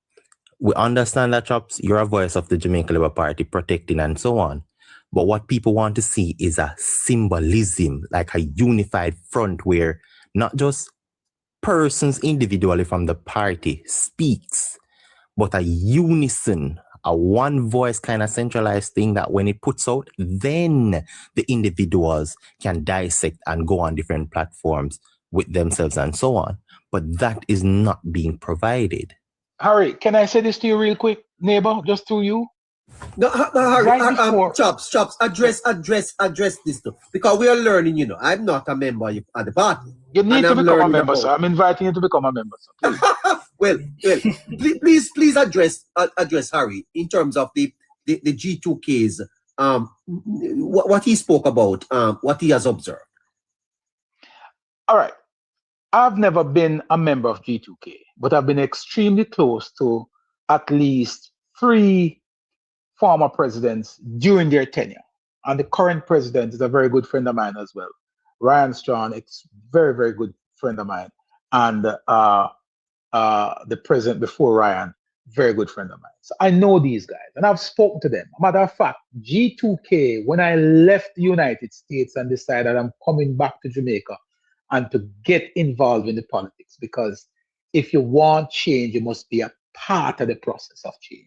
we understand that, Chops, you're a voice of the Jamaica Labour Party, protecting and so on. But what people want to see is a symbolism, like a unified front where not just persons individually from the party speaks, but a unison, a one voice kind of centralized thing that when it puts out, then the individuals can dissect and go on different platforms with themselves and so on. But that is not being provided. Harry, can I say this to you real quick, neighbor, just through you? No, Harry, Chops, address this too, because we are learning, I'm not a member of the party. You need to become a member, sir. I'm inviting you to become a member, sir. well, please address Harry in terms of the G2Ks, what he spoke about, what he has observed. All right. I've never been a member of G2K, but I've been extremely close to at least 3 former presidents during their tenure. And the current president is a very good friend of mine as well. Ryan Strong, it's very, very good friend of mine. And the president before Ryan, very good friend of mine. So I know these guys and I've spoken to them. Matter of fact, G2K, when I left the United States and decided I'm coming back to Jamaica and to get involved in the politics, because if you want change, you must be a part of the process of change.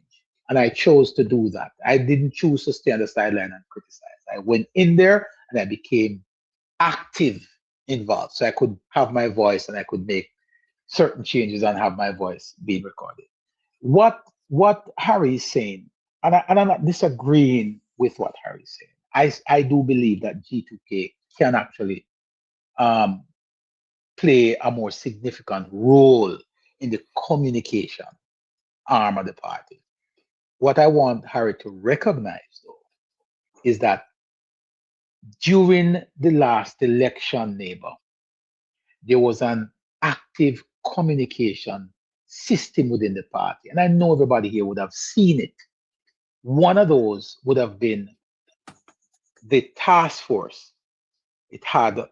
And I chose to do that. I didn't choose to stay on the sideline and criticize. I went in there and I became active involved. So I could have my voice and I could make certain changes and have my voice being recorded. What Harry is saying, and I'm not disagreeing with what Harry is saying. I do believe that G2K can actually play a more significant role in the communication arm of the party. What I want Harry to recognize, though, is that during the last election, neighbor, there was an active communication system within the party. And I know everybody here would have seen it. One of those would have been the task force. It had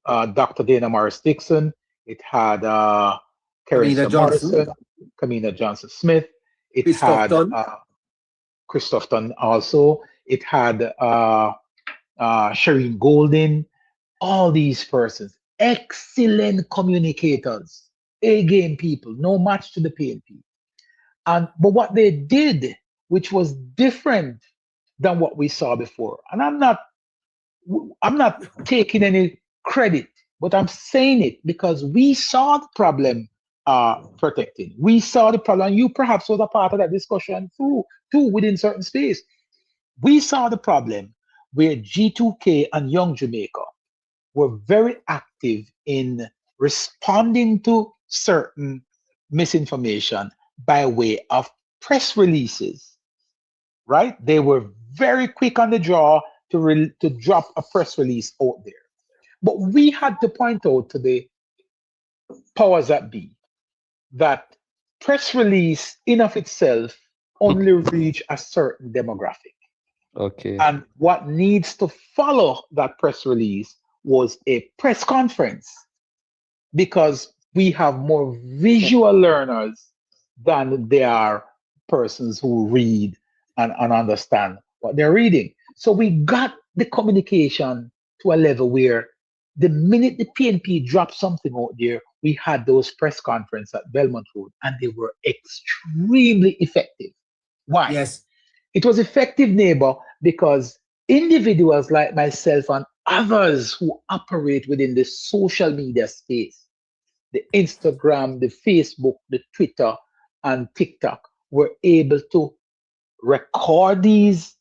Dr. Dana Morris Dixon. It had Karen Kamina Johnson. Morrison, Kamina Johnson Smith. It Christoph had Dunn. Christoph Dunn also. It had Shireen Golden. All these persons, excellent communicators, A-game people, no match to the PNP. But what they did, which was different than what we saw before, and I'm not taking any credit, but I'm saying it because we saw the problem protecting. We saw the problem. You perhaps was a part of that discussion too within certain space. We saw the problem where G2K and Young Jamaica were very active in responding to certain misinformation by way of press releases, right? They were very quick on the draw to drop a press release out there. But we had to point out to the powers that be that press release in of itself only reach a certain demographic. Okay. And what needs to follow that press release was a press conference, because we have more visual learners than there are persons who read and understand what they're reading. So we got the communication to a level where the minute the PNP dropped something out there, we had those press conferences at Belmont Road, and they were extremely effective. Why? Yes. It was effective, neighbor, because individuals like myself and others who operate within the social media space, the Instagram, the Facebook, the Twitter, and TikTok, were able to record these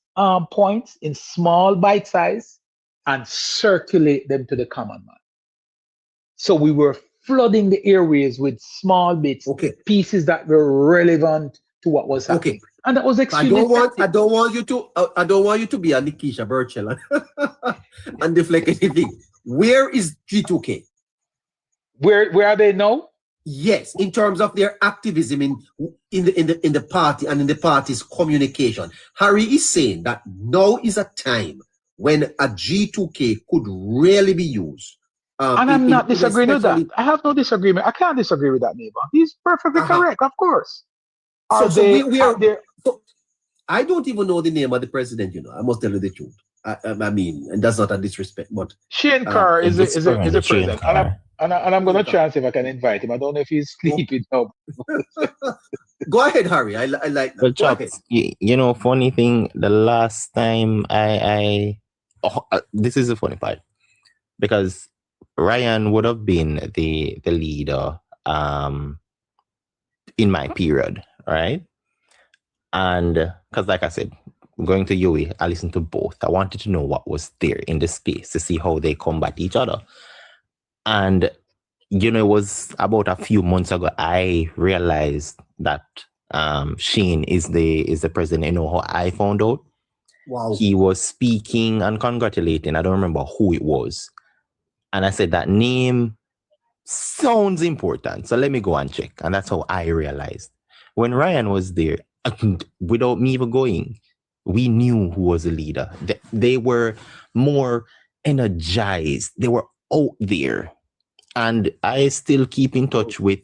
points in small bite size and circulate them to the common man. So we were flooding the airways with small bits, pieces that were relevant to what was happening. And that was extremely effective. I don't want you to be a Nikisha Burchell and deflect anything. Where is G2K? Where are they now? Yes, in terms of their activism in the party and in the party's communication. Harry is saying that now is a time when a G2K could really be used. And I'm not disagreeing with that. I have no disagreement. I can't disagree with that, neighbor. He's perfectly correct, of course. So I don't even know the name of the president, I must tell you the truth. I mean, and that's not a disrespect, but Shane Carr is the president. And I'm going to try if I can invite him. I don't know if he's sleeping now. Go ahead, Harry. I like that. Well, Chops, funny thing, the last time this is the funny part, because Ryan would have been the leader in my period, right? And because, like I said, going to UE, I listened to both. I wanted to know what was there in the space to see how they combat each other. And, it was about a few months ago, I realized that Shane is the president. How I found out? Wow. He was speaking and congratulating. I don't remember who it was. And I said, that name sounds important. So let me go and check. And that's how I realized. When Ryan was there, without me even going, we knew who was the leader. They were more energized. They were out there. And I still keep in touch with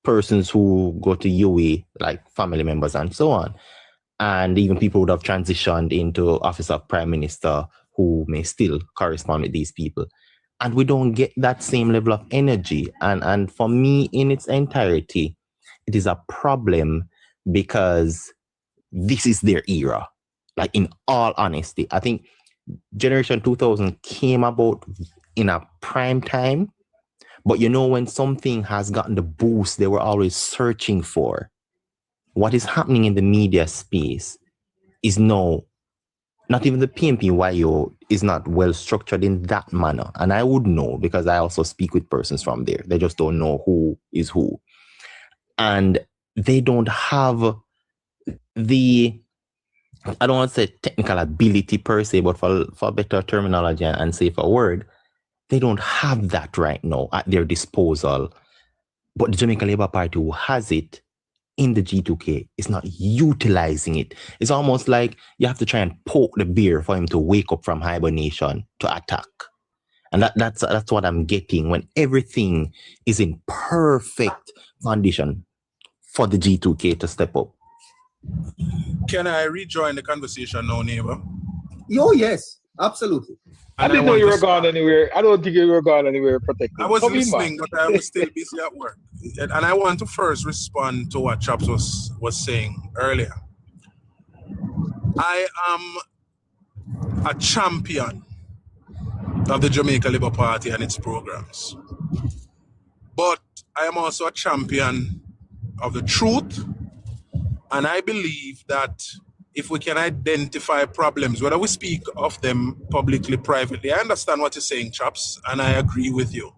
persons who go to UE, like family members and so on. And even people would have transitioned into office of prime minister who may still correspond with these people. And we don't get that same level of energy. And for me, in its entirety, it is a problem because this is their era. Like, in all honesty, I think Generation 2000 came about in a prime time. But when something has gotten the boost they were always searching for, what is happening in the media space is now not even the PMP-YO is not well structured in that manner. And I would know because I also speak with persons from there. They just don't know who is who. And they don't have the, I don't want to say technical ability per se, but for better terminology and safer word, they don't have that right now at their disposal. But the Jamaica Labour Party, who has it in the G2K, is not utilizing it. It's almost like you have to try and poke the bear for him to wake up from hibernation to attack. And that's what I'm getting when everything is in perfect condition for the G2K to step up. Can I rejoin the conversation now, neighbor? Oh, yes, absolutely. I didn't know you were gone anywhere. I don't think you were gone anywhere protected. I was listening, but I was still busy at work. And I want to first respond to what Chops was saying earlier. I am a champion of the Jamaica Labour Party and its programs. But I am also a champion of the truth. And I believe that if we can identify problems, whether we speak of them publicly, privately, I understand what you're saying, Chops, and I agree with you.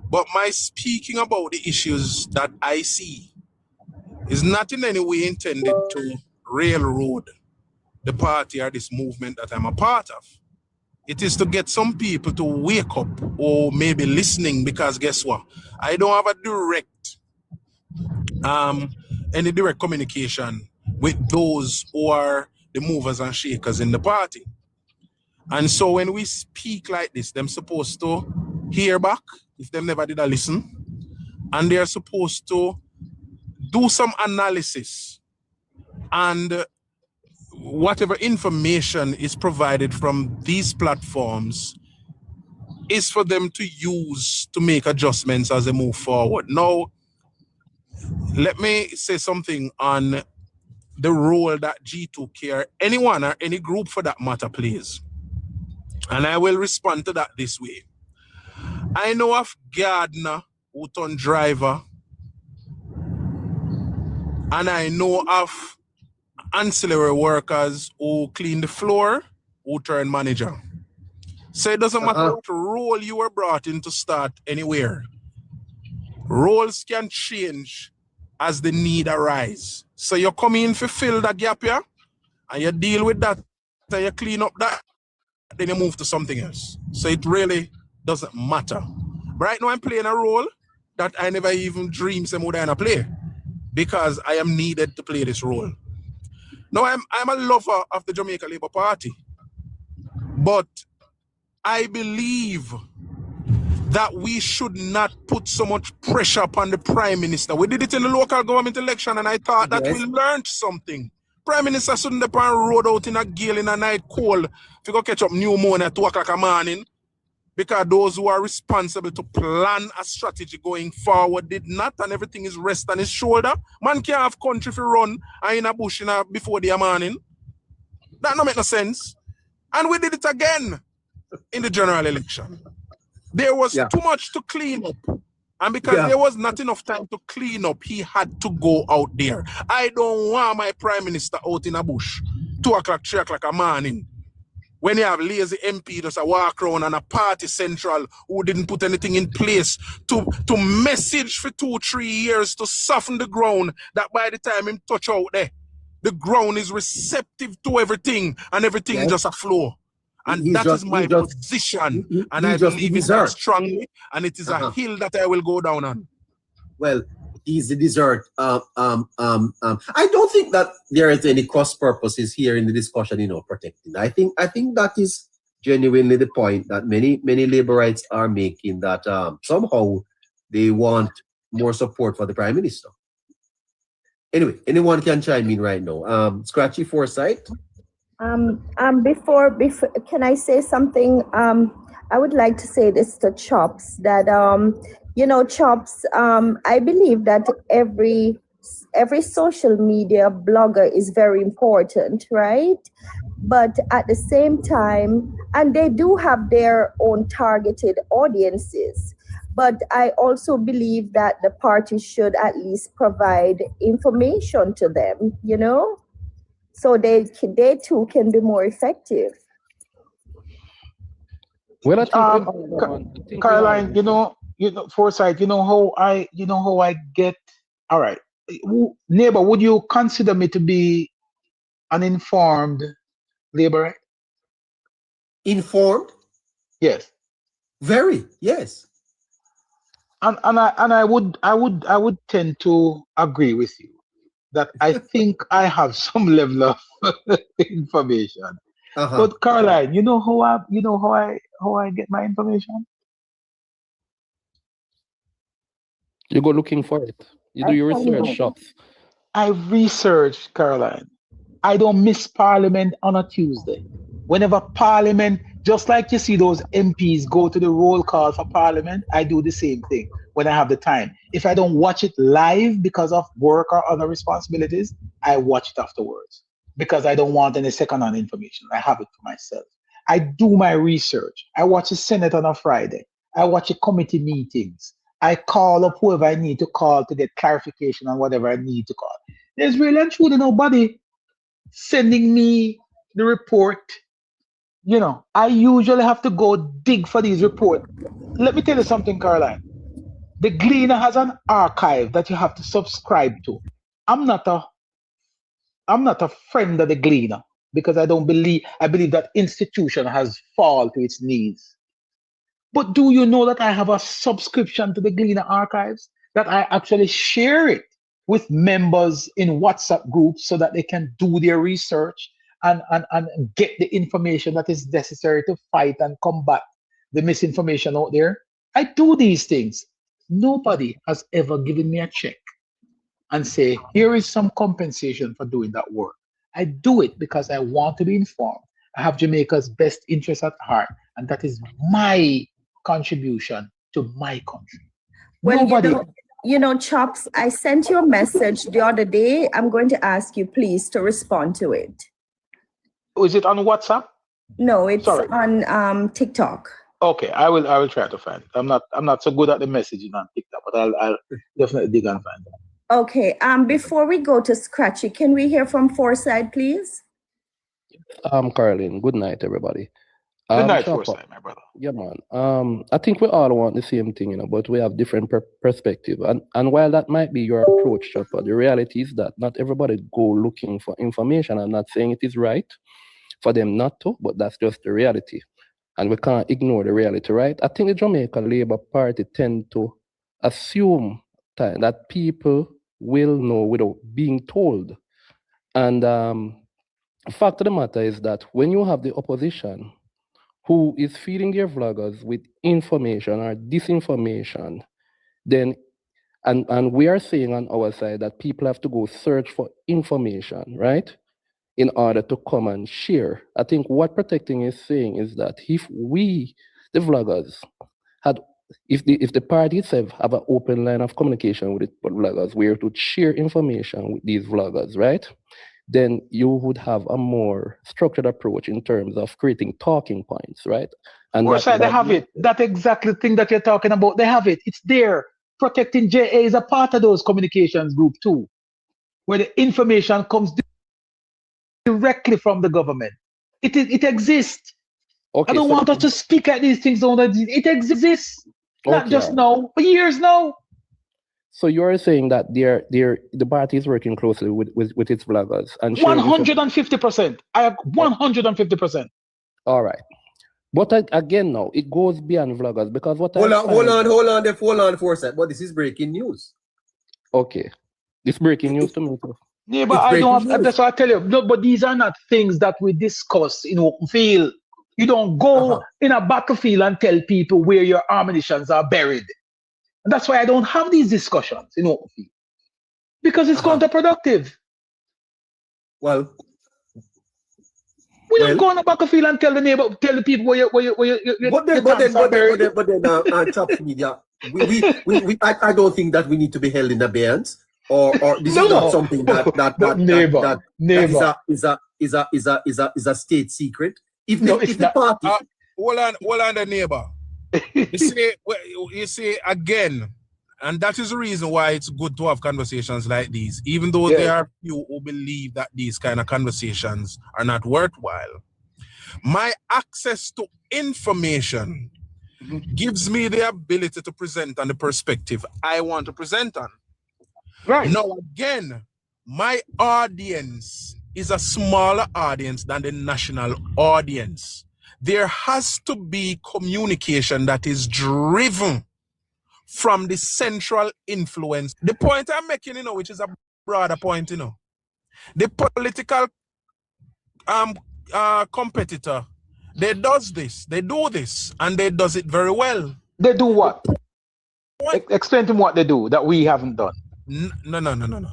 But my speaking about the issues that I see is not in any way intended to railroad the party or this movement that I'm a part of. It is to get some people to wake up or maybe listening, because guess what? I don't have a any direct communication with those who are the movers and shakers in the party. And so when we speak like this, them supposed to hear back if them never did a listen. And they're supposed to do some analysis. And whatever information is provided from these platforms is for them to use to make adjustments as they move forward. Now, let me say something on the role that G2K or anyone or any group for that matter plays. And I will respond to that this way. I know of gardener who turn driver, and I know of ancillary workers who clean the floor, who turn manager. So it doesn't matter what role you were brought in to start anywhere. Roles can change as the need arise. So you come in to fill that gap here, and you deal with that, and you clean up that, then you move to something else. So it really doesn't matter. Right now I'm playing a role that I never even dreamed someone would play, because I am needed to play this role. Now I'm a lover of the Jamaica Labour Party, but I believe that we should not put so much pressure upon the Prime Minister. We did it in the local government election, and I thought that we learned something. Prime Minister shouldn't have road out in a gale in a night cold if you go catch up pneumonia at 2 o'clock in the morning, because those who are responsible to plan a strategy going forward did not, and everything is rest on his shoulder. Man can't have country for run and in a bush before the morning. That don't make no sense. And we did it again in the general election. There was too much to clean up. And because there was not enough time to clean up, he had to go out there. I don't want my Prime Minister out in a bush 2 o'clock, 3 o'clock in the morning, when you have lazy MP just a walk around and a party central who didn't put anything in place to message for 2-3 years to soften the ground, that by the time him touch out there, the ground is receptive to everything and everything just a flow. And that is my position. And I believe it very strongly, and it is a hill that I will go down on. Well, he's the dessert. I don't think that there is any cross purposes here in the discussion, protecting. I think that is genuinely the point that many laborites are making, that somehow they want more support for the Prime Minister. Anyway, anyone can chime in right now. Scratchy Foresight. Before, can I say something? I would like to say this to Chops, that Chops, I believe that every social media blogger is very important, right? But at the same time, and they do have their own targeted audiences, but I also believe that the party should at least provide information to them, so they too can be more effective. Well, I think Caroline, Forsyth, you know how I get. All right, neighbor, would you consider me to be an informed laborer? Informed? Yes. Very, yes. And I would tend to agree with you that I think I have some level of information. But Caroline, you know how I get my information? You go looking for it. You do your research shops. I research, Caroline. I don't miss Parliament on a Tuesday. Whenever Parliament, just like you see those MPs go to the roll call for Parliament, I do the same thing when I have the time. If I don't watch it live because of work or other responsibilities, I watch it afterwards because I don't want any second-hand information. I have it for myself. I do my research. I watch the Senate on a Friday. I watch the committee meetings. I call up whoever I need to call to get clarification on whatever I need to call. There's really and truly nobody sending me the report. I usually have to go dig for these reports. Let me tell you something, Caroline. The Gleaner has an archive that you have to subscribe to. I'm not a friend of the Gleaner because I believe that institution has fallen to its knees. But do you know that I have a subscription to the Gleaner archives? That I actually share it with members in WhatsApp groups so that they can do their research and get the information that is necessary to fight and combat the misinformation out there. I do these things. Nobody has ever given me a check and say, here is some compensation for doing that work. I do it because I want to be informed. I have Jamaica's best interest at heart, and that is my contribution to my country. Well, Chops, I sent you a message the other day. I'm going to ask you, please, to respond to it. Is it on WhatsApp? No, it's on TikTok. Okay, I will try to find it. I'm not so good at the messaging on TikTok, but I'll definitely dig and find it. Okay. Before we go to Scratchy, can we hear from Forsyth, please? Caroline, good night, everybody. Good night, Forsyth, my brother. Yeah, man. I think we all want the same thing, but we have different perspective. And while that might be your approach, Chopper, the reality is that not everybody go looking for information. I'm not saying it is right for them not to, but that's just the reality. And we can't ignore the reality, right? I think the Jamaica Labour Party tend to assume that people will know without being told. And the fact of the matter is that when you have the opposition who is feeding their vloggers with information or disinformation, then, and we are saying on our side that people have to go search for information, right? In order to come and share. I think what Protecting is saying is that if we, the vloggers, if the party itself have an open line of communication with the vloggers, where to share information with these vloggers, right? Then you would have a more structured approach in terms of creating talking points, right? And they have it. That exactly thing that you're talking about, they have it. It's there. Protecting JA is a part of those communications group too, where the information comes directly from the government. It exists. Okay, I don't want us to speak at these things. It exists. Not just now, for years now. So you're saying that the party is working closely with its vloggers and 150%. I have 150%. All right, but again, now it goes beyond vloggers because what? Hold on, Forsyth. But this is breaking news. Okay, it's breaking news to me too. Yeah, but I don't have, that's what I tell you. No, but these are not things that we discuss in open field. You don't go in a battlefield and tell people where your ammunitions are buried. And that's why I don't have these discussions in open field. Because it's counterproductive. Well, we don't go on a battlefield and tell the people where but then Chops Media, I don't think that we need to be held in abeyance. Or this is not something that is a state secret. If the party hold on the neighbor. You see again, And that is the reason why it's good to have conversations like these, even though there are few who believe that these kind of conversations are not worthwhile. My access to information gives me the ability to present on the perspective I want to present on. Right. Now, again, my audience is a smaller audience than the national audience. There has to be communication that is driven from the central influence. The point I'm making, which is a broader point, the political competitor, they do this, and they does it very well. They do what? Explain to me what they do that we haven't done. No.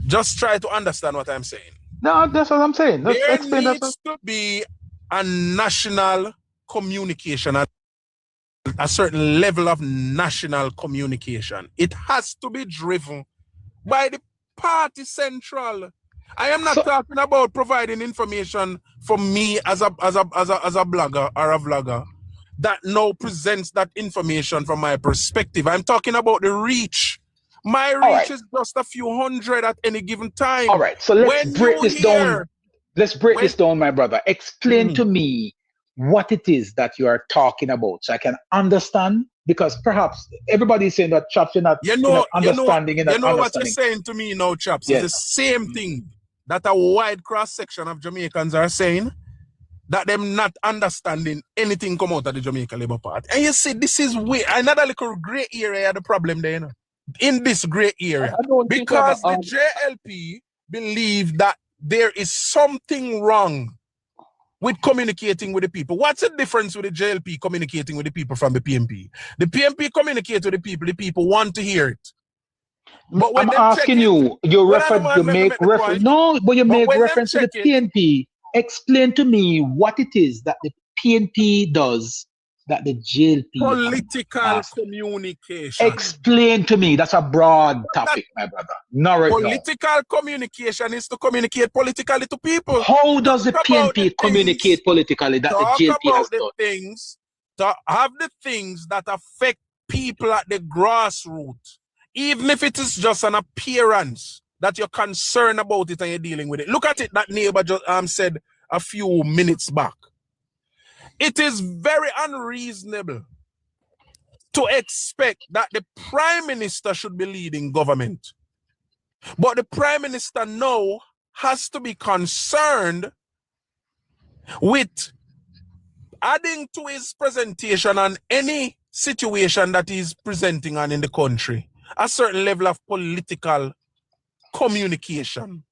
Just try to understand what I'm saying. No, that's what I'm saying. There needs to be a national communication, a certain level of national communication. It has to be driven by the party central. I am not talking about providing information for me as a blogger or a vlogger that now presents that information from my perspective. I'm talking about the reach. My reach is just a few hundred at any given time. All right, so let's break this down. Let's break this down, my brother. Explain to me what it is that you are talking about so I can understand, because perhaps everybody is saying that, Chops, you're not understanding. You know what you're saying to me now, Chops? Yes. It's the same thing that a wide cross-section of Jamaicans are saying, that them not understanding anything come out of the Jamaica Labour Party. And you see, this is another little grey area, the problem there, in this grey area. Because the JLP believe that there is something wrong with communicating with the people. What's the difference with the JLP communicating with the people from the PMP? The PMP communicate with the people want to hear it. But when I'm asking you make reference. No, but you make reference to the PNP. Explain to me what it is that the PNP does that the JLP political communication. Explain to me. That's a broad topic, my brother. Political communication is to communicate politically to people. How does the PNP communicate politically that the JLP has done? To have the things that affect people at the grassroots, even if it is just an appearance that you're concerned about it and you're dealing with it. Look at it, that neighbor just said a few minutes back. It is very unreasonable to expect that the Prime Minister should be leading government. But the Prime Minister now has to be concerned with adding to his presentation on any situation that he's presenting on in the country a certain level of political communication.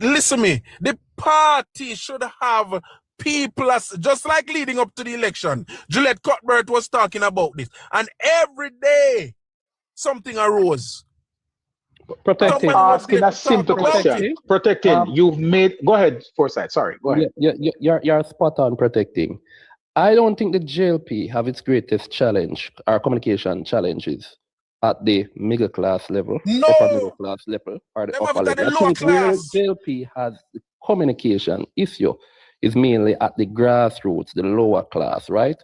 Listen to me, the party should have people, just like leading up to the election. Juliet Cuthbert was talking about this, and every day something arose. Protecting. Asking a simple question. Protecting. You've made. Go ahead, Forsyth. Sorry. Go ahead. You're spot on. Protecting. I don't think the JLP have its greatest challenge, our communication challenges, at the middle class level, upper middle class level, or the upper level. I think where JLP has the communication issue is mainly at the grassroots, the lower class, right?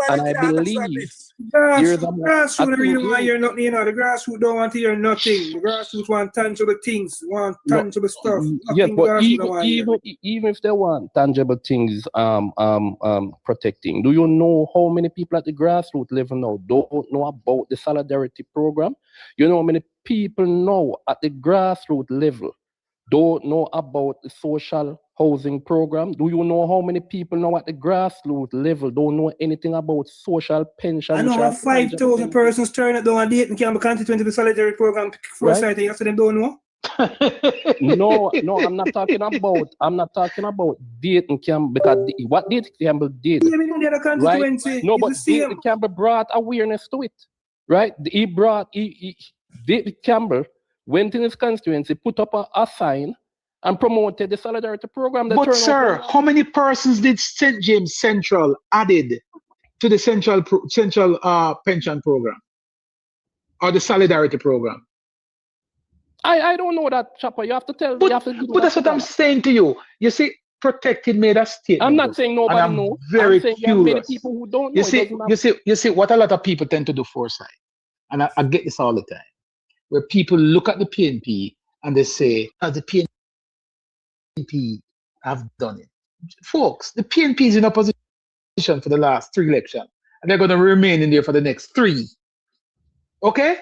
And I believe the reason why you're not, the grassroots don't want to hear nothing. The grassroots want tangible things, want tangible stuff. Yes, but even if they want tangible things, protecting, do you know how many people at the grassroots level now don't know about the solidarity program? You know how many people now at the grassroots level don't know about the social housing program? Do you know how many people now at the grassroots level don't know anything about social pension? I know 5,000 persons turn it down and date and can be constituent to the solidarity program for society. You them don't know? No, I'm not talking about Dayton Campbell, because what Dayton Campbell did, right? No, but Dayton Campbell brought awareness to it, right? Dayton Campbell went in his constituency, put up a sign, and promoted the solidarity program. But sir, how many persons did St. James Central added to the central pension program or the solidarity program? I don't know that, Chopper. You have to tell. But that's what I'm saying to you. You see, Protecting made a statement. I'm not saying nobody and I'm knows. very I'm saying there are many curious. people who don't know. You see what a lot of people tend to do foresight, and I get this all the time, where people look at the PNP and they say, "As the PNP have done it." Folks, the PNP is in opposition for the last 3 elections, and they're going to remain in there for the next 3. Okay?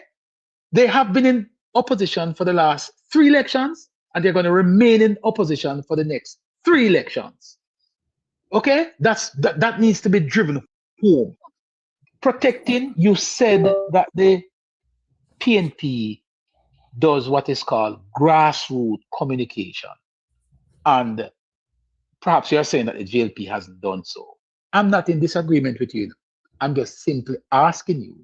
They have been in opposition for the last 3 elections, and they're going to remain in opposition for the next 3 elections. Okay? That needs to be driven home. Protecting, you said that the PNP does what is called grassroots communication. And perhaps you're saying that the JLP hasn't done so. I'm not in disagreement with you. I'm just simply asking you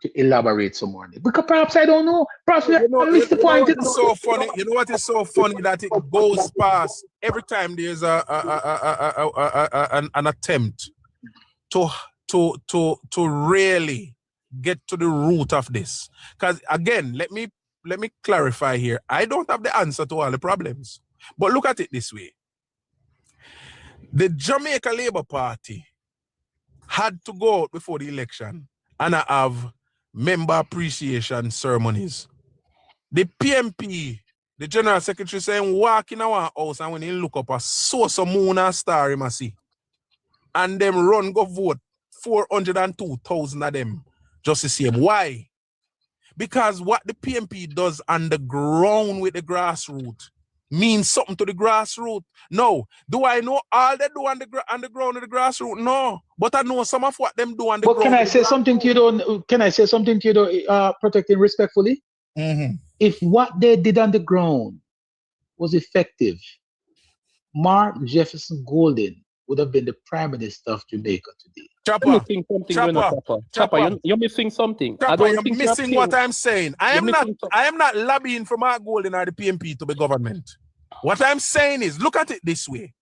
to elaborate some more on it. Because perhaps I don't know. Perhaps I missed the point. You know what's so funny? You know what is so funny that it goes past every time there's an attempt to really get to the root of this. Because again, let me clarify here. I don't have the answer to all the problems. But look at it this way. The Jamaica Labour Party had to go out before the election and have member appreciation ceremonies. The PMP, the General Secretary saying, walk in our house and when he look up, saw some moon and star him see. And them run go vote 402,000 of them just the same. Why? Because what the PMP does on the ground with the grassroots means something to the grassroots. No. Do I know all they do on the ground with the grassroots? No. But I know some of what them do on the ground. But can I say something to you though? Can I say something to you though, Protecting respectfully? Mm-hmm. If what they did on the ground was effective, Mark Jefferson Golden would have been the Prime Minister of Jamaica today. Chopper, you're missing something. Chopper, you're missing what I'm saying. I am not lobbying for Mark Golden or the PMP to be government. What I'm saying is, look at it this way.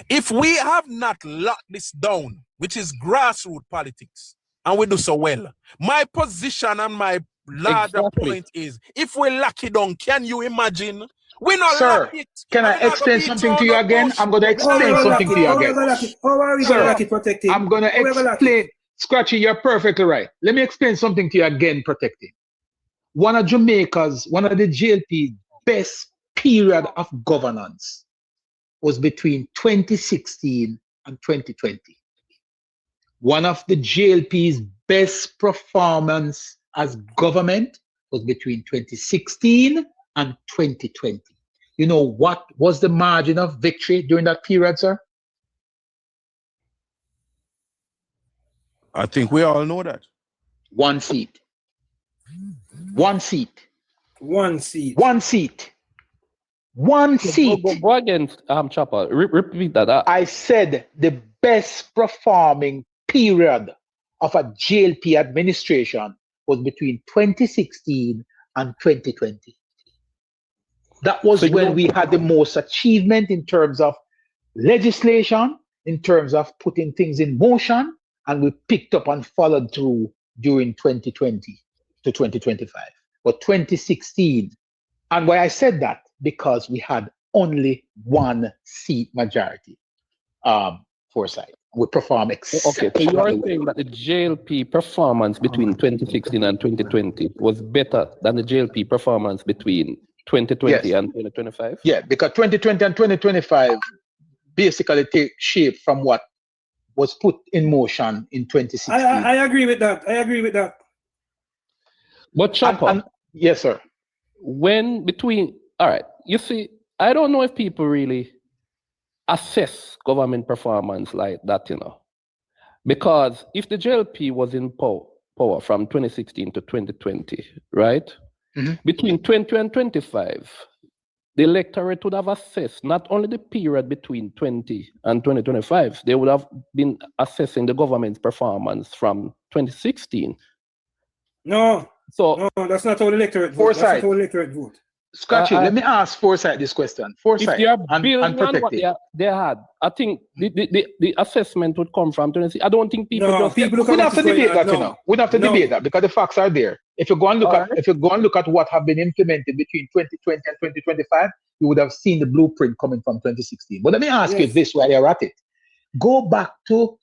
If we have not locked this down, which is grassroots politics, and we do so well, my position and my larger point is, if we lock it down, can you imagine? We not lock it. Can I explain something to you again? I'm going to explain something to you again. How are we going to lock it, Protecting? I'm going to explain. Scratchy, you're perfectly right. Let me explain something to you again, Protecting. One of the JLP's best period of governance was between 2016 and 2020. One of the JLP's best performance as government was between 2016 and 2020. You know what was the margin of victory during that period, sir? I think we all know that. 1 seat. 1 seat. 1 seat. 1 seat. 1 seat. Go against Chopper. Repeat that. I said the best performing period of a JLP administration was between 2016 and 2020. That was when we had the most achievement in terms of legislation, in terms of putting things in motion, and we picked up and followed through during 2020 to 2025. But 2016, and why I said that, because we had only 1 seat majority foresight. We perform exceptionally. Okay, so you are saying that the JLP performance between 2016 and 2020 was better than the JLP performance between 2020 and 2025? Yeah, because 2020 and 2025 basically take shape from what was put in motion in 2016. I agree with that. But Chopper, yes, sir. All right, you see, I don't know if people really assess government performance like that, because if the JLP was in power from 2016 to 2020, right? Mm-hmm. Between 20 and 25, the electorate would have assessed not only the period between 20 and 2025, they would have been assessing the government's performance from 2016. No, that's not how the electorate vote. That's not how the electorate vote. Scratchy, let me ask Foresight this question. Foresight, if they are building on what they had, I think the assessment would come from 20. I don't think people we don't have to debate that, We don't have to debate that because the facts are there. If you go and look at what have been implemented between 2020 and 2025, you would have seen the blueprint coming from 2016. But let me ask you this while you're at it. Go back to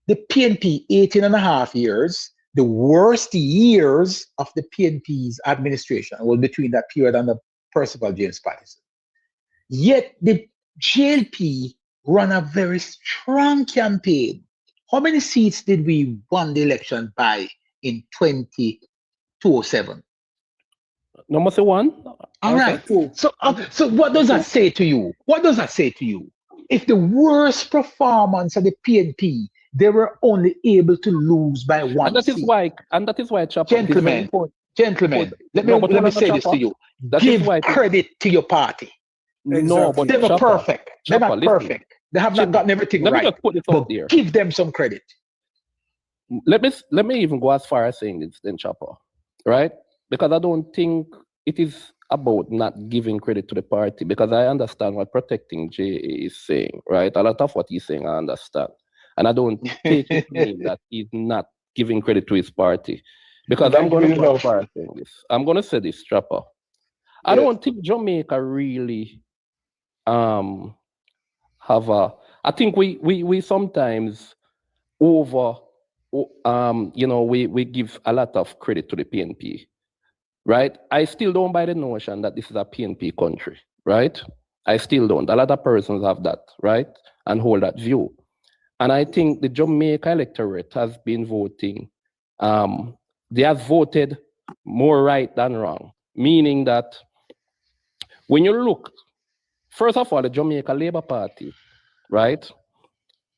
the PNP 18 and a half years. The worst years of the PNP's administration was between that period and the Percival James Patterson. Yet the JLP ran a very strong campaign. How many seats did we won the election by in 2007? Number one. All right. So what does that say to you? What does that say to you? If the worst performance of the PNP, they were only able to lose by one seat. And that is why, Chopper, gentlemen, let me say this to you. Give credit to your party. No, but they're not perfect. They're not perfect. They have not gotten everything right. Let me just put this out there. Give them some credit. Let me even go as far as saying this then, Chopper, right? Because I don't think it is about not giving credit to the party, because I understand what Protecting J is saying, right? A lot of what he's saying I understand. And I don't take it to mean that he's not giving credit to his party. Because I'm going to go as far as saying this. I'm going to say this, Chopper. I don't think Jamaica really have a... I think we sometimes we give a lot of credit to the PNP, right? I still don't buy the notion that this is a PNP country, right? I still don't. A lot of persons have that, right? And hold that view. And I think the Jamaica electorate has been voting. They have voted more right than wrong, meaning that when you look, first of all, the Jamaica Labour Party, right,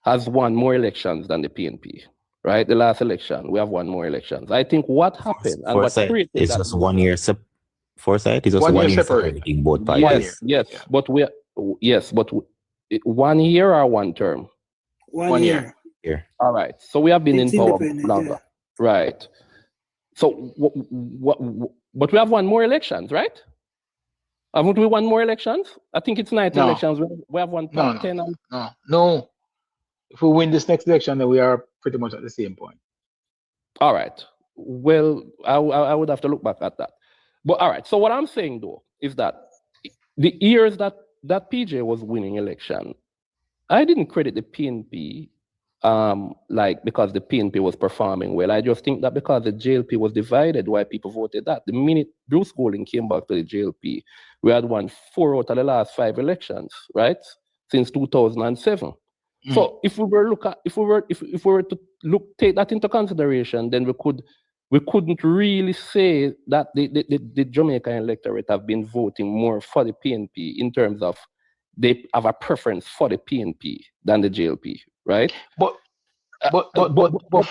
has won more elections than the PNP, right? The last election, we have won more elections. I think what happened and what created it's that just 1 year foresight. It's just 1 year separating both parties. Yes, but 1 year or one term? 1 year. All right. So we have been in power longer, right? So but we have won more elections, right? Haven't we won more elections? I think it's 19 elections. We have won 10. No. If we win this next election, then we are pretty much at the same point. All right. Well, I would have to look back at that. But all right. So what I'm saying though is that the years that PJ was winning election, I didn't credit the PNP because the PNP was performing well. I just think that because the JLP was divided, why people voted that. The minute Bruce Golding came back to the JLP, we had won 4 out of the last 5 elections, right? Since 2007. Mm. So if we were to take that into consideration, then we couldn't really say that the Jamaican electorate have been voting more for the PNP in terms of they have a preference for the PNP than the JLP, right? But what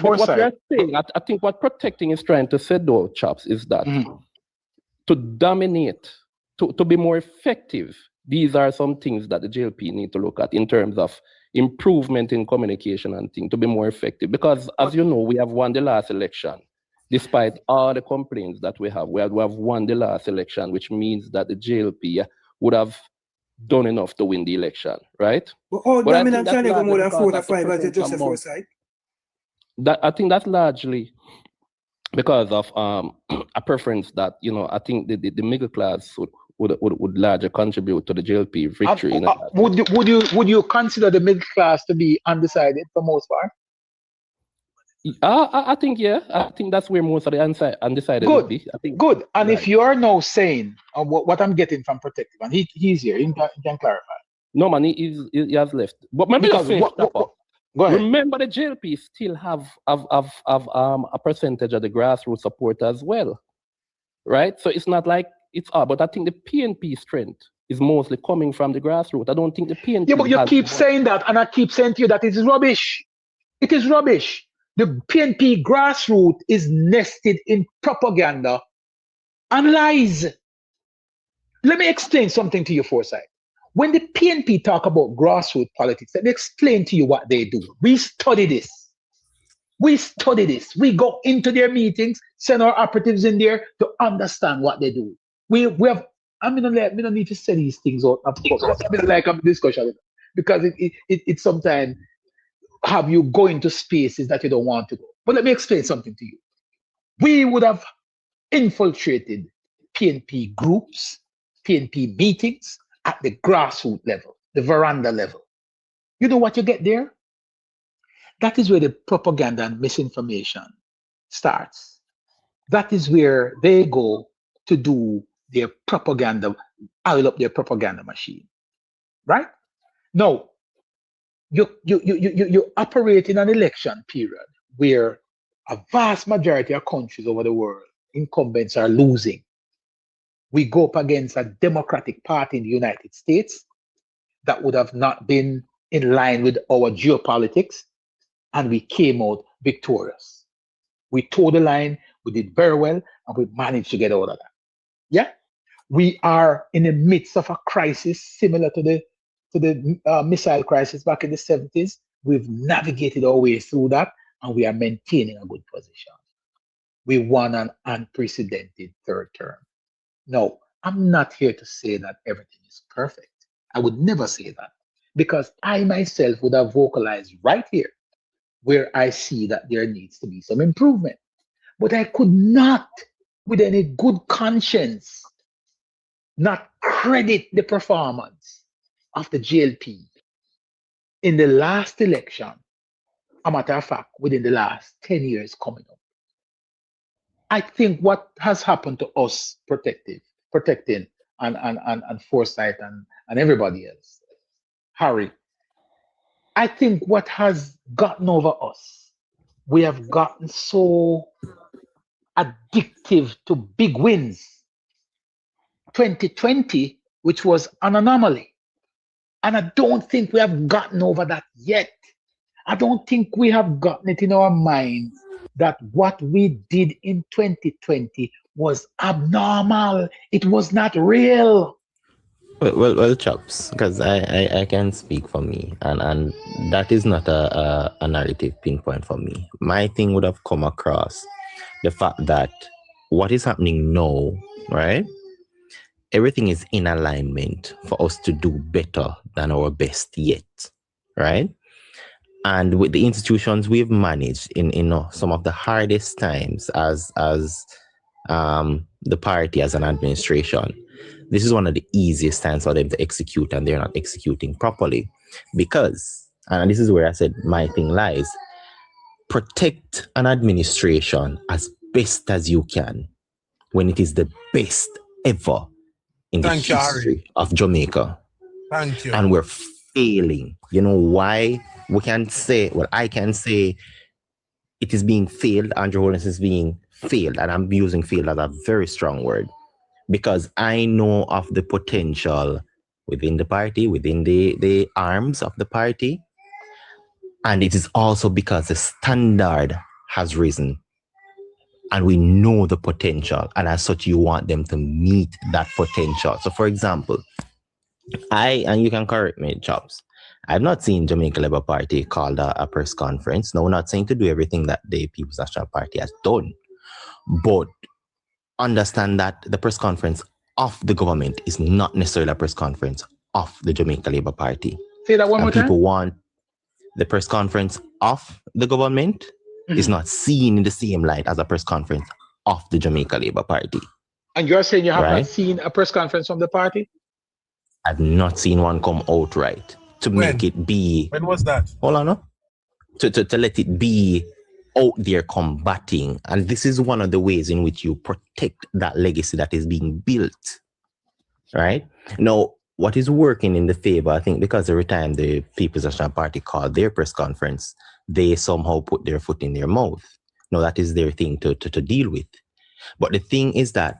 we're saying, I think what Protecting is trying to say though, chaps, is that to dominate, to be more effective, these are some things that the JLP need to look at in terms of improvement in communication and things to be more effective. Because as you know, we have won the last election. Despite all the complaints that we have won the last election, which means that the JLP would have done enough to win the election, right? But dominant can go more than 4 or 5 as just a foresight. I think that's largely because of a preference that, I think the middle class would largely contribute to the JLP victory. Would you consider the middle class to be undecided for most part? I think, yeah. I think that's where most of the undecided would be. I think, good. And if you are now saying what I'm getting from Protective, and he's here, he can clarify. No, man, he has left. But maybe go ahead. Remember, the JLP still have a percentage of the grassroots support as well, right? So it's not like it's all, but I think the PNP strength is mostly coming from the grassroots. I don't think the PNP. Yeah, but you keep saying that, and I keep saying to you that it is rubbish. It is rubbish. The PNP grassroots is nested in propaganda and lies. Let me explain something to you, Foresight. When the PNP talk about grassroots politics, let me explain to you what they do. We study this. We go into their meetings, send our operatives in there to understand what they do. We have. I don't need to say these things out. I mean, like a discussion because it sometimes have you go into spaces that you don't want to go. But let me explain something to you. We would have infiltrated PNP groups, PNP meetings, at the grassroots level, the veranda level. You know what you get there? That is where the propaganda and misinformation starts. That is where they go to do their propaganda, oil up their propaganda machine, right? Now, you operate in an election period where a vast majority of countries over the world, incumbents are losing. We go up against a Democratic Party in the United States that would have not been in line with our geopolitics, and we came out victorious. We towed the line, we did very well, and we managed to get out of that. Yeah, we are in the midst of a crisis similar to the missile crisis back in the 70s. We've navigated our way through that, and we are maintaining a good position. We won an unprecedented third term. No, I'm not here to say that everything is perfect. I would never say that, because I myself would have vocalized right here where I see that there needs to be some improvement. But I could not, with any good conscience, not credit the performance of the GLP in the last election. A matter of fact, within the last 10 years coming up. I think what has happened to us protecting and Foresight and everybody else, Harry, I think what has gotten over us, we have gotten so addictive to big wins. 2020, which was an anomaly. And I don't think we have gotten over that yet. I don't think we have gotten it in our mind that what we did in 2020 was abnormal. It was not real. Well, Chops, because I can speak for me, and that is not a narrative pinpoint for me. My thing would have come across the fact that what is happening now, right? Everything is in alignment for us to do better than our best yet, right? And with the institutions we've managed in some of the hardest times as the party, as an administration, this is one of the easiest times for them to execute, and they're not executing properly. Because, and this is where I said my thing lies, protect an administration as best as you can when it is the best ever in the history of Jamaica. Thank you. And we're failing. You know why? We can say, well, I can say it is being failed. Andrew Holness is being failed. And I'm using failed as a very strong word, because I know of the potential within the party, within the arms of the party. And it is also because the standard has risen. And we know the potential. And as such, you want them to meet that potential. So, for example, and you can correct me, Chops, I've not seen Jamaica Labour Party called a press conference. No, we're not saying to do everything that the People's National Party has done. But understand that the press conference of the government is not necessarily a press conference of the Jamaica Labour Party. Say that one more time. People want the press conference of the government is not seen in the same light as a press conference of the Jamaica Labour Party. And you're saying you have not seen a press conference from the party? I've not seen one come outright to make it be. When was that? Hold on, no? To let it be out there combating. And this is one of the ways in which you protect that legacy that is being built. Right? Now, what is working in the favor, I think, because every time the People's National Party called their press conference, they somehow put their foot in their mouth. Now, that is their thing to deal with. But the thing is that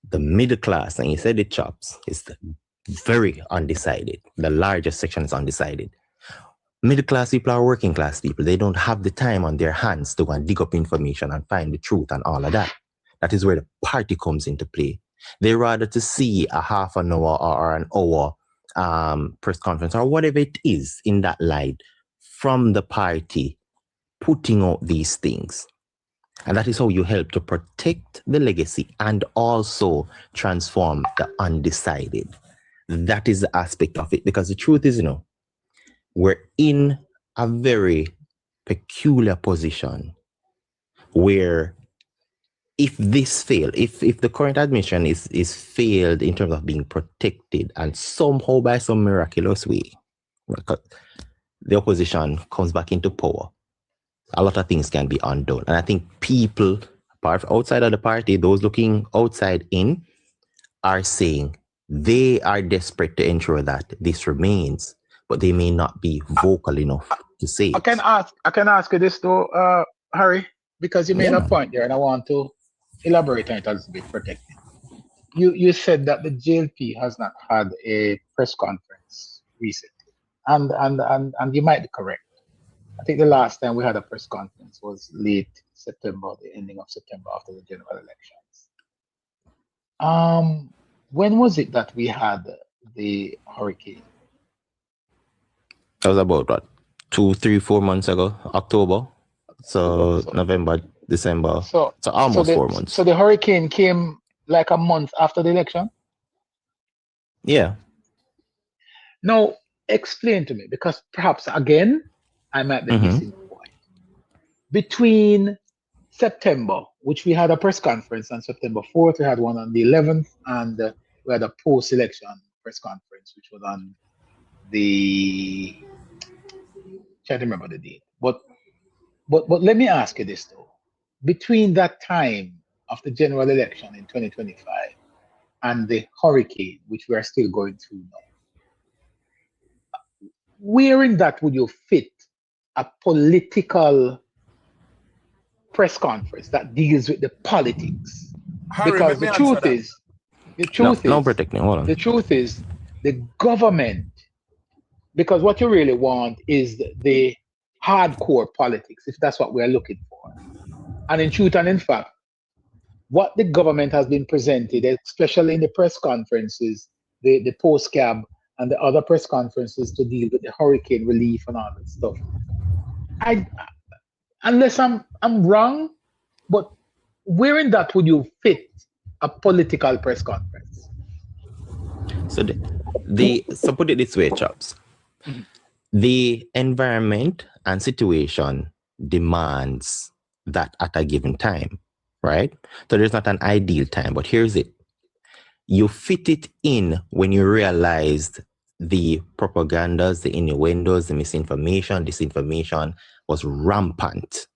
the middle class, and you said the Chops, is very undecided. The largest section is undecided. Middle class people are working class people. They don't have the time on their hands to go and dig up information and find the truth and all of that. That is where the party comes into play. They rather to see a half an hour or an hour press conference or whatever it is in that light from the party putting out these things. And that is how you help to protect the legacy and also transform the undecided. That is the aspect of it. Because the truth is, we're in a very peculiar position where if this failed, if the current admission is failed in terms of being protected, and somehow by some miraculous way, the opposition comes back into power, a lot of things can be undone. And I think people, outside of the party, those looking outside in, are saying they are desperate to ensure that this remains, but they may not be vocal enough to say it. I can ask you this though, Harry, because you made a point there, and I want to elaborate on it a little bit. Protected. You said that the JLP has not had a press conference recently, and you might be correct. I think the last time we had a press conference was late September, the ending of September after the general elections. When was it that we had the hurricane? That was about what, 2, 3, 4 months ago, October. So November, December. So almost 4 months. So the hurricane came like a month after the election? Yeah. Now explain to me, because perhaps again I might be missing the point. Between September, which we had a press conference on September 4th, we had one on the 11th, and we had a post-election press conference, which was on the, can't remember the date. But let me ask you this though. Between that time of the general election in 2025 and the hurricane, which we are still going through now, where in that would you fit a political press conference that deals with the politics? Harry, because the truth is, the truth is the government, because what you really want is the hardcore politics, if that's what we're looking for. And in truth and in fact, what the government has been presented, especially in the press conferences, the post-cab and the other press conferences to deal with the hurricane relief and all that stuff. Unless I'm wrong, but where in that would you fit a political press conference? So so put it this way, chaps. The environment and situation demands that at a given time, right? So there's not an ideal time, but here's it. You fit it in when you realized the propagandas, the innuendos, the misinformation, disinformation was rampant.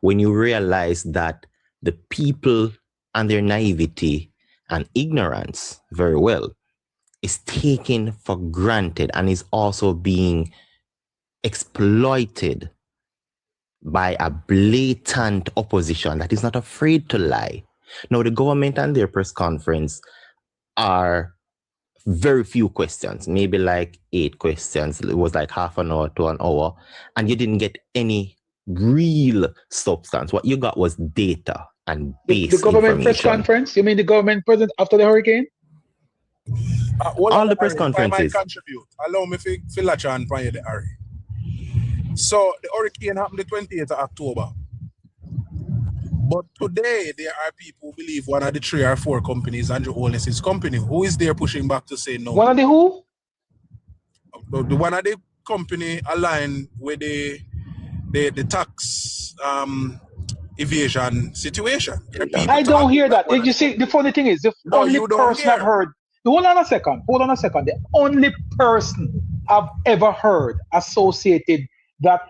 When you realize that the people and their naivety and ignorance, very well, is taken for granted and is also being exploited by a blatant opposition that is not afraid to lie. Now, the government and their press conference are very few questions, maybe like 8 questions. It was like half an hour to an hour, and you didn't get any real substance. What you got was data and base the government information. Press conference? You mean the government present after the hurricane? All the press conferences. I might contribute. Allow me to fill a chance for you, Harry. So the hurricane happened the 28th of October. But today, there are people who believe one of the 3 or 4 companies, Andrew Holness's company, who is there pushing back to say no. One of the who? The one of the company aligned with the tax evasion situation. I don't hear that. You see, the funny thing is, the only person I've heard, hold on a second. The only person I've ever heard associated that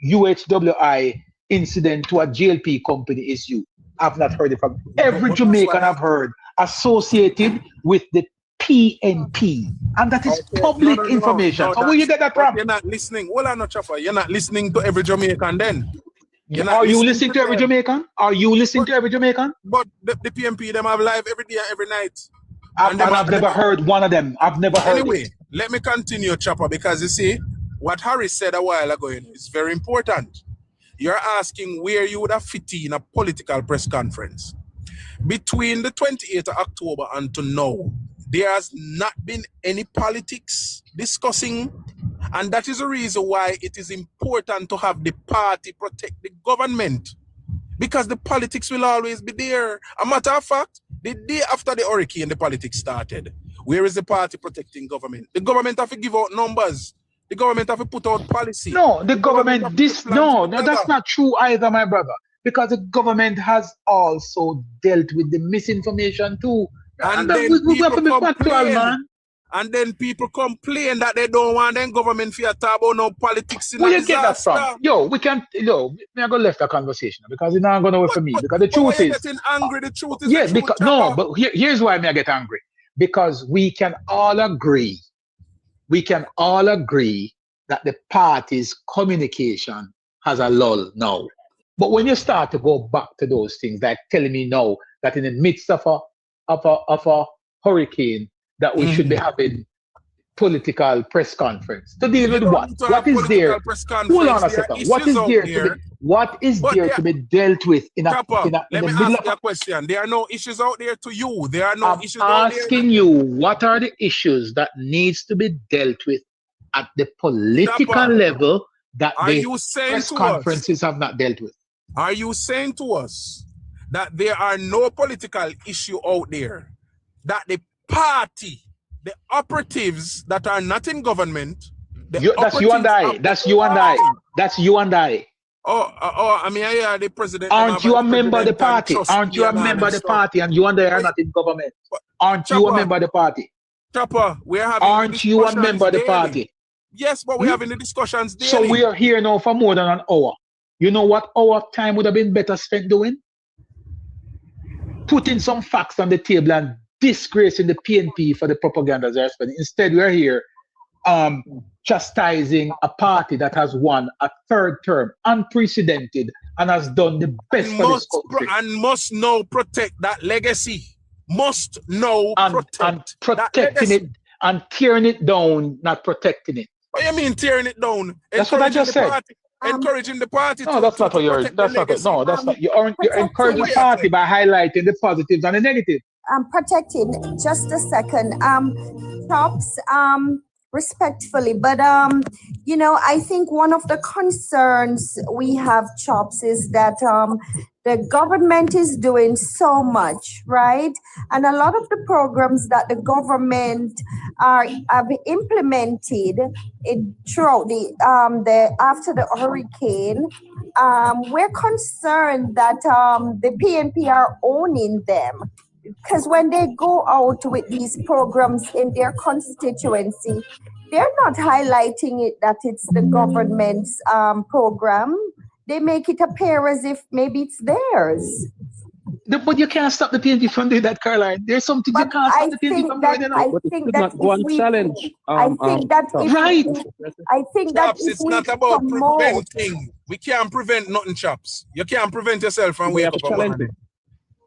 UHWI incident to a JLP company is you. I've not heard it from every Jamaican I've heard associated with the PNP, and that is public information. So where you get that from? You're not listening. Hold on, Chaffa. You're not listening to every Jamaican then. Are you listening to every Jamaican? Are you listening to every Jamaican? But the PNP, them have live every day, every night. I've never heard one of them. I've never heard Anyway, let me continue, Chopper, because you see, what Harry said a while ago is very important. You're asking where you would have fit in a political press conference. Between the 28th of October and to now, there has not been any politics discussing, and that is the reason why it is important to have the party protect the government, because the politics will always be there. A matter of fact, the day after the hurricane, the politics started. Where is the party protecting government? The government have to give out numbers. The government have to put out policy. No, the government, that's not true either, my brother. because the government has also dealt with the misinformation too. And then then we have to be people factual, complain. man. And then people complain that they don't want them government for talk about no politics in Where a you get that from? disaster. Yo, we can't, yo, me I go left the conversation because it's not going to work for me. Because the truth But is, getting angry, the truth is yeah, the truth, because Chopper. no, but here's why me I get angry. Because we can all agree that the party's communication has a lull now. But when you start to go back to those things, like telling me now that in the midst of a hurricane, that we should be having political press conference to deal with what is there. Hold on a second. What is there to be dealt with in the middle ask of you a question. There are no issues out there to you. There are no I'm issues out there. asking you, what are the issues that needs to be dealt with at the political level that the press conferences have not dealt with? Are you saying to us that there are no political issue out there, that the party, the operatives that are not in government, that's you and I. That's you and I. That's you and I. I mean, I the president. Aren't you a member of the party? Aren't you a member of the party? And you and I are not in government. Aren't you a member of the party? Chopper, we're having. Aren't you a member of the party? Yes, but we're having the discussions daily. So we are here now for more than an hour. You know what our time would have been better spent doing? Putting some facts on the table and disgracing the PNP for the propaganda they're spending. Instead, we're here chastising a party that has won a third term, unprecedented, and has done the best for this country. And must now protect that legacy. Must now protect and protecting it and tearing it down, not protecting it. What do you mean tearing it down? That's what I just said. Encouraging the party. No, that's not what you're. That's not. No, that's not. You're encouraging the party by highlighting the positives and the negatives. Protecting. Just a second. Chops. Respectfully, but you know, I think one of the concerns we have, Chops, is that the government is doing so much, right? And a lot of the programs that the government have implemented throughout the after the hurricane, we're concerned that the PNP are owning them. Because when they go out with these programs in their constituency, they're not highlighting it that it's the government's program. They make it appear as if maybe it's theirs. But you can't stop the PNP from doing that, Caroline. There's something you can't stop the PNP from doing. I think that it's not about preventing. We can't prevent nothing, Chops. You can't prevent yourself from waking up.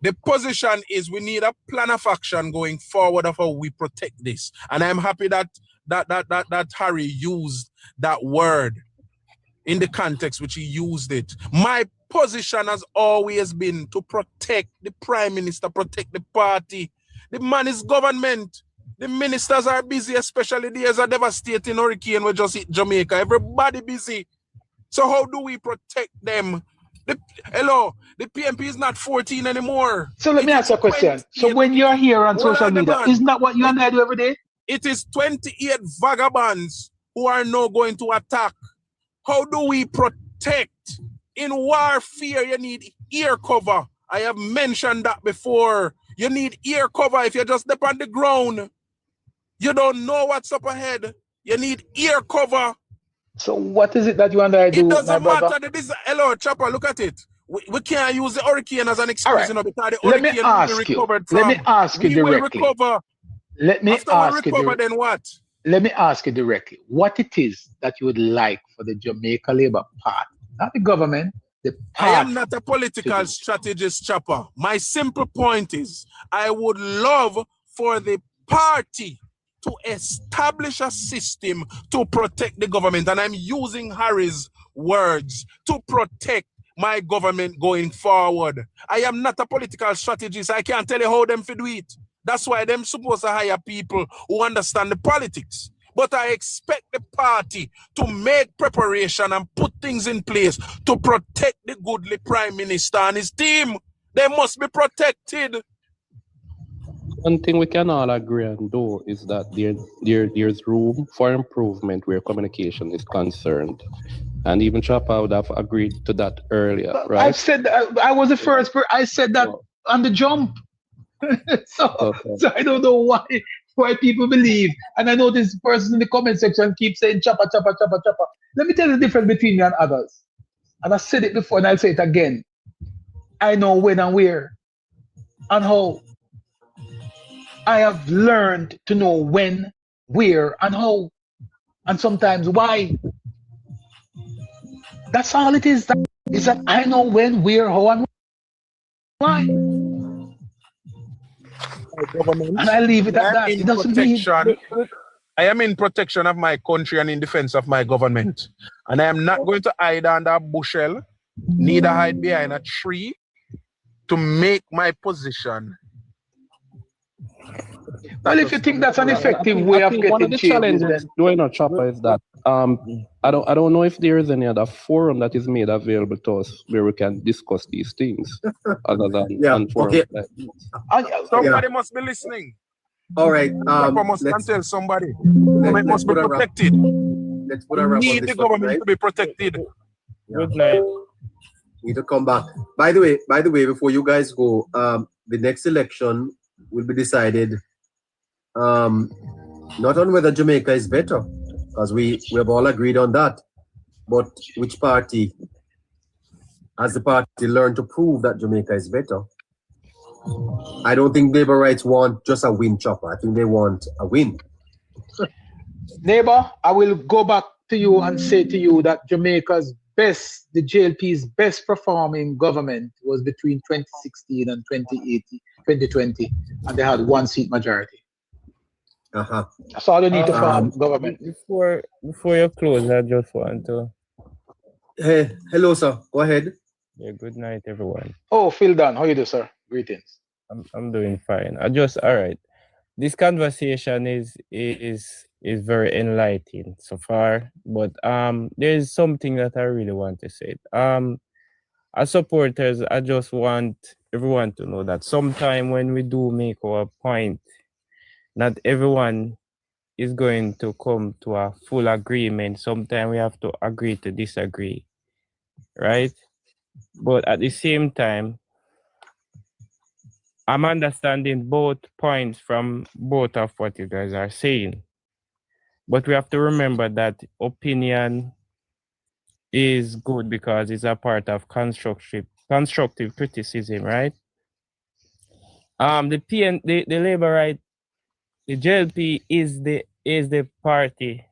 The position is we need a plan of action going forward of how we protect this. And I'm happy that Harry used that word in the context which he used it. My position has always been to protect the Prime Minister, protect the party. The man is government. The ministers are busy, especially there's a devastating hurricane we just hit Jamaica. Everybody busy. So how do we protect them? The PNP is not 14 anymore. So let me ask you a question. So when you're here on social media, isn't that what you and I do every day? It is 28 vagabonds who are now going to attack. How do we protect? In warfare, you need ear cover. I have mentioned that before. You need ear cover if you're just up on the ground. You don't know what's up ahead. You need ear cover. So what is it that you and I do? It doesn't matter. Hello, Chopper, look at it. We can't use the hurricane as an excuse, right. Because the hurricane will be recovered from. Let me ask you directly. Then what? Let me ask you directly. What it is that you would like for the Jamaica Labour Party, not the government, the party. I am not a political strategist, Chopper. My simple point is I would love for the party to establish a system to protect the government. And I'm using Harry's words, to protect my government going forward. I am not a political strategist. I can't tell you how them to do it. That's why them supposed to hire people who understand the politics. But I expect the party to make preparation and put things in place to protect the goodly Prime Minister and his team. They must be protected. One thing we can all agree on, though, is that there's room for improvement where communication is concerned. And even Chopper would have agreed to that earlier, right? I've said I was the first I said that on the jump. so I don't know why people believe. And I know this person in the comment section keeps saying chopper, chopper, chopper, chopper. Let me tell you the difference between me and others. And I said it before and I'll say it again. I know when and where and how. I have learned to know when, where, and how, and sometimes why. That's all it is. Is that I know when, where, how, and why. And I leave it at that. It doesn't mean. I am in protection of my country and in defense of my government. And I am not going to hide under a bushel, neither hide behind a tree to make my position. Well, if you think that's an effective way of getting one of the challenges doing a chopper is that I don't know if there is any other forum that is made available to us where we can discuss these things other than on forums like this. Somebody must be listening. All right. Must tell somebody. Government must be protected. Let's put a wrap on Need this the government to be protected. Good night. Need to come back. By the way, before you guys go, the next election will be decided not on whether Jamaica is better, because we have all agreed on that, but which party has the party learned to prove that Jamaica is better. I don't think Labour Rights want just a win, Chopper. I think they want a win. Neighbor, I will go back to you and say to you that Jamaica's best, the JLP's best performing government was between 2016 and 2020, and they had 1 seat majority. That's all you need to form government. Before you close, I just want to. Hey, hello, sir. Go ahead. Yeah, good night, everyone. Oh, Phil Dunn, how you do, sir? Greetings. I'm doing fine. All right. This conversation is very enlightening so far, but there's something that I really want to say. As supporters, I just want everyone to know that sometime when we do make our point, not everyone is going to come to a full agreement. Sometimes we have to agree to disagree, right? But at the same time, I'm understanding both points from both of what you guys are saying. But we have to remember that opinion is good because it's a part of constructive criticism, right? The Labour Right, the JLP is the party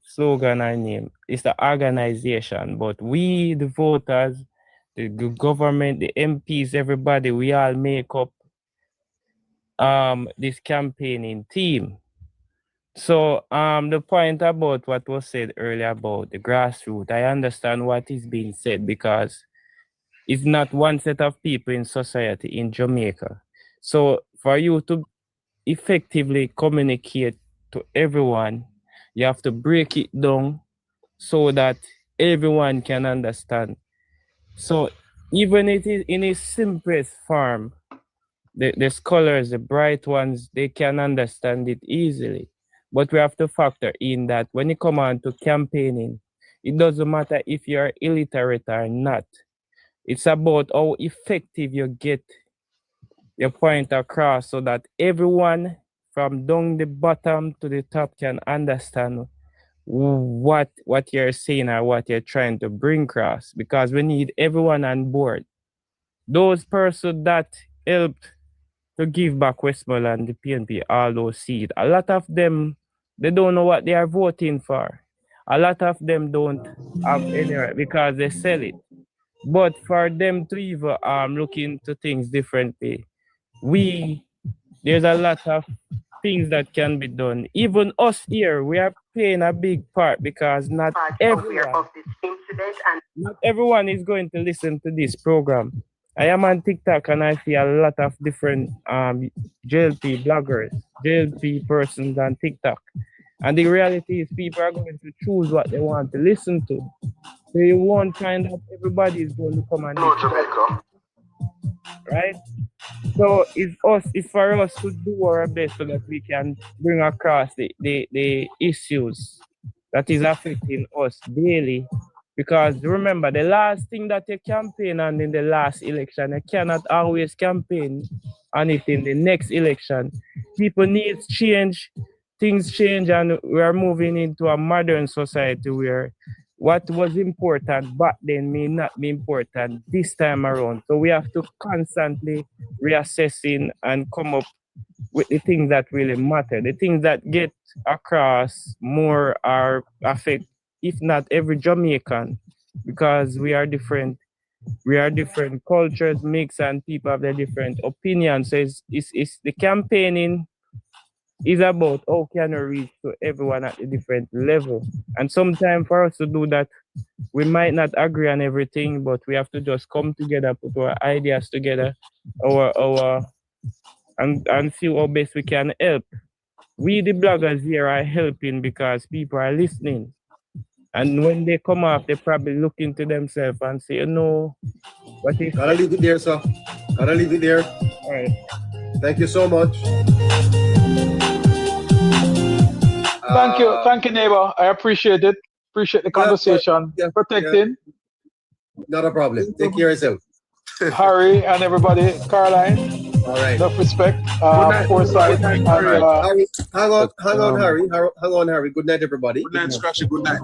slogan and name. It's the organization, but we, the voters, the government, the MPs, everybody, we all make up this campaigning team. So the point about what was said earlier about the grassroots, I understand what is being said because it's not one set of people in society in Jamaica. So for you to effectively communicate to everyone, you have to break it down so that everyone can understand. So even it is in its simplest form, the scholars, the bright ones, they can understand it easily. But we have to factor in that when you come on to campaigning, it doesn't matter if you're illiterate or not. It's about how effective you get your point across so that everyone from down the bottom to the top can understand what you're saying or what you're trying to bring across, because we need everyone on board. Those persons that helped to give back Westmoreland, the PNP, all those seats, a lot of them, they don't know what they are voting for. A lot of them don't have any right because they sell it. But for them to even look into things differently, there's a lot of things that can be done. Even us here, we are playing a big part because not everyone is going to listen to this program. I am on TikTok and I see a lot of different JLP bloggers, JLP persons on TikTok. And the reality is people are going to choose what they want to listen to. So you won't find that everybody is going to come and listen. right? So it's for us to do our best so that we can bring across the issues that is affecting us daily. Because remember, the last thing that you campaign on in the last election, you cannot always campaign on it in the next election. People need change, things change, and we are moving into a modern society where what was important back then may not be important this time around. So we have to constantly reassessing and come up with the things that really matter, the things that get across more or affect, if not every Jamaican, because we are different. We are different cultures mix and people have their different opinions. So it's the campaigning is about how can we reach to everyone at a different level. And sometimes for us to do that, we might not agree on everything, but we have to just come together, put our ideas together, our and see how best we can help. We the bloggers here are helping because people are listening. And when they come off, they probably look into themselves and say, what if... Gotta leave it there, sir. Gotta leave it there. All right. Thank you so much. Thank you, neighbor. I appreciate it. Appreciate the conversation. Protecting. Not a problem. Take care of yourself. Harry and everybody. Caroline. All right. Enough respect. Foresight. Harry, hang on, Harry. Hang on, Harry. Good night, everybody. Good night, Scratchy. Good night.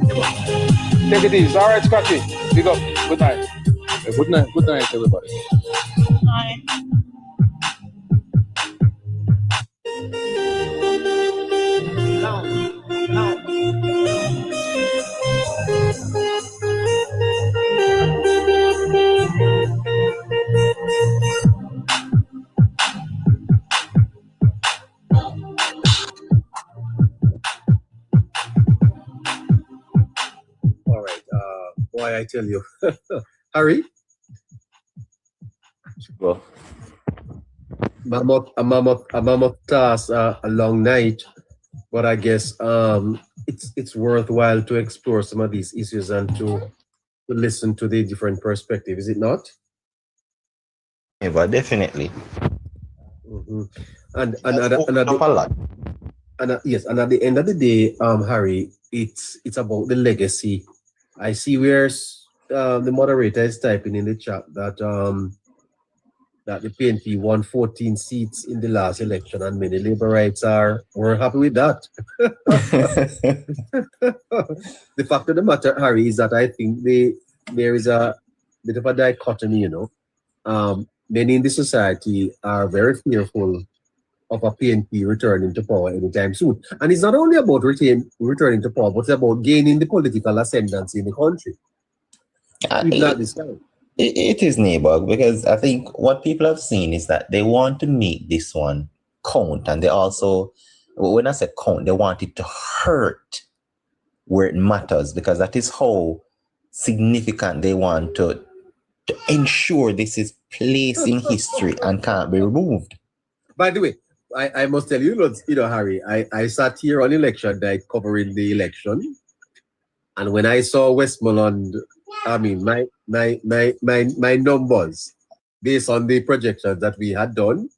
Take it easy. All right, Scratchy. Big up. Good night. Good night. Good night, everybody. Bye. All right. Boy, I tell you. Harry? Go. Mammoth task, a long night, but I guess it's worthwhile to explore some of these issues and to listen to the different perspective, is it not? Yeah, but definitely. Mm-hmm. And yes, and at the end of the day, Harry, it's about the legacy. I see where the moderator is typing in the chat that that the PNP won 14 seats in the last election, and many Laborites were happy with that. The fact of the matter, Harry, is that I think there is a bit of a dichotomy, many in the society are very fearful of a PNP returning to power anytime soon. And it's not only about returning to power, but it's about gaining the political ascendancy in the country. Not this time. It is, neighbor, because I think what people have seen is that they want to make this one count, and they also, when I say count, they want it to hurt where it matters, because that is how significant they want to ensure this is placed in history and can't be removed. By the way, I must tell you, Harry, I sat here on election night covering the election, and when I saw Westmoreland, I mean, my numbers based on the projections that we had done,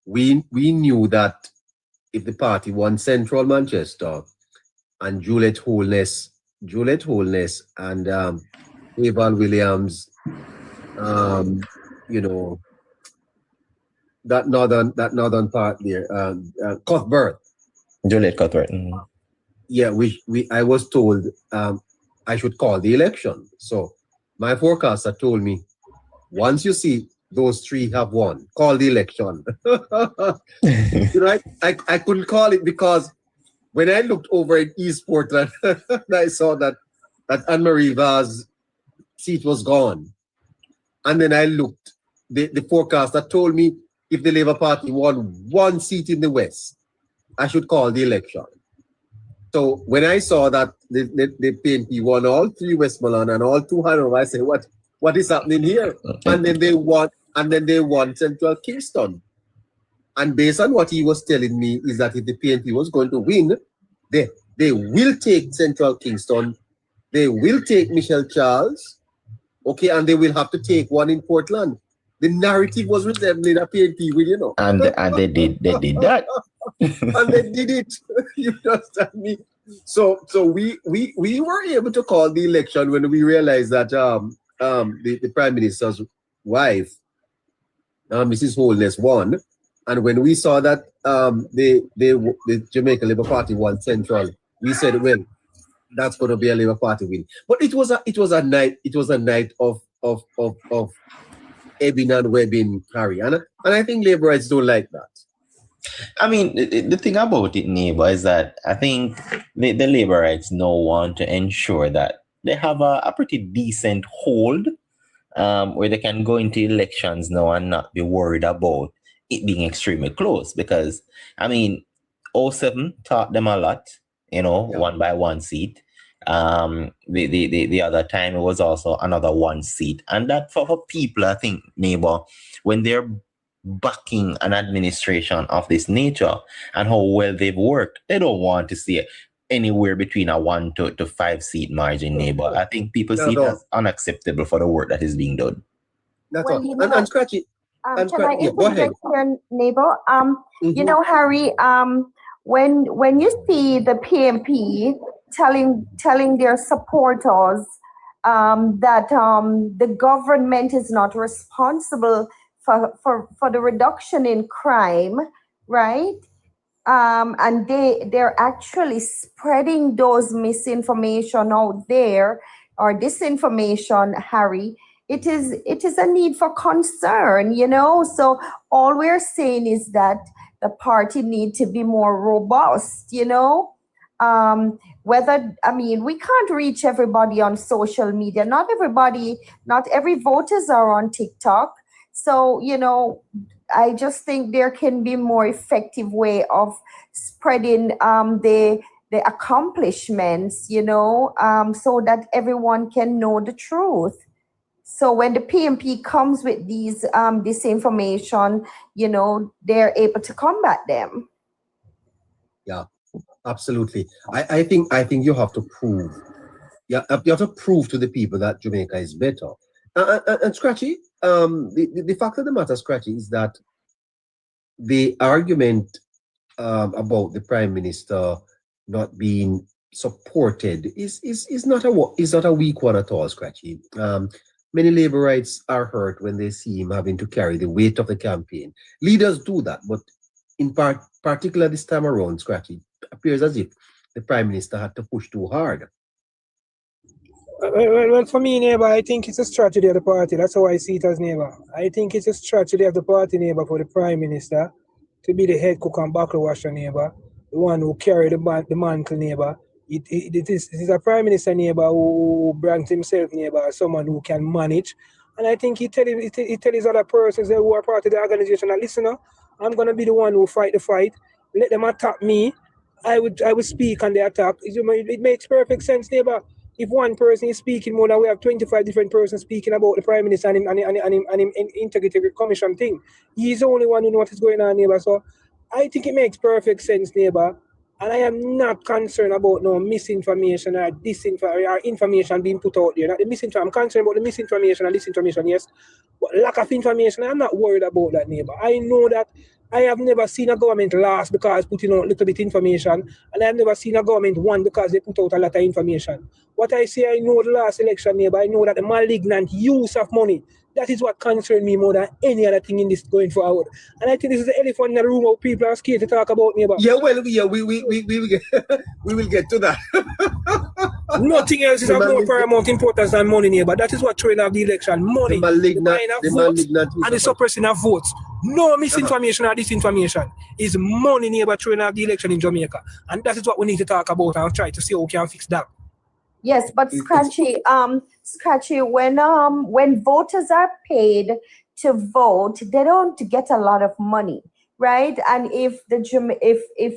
we knew that if the party won Central Manchester and Juliet Holness and Eval Williams, that northern part there, Cuthbert. Juliet Cuthbert. Mm-hmm. Yeah, I was told I should call the election. So my forecaster told me, once you see those three have won, call the election. I couldn't call it because when I looked over in East Portland, I saw that Anne-Marie Vaz's seat was gone. And then I looked, the forecaster told me if the Labour Party won one seat in the West, I should call the election. So when I saw that the PNP won all three Westmoreland and all two Hanover, I said, what is happening here? And then they won Central Kingston. And based on what he was telling me is that if the PNP was going to win, they will take Central Kingston, they will take Michelle Charles, okay, and they will have to take one in Portland. the narrative was resembling a PNP win, you know. And they did that. And they did it. You understand me? So we were able to call the election when we realized that the Prime Minister's wife, Mrs. Holness, won. And when we saw that the Jamaica Labour Party won Central, we said, well, that's going to be a Labour Party win. But it was a night of ebbing and webbing, Harry. And I think Labourites don't like that. I mean, the thing about it, neighbor, is that I think the Labourites now want to ensure that they have a pretty decent hold where they can go into elections now and not be worried about it being extremely close. Because, I mean, 07 taught them a lot, you know, Yeah. 1 by 1 seat. The other time it was also another 1 seat. And that for people, I think, neighbor, when they're backing an administration of this nature and how well they've worked, they don't want to see anywhere between a 1 to 5 seat margin, neighbor. I think people see it as unacceptable for the work that is being done. That's Well, all. you know, And Scratchy. can I Yeah, go ahead. interject here, neighbor? You Mhm. know, Harry, when you see the PMP telling their supporters that the government is not responsible for the reduction in crime, right? And they're actually spreading those misinformation out there or disinformation, Harry. It is a need for concern, you know. So all we're saying is that the party need to be more robust, you know. We can't reach everybody on social media. Not every voters are on TikTok. So, you know, I just think there can be more effective way of spreading the accomplishments, you know, so that everyone can know the truth. So when the PMP comes with these disinformation, you know, they're able to combat them. Yeah, absolutely. I think you have to prove. Yeah, you have to prove to the people that Jamaica is better. And Scratchy, the fact of the matter, Scratchy, is that the argument about the Prime Minister not being supported is not a weak one at all, Scratchy. Many Labourites are hurt when they see him having to carry the weight of the campaign. Leaders do that, but in particular this time around, Scratchy, it appears as if the Prime Minister had to push too hard. Well, for me, neighbor, I think it's a strategy of the party. That's how I see it as, neighbor. I think it's a strategy of the party, neighbor, for the Prime Minister to be the head cook and buckle washer, neighbor, the one who carry the mantle, neighbor. It is a Prime Minister, neighbor, who brands himself, neighbor, as someone who can manage. And I think he tell his other persons who are part of the organization that, listen, I'm going to be the one who fight the fight. Let them attack me. I would speak on the attack. It makes perfect sense, neighbor. If one person is speaking more than we have 25 different persons speaking about the Prime Minister and him Integrity Commission thing, he's the only one who knows what is going on, neighbor. So I think it makes perfect sense, neighbor. And I am not concerned about no misinformation or disinformation or information being put out there. Not the misinformation. I'm concerned about the misinformation and disinformation, yes. But lack of information, I'm not worried about that, neighbor. I know that I have never seen a government last because putting out a little bit information, and I have never seen a government won because they put out a lot of information. What I say, I know the last election, neighbor, I know that the malignant use of money, that is what concerns me more than any other thing in this going forward. And I think this is the elephant in the room of people are scared to talk about, neighbor. Yeah, well, we will get we will get to that. Nothing else is of more paramount importance than money, neighbor. That is what throwing off the election. Money, The malignant votes, and the suppressing of votes. No misinformation or disinformation. Is money, neighbor, throwing off the election in Jamaica. And that is what we need to talk about and try to see how we can fix that. Yes, but Scratchy, when voters are paid to vote, they don't get a lot of money, right? And if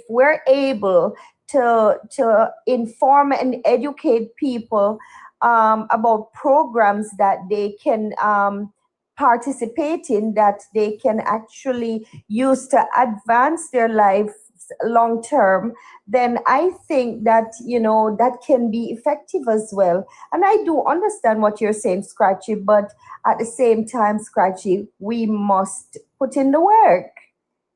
we're able to inform and educate people about programs that they can participate in, that they can actually use to advance their lives long term, then I think that, that can be effective as well. And I do understand what you're saying, Scratchy, but at the same time, Scratchy, we must put in the work.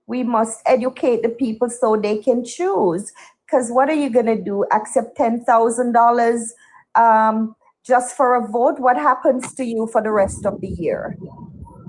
We must educate the people so they can choose. Because what are you going to do? Accept $10,000 just for a vote? What happens to you for the rest of the year?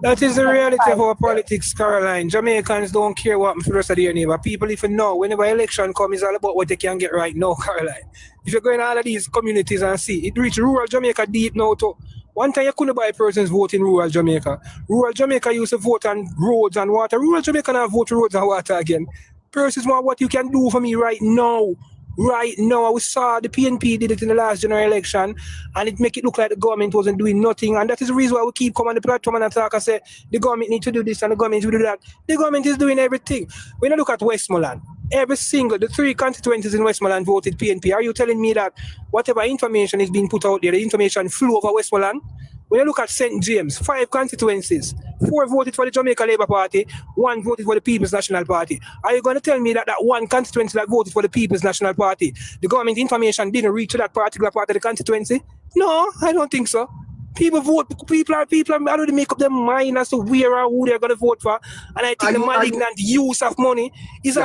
That is the reality of our politics, Caroline. Jamaicans don't care what for the rest of the year, neighbor. People even know whenever election comes, it's all about what they can get right now, Caroline. If you go in all of these communities and see, it reach rural Jamaica deep now too. One time you couldn't buy a person's vote in rural Jamaica. Rural Jamaica used to vote on roads and water. Rural Jamaica now vote roads and water again. Persons want what you can do for me right now. Right now, we saw the PNP did it in the last general election, and it make it look like the government wasn't doing nothing. And that is the reason why we keep coming on the platform and talk and say the government needs to do this and the government will do that. The government is doing everything. When you look at Westmoreland, the 3 constituencies in Westmoreland voted PNP. Are you telling me that whatever information is being put out there, the information flew over Westmoreland? When you look at St. James, 5 constituencies, 4 voted for the Jamaica Labour Party, 1 voted for the People's National Party. Are you going to tell me that 1 constituency that voted for the People's National Party, the government information didn't reach to that particular part of the constituency? No, I don't think so. People vote. People already make up their mind as to where or who they're going to vote for. And I think the malignant use of money is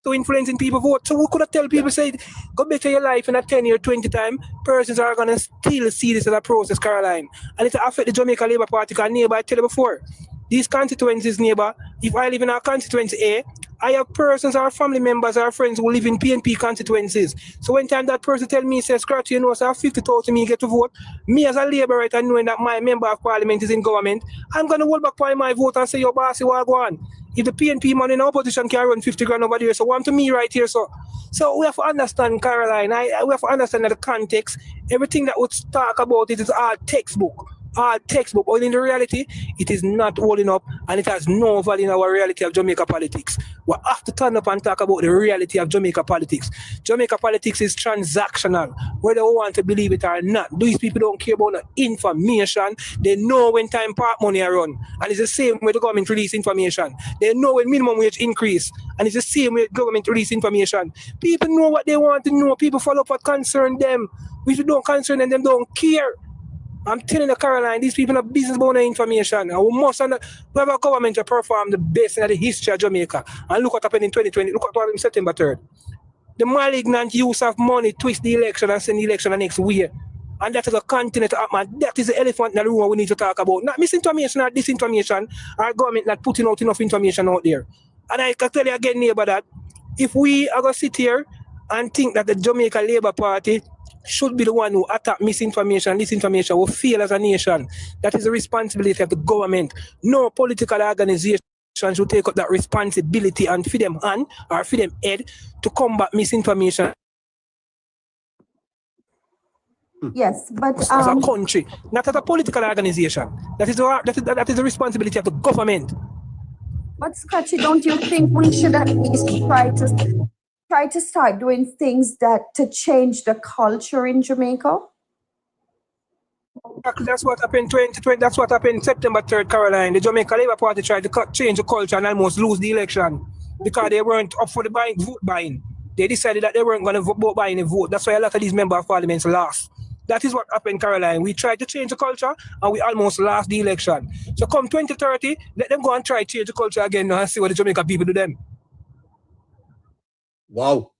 to influencing people vote. So we could have tell people, say, go better your life in a 10 year, 20 time. Persons are going to still see this as a process, Caroline. And it affect the Jamaica Labour Party, because neighbor, I tell you before, these constituencies, neighbor, if I live in our constituency A, I have persons, our family members, our friends who live in PNP constituencies. So when time that person tell me, says, Scratch, so I have 50,000 me get to vote, me as a labourer, knowing that my member of parliament is in government, I'm going to hold back my vote and say, yo, bossy, what go on? If the PNP man in opposition can run 50 grand over there, so one to me right here. So we have to understand, Caroline, we have to understand that the context, everything that we talk about it is all textbook. But in the reality, it is not holding up, and it has no value in our reality of Jamaica politics. We have to turn up and talk about the reality of Jamaica politics. Jamaica politics is transactional, whether we want to believe it or not. These people don't care about the information. They know when time park money are run, and it's the same way the government release information. They know when minimum wage increase, and it's the same way government release information. People know what they want to know. People follow up what concern them. If you don't concern them, they don't care. I'm telling you, Caroline, these people are business about information. And we must have a government to perform the best in the history of Jamaica. And look what happened in 2020. Look what happened September 3rd. The malignant use of money twist the election and send the election the next year. And that is a continent to happen. That is the elephant in the room we need to talk about. Not misinformation or disinformation, or government not putting out enough information out there. And I can tell you again, neighbor, that if we are going to sit here and think that the Jamaica Labour Party should be the one who attack misinformation, disinformation, will fail as a nation. That is the responsibility of the government. No political organization should take up that responsibility and feed them hand or feed them head to combat misinformation. Yes, but as a country, not as a political organization. That is the responsibility of the government. But Scratchy, don't you think we should at least try to start doing things to change the culture in Jamaica? That's what happened 2020. That's what happened September 3rd, Caroline. The Jamaica Labour Party tried to change the culture and almost lose the election because they weren't up for the vote buying. They decided that they weren't going to vote buying a vote. That's why a lot of these members of parliament lost. That is what happened, Caroline. We tried to change the culture and we almost lost the election. So come 2030, let them go and try to change the culture again and see what the Jamaica people do then. Wow.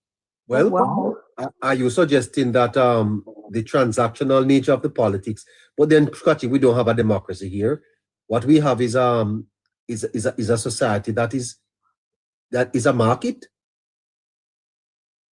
Well, are you suggesting that the transactional nature of the politics, but then, Scratchy, we don't have a democracy here. What we have is a society that is a market.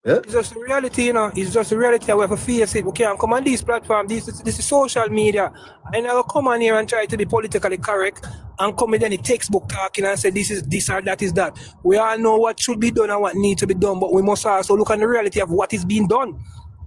Yeah? It's just a reality, It's just a reality. We have to face it. We can't come on these platforms. This is social media. And I will come on here and try to be politically correct and come with any textbook talking and say this is this or that is that. We all know what should be done and what needs to be done, but we must also look at the reality of what is being done.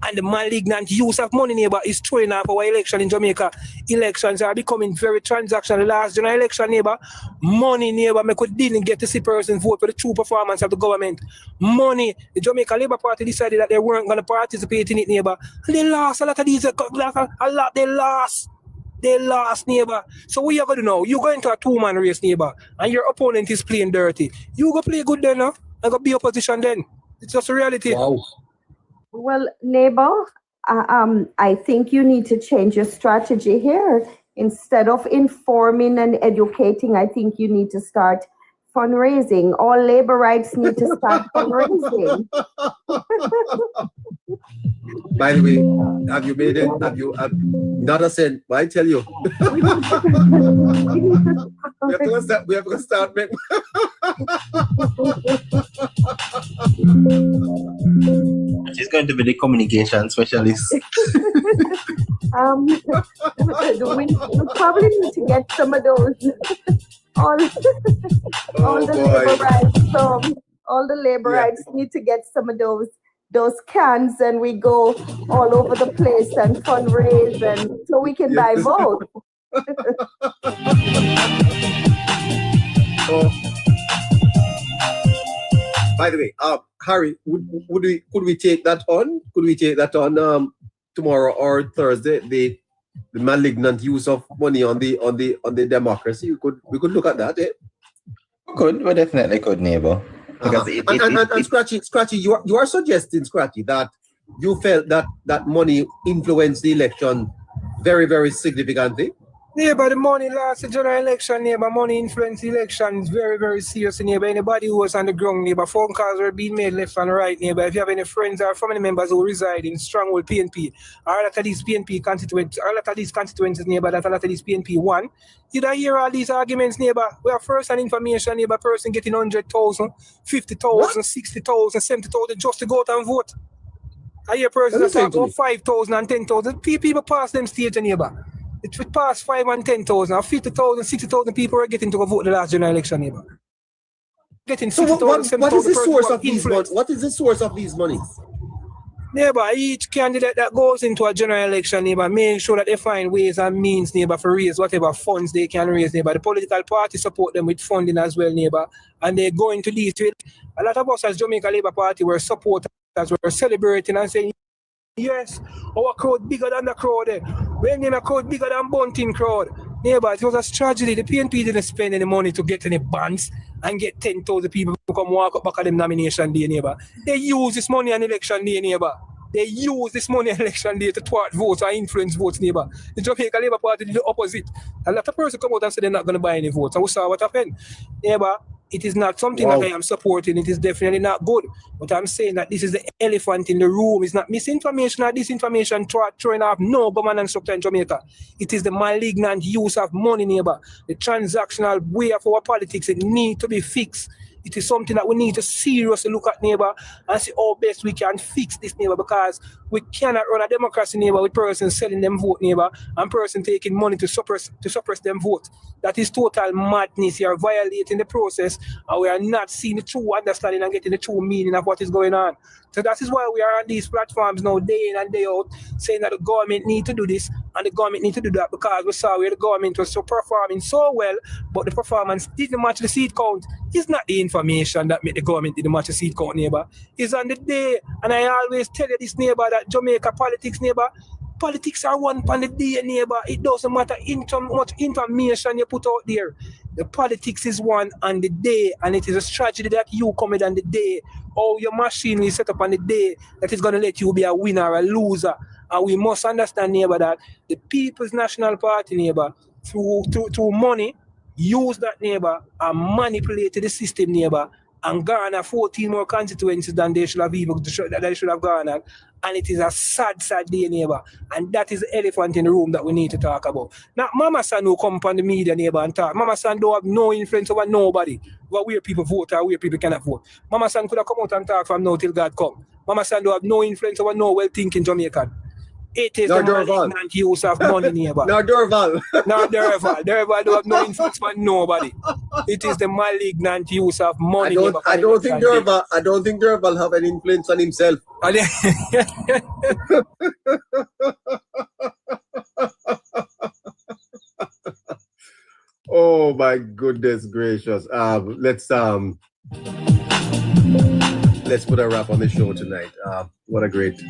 And the malignant use of money, neighbor, is throwing off our election in Jamaica. Elections are becoming very transactional. Last general election, neighbor, money, neighbor, we didn't get to see persons vote for the true performance of the government. Money, the Jamaica Labour Party decided that they weren't going to participate in it, neighbor. They lost a lot of these, they lost. They lost, neighbor. So what you going to do now? You go into a 2-man race, neighbor, and your opponent is playing dirty. You go play good then, no? I'm going to be opposition then. It's just a reality. Wow. Well, neighbor, I think you need to change your strategy here. Instead of informing and educating, I think you need to start fundraising. All labor rights need to start fundraising. By the way, have you made it? Not a cent? I tell you. we have to start making. She's going to be the communication specialist. We probably need to get some of those. All the labor rights need to get some of those cans, and we go all over the place and fundraise, and so we can buy votes. By the way, Harry, could we take that on? Could we take that on tomorrow or Thursday? The malignant use of money on the democracy. We could look at that. We definitely could, neighbor. Because and Scratchy, you are suggesting, Scratchy, that you felt that money influenced the election very, very significantly. Yeah, but the money last the general election, neighbor, money influenced the election is very, very serious, neighbor. Anybody who was on the ground, neighbor, phone calls were being made left and right, neighbor. If you have any friends or family members who reside in Stronghold PNP, or a lot of these PNP constituencies, neighbor, that a lot of these PNP won, you don't hear all these arguments, neighbor. We are first on information, neighbor, person getting 100,000, 50,000, 60,000, 70,000 just to go out and vote. I hear persons that talk about 5,000 and 10,000. People pass them stage, neighbor. It would pass 5 and 10,000, or 50,000, 60,000 people are getting to go vote the last general election, neighbor. Getting 60,000, what is the source of these monies? What is the source of these monies? Neighbor, each candidate that goes into a general election, neighbor, make sure that they find ways and means, neighbor, for raise whatever funds they can raise, neighbor. The political party support them with funding as well, neighbor. And they go into these. A lot of us as Jamaica Labour Party were supporters, we're celebrating and saying, yes, our crowd bigger than the crowd. When in a crowd bigger than Bunting crowd. Neighbor, it was a tragedy. The PNP didn't spend any money to get any bands and get 10,000 people to come walk up back at them nomination day, neighbor. They use this money on election day, neighbor. They use this money on election day to thwart votes or influence votes, neighbor. The Jamaica Labour Party did the opposite. A lot of person come out and say they're not going to buy any votes. And we saw what happened. Neighbor, it is not something that I am supporting. It is definitely not good. But I'm saying that this is the elephant in the room. It's not misinformation or disinformation throwing off no government structure in Jamaica. It is the malignant use of money, neighbor. The transactional way of our politics, it needs to be fixed. It is something that we need to seriously look at, neighbor, and see how best we can fix this, neighbor, because we cannot run a democracy, neighbor, with persons selling them vote, neighbor, and person taking money to suppress them vote. That is total madness. You are violating the process, and we are not seeing the true understanding and getting the true meaning of what is going on. So that is why we are on these platforms now, day in and day out, saying that the government need to do this and the government need to do that, because we saw where the government was so performing so well, but the performance didn't match the seat count. It's not the information that made the government didn't match the seat count, neighbor. It's on the day, and I always tell you this, neighbor, that Jamaica politics, neighbor, politics are one on the day, neighbor. It doesn't matter how much information you put out there. The politics is one on the day, and it is a strategy that you commit on the day, or your machine is set up on the day, that is going to let you be a winner or a loser. And we must understand, neighbor, that the People's National Party, neighbor, through money, use that, neighbor, and manipulate the system, neighbor, and garner 14 more constituencies than they should have garnered. And it is a sad, sad day, neighbor. And that is the elephant in the room that we need to talk about. Now, Mama San will come on the media, neighbor, and talk. Mama San don't have no influence over nobody, over where people vote or where people cannot vote. Mama San could have come out and talk from now till God come. Mama San don't have no influence over no well-thinking Jamaican. It is the malignant use of money, neighbor. No, Durval. No, Durval. Durval don't have no influence over nobody. It is the malignant use of money, neighbor. I don't think Durval have an influence on himself. Oh my goodness gracious. Let's put a wrap on the show tonight. What a great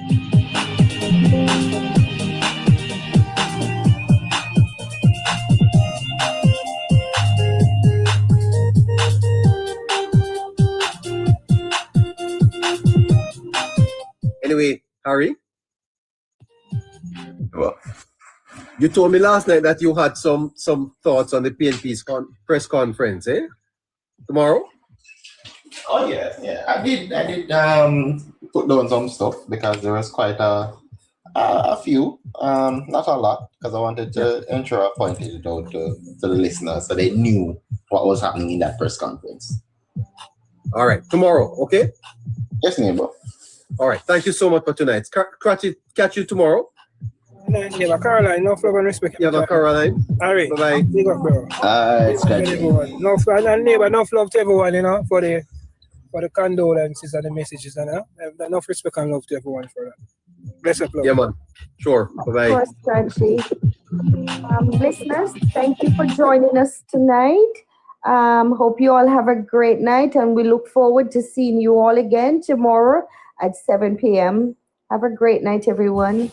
Harry? Well, You told me last night that you had some thoughts on the PNP's press conference, eh? Tomorrow? oh yeah. I did put down some stuff because there was quite a few, not a lot, because I wanted to ensure I pointed it out to the listeners so they knew what was happening in that press conference. All right, tomorrow, okay? Yes, neighbor. All right, thank you so much for tonight. Catch you tomorrow. Yeah, Caroline, no love and respect. Yeah, Caroline. All right. Bye-bye. Big up, bro. Scratchy. No, and neighbor, enough love to everyone, you know, for the condolences and the messages, and enough respect and love to everyone for that. Bless up, love. Yeah, man. Sure. Bye-bye. Of course, Scratchy. Listeners, thank you for joining us tonight. Hope you all have a great night, and we look forward to seeing you all again tomorrow at 7 p.m. Have a great night, everyone.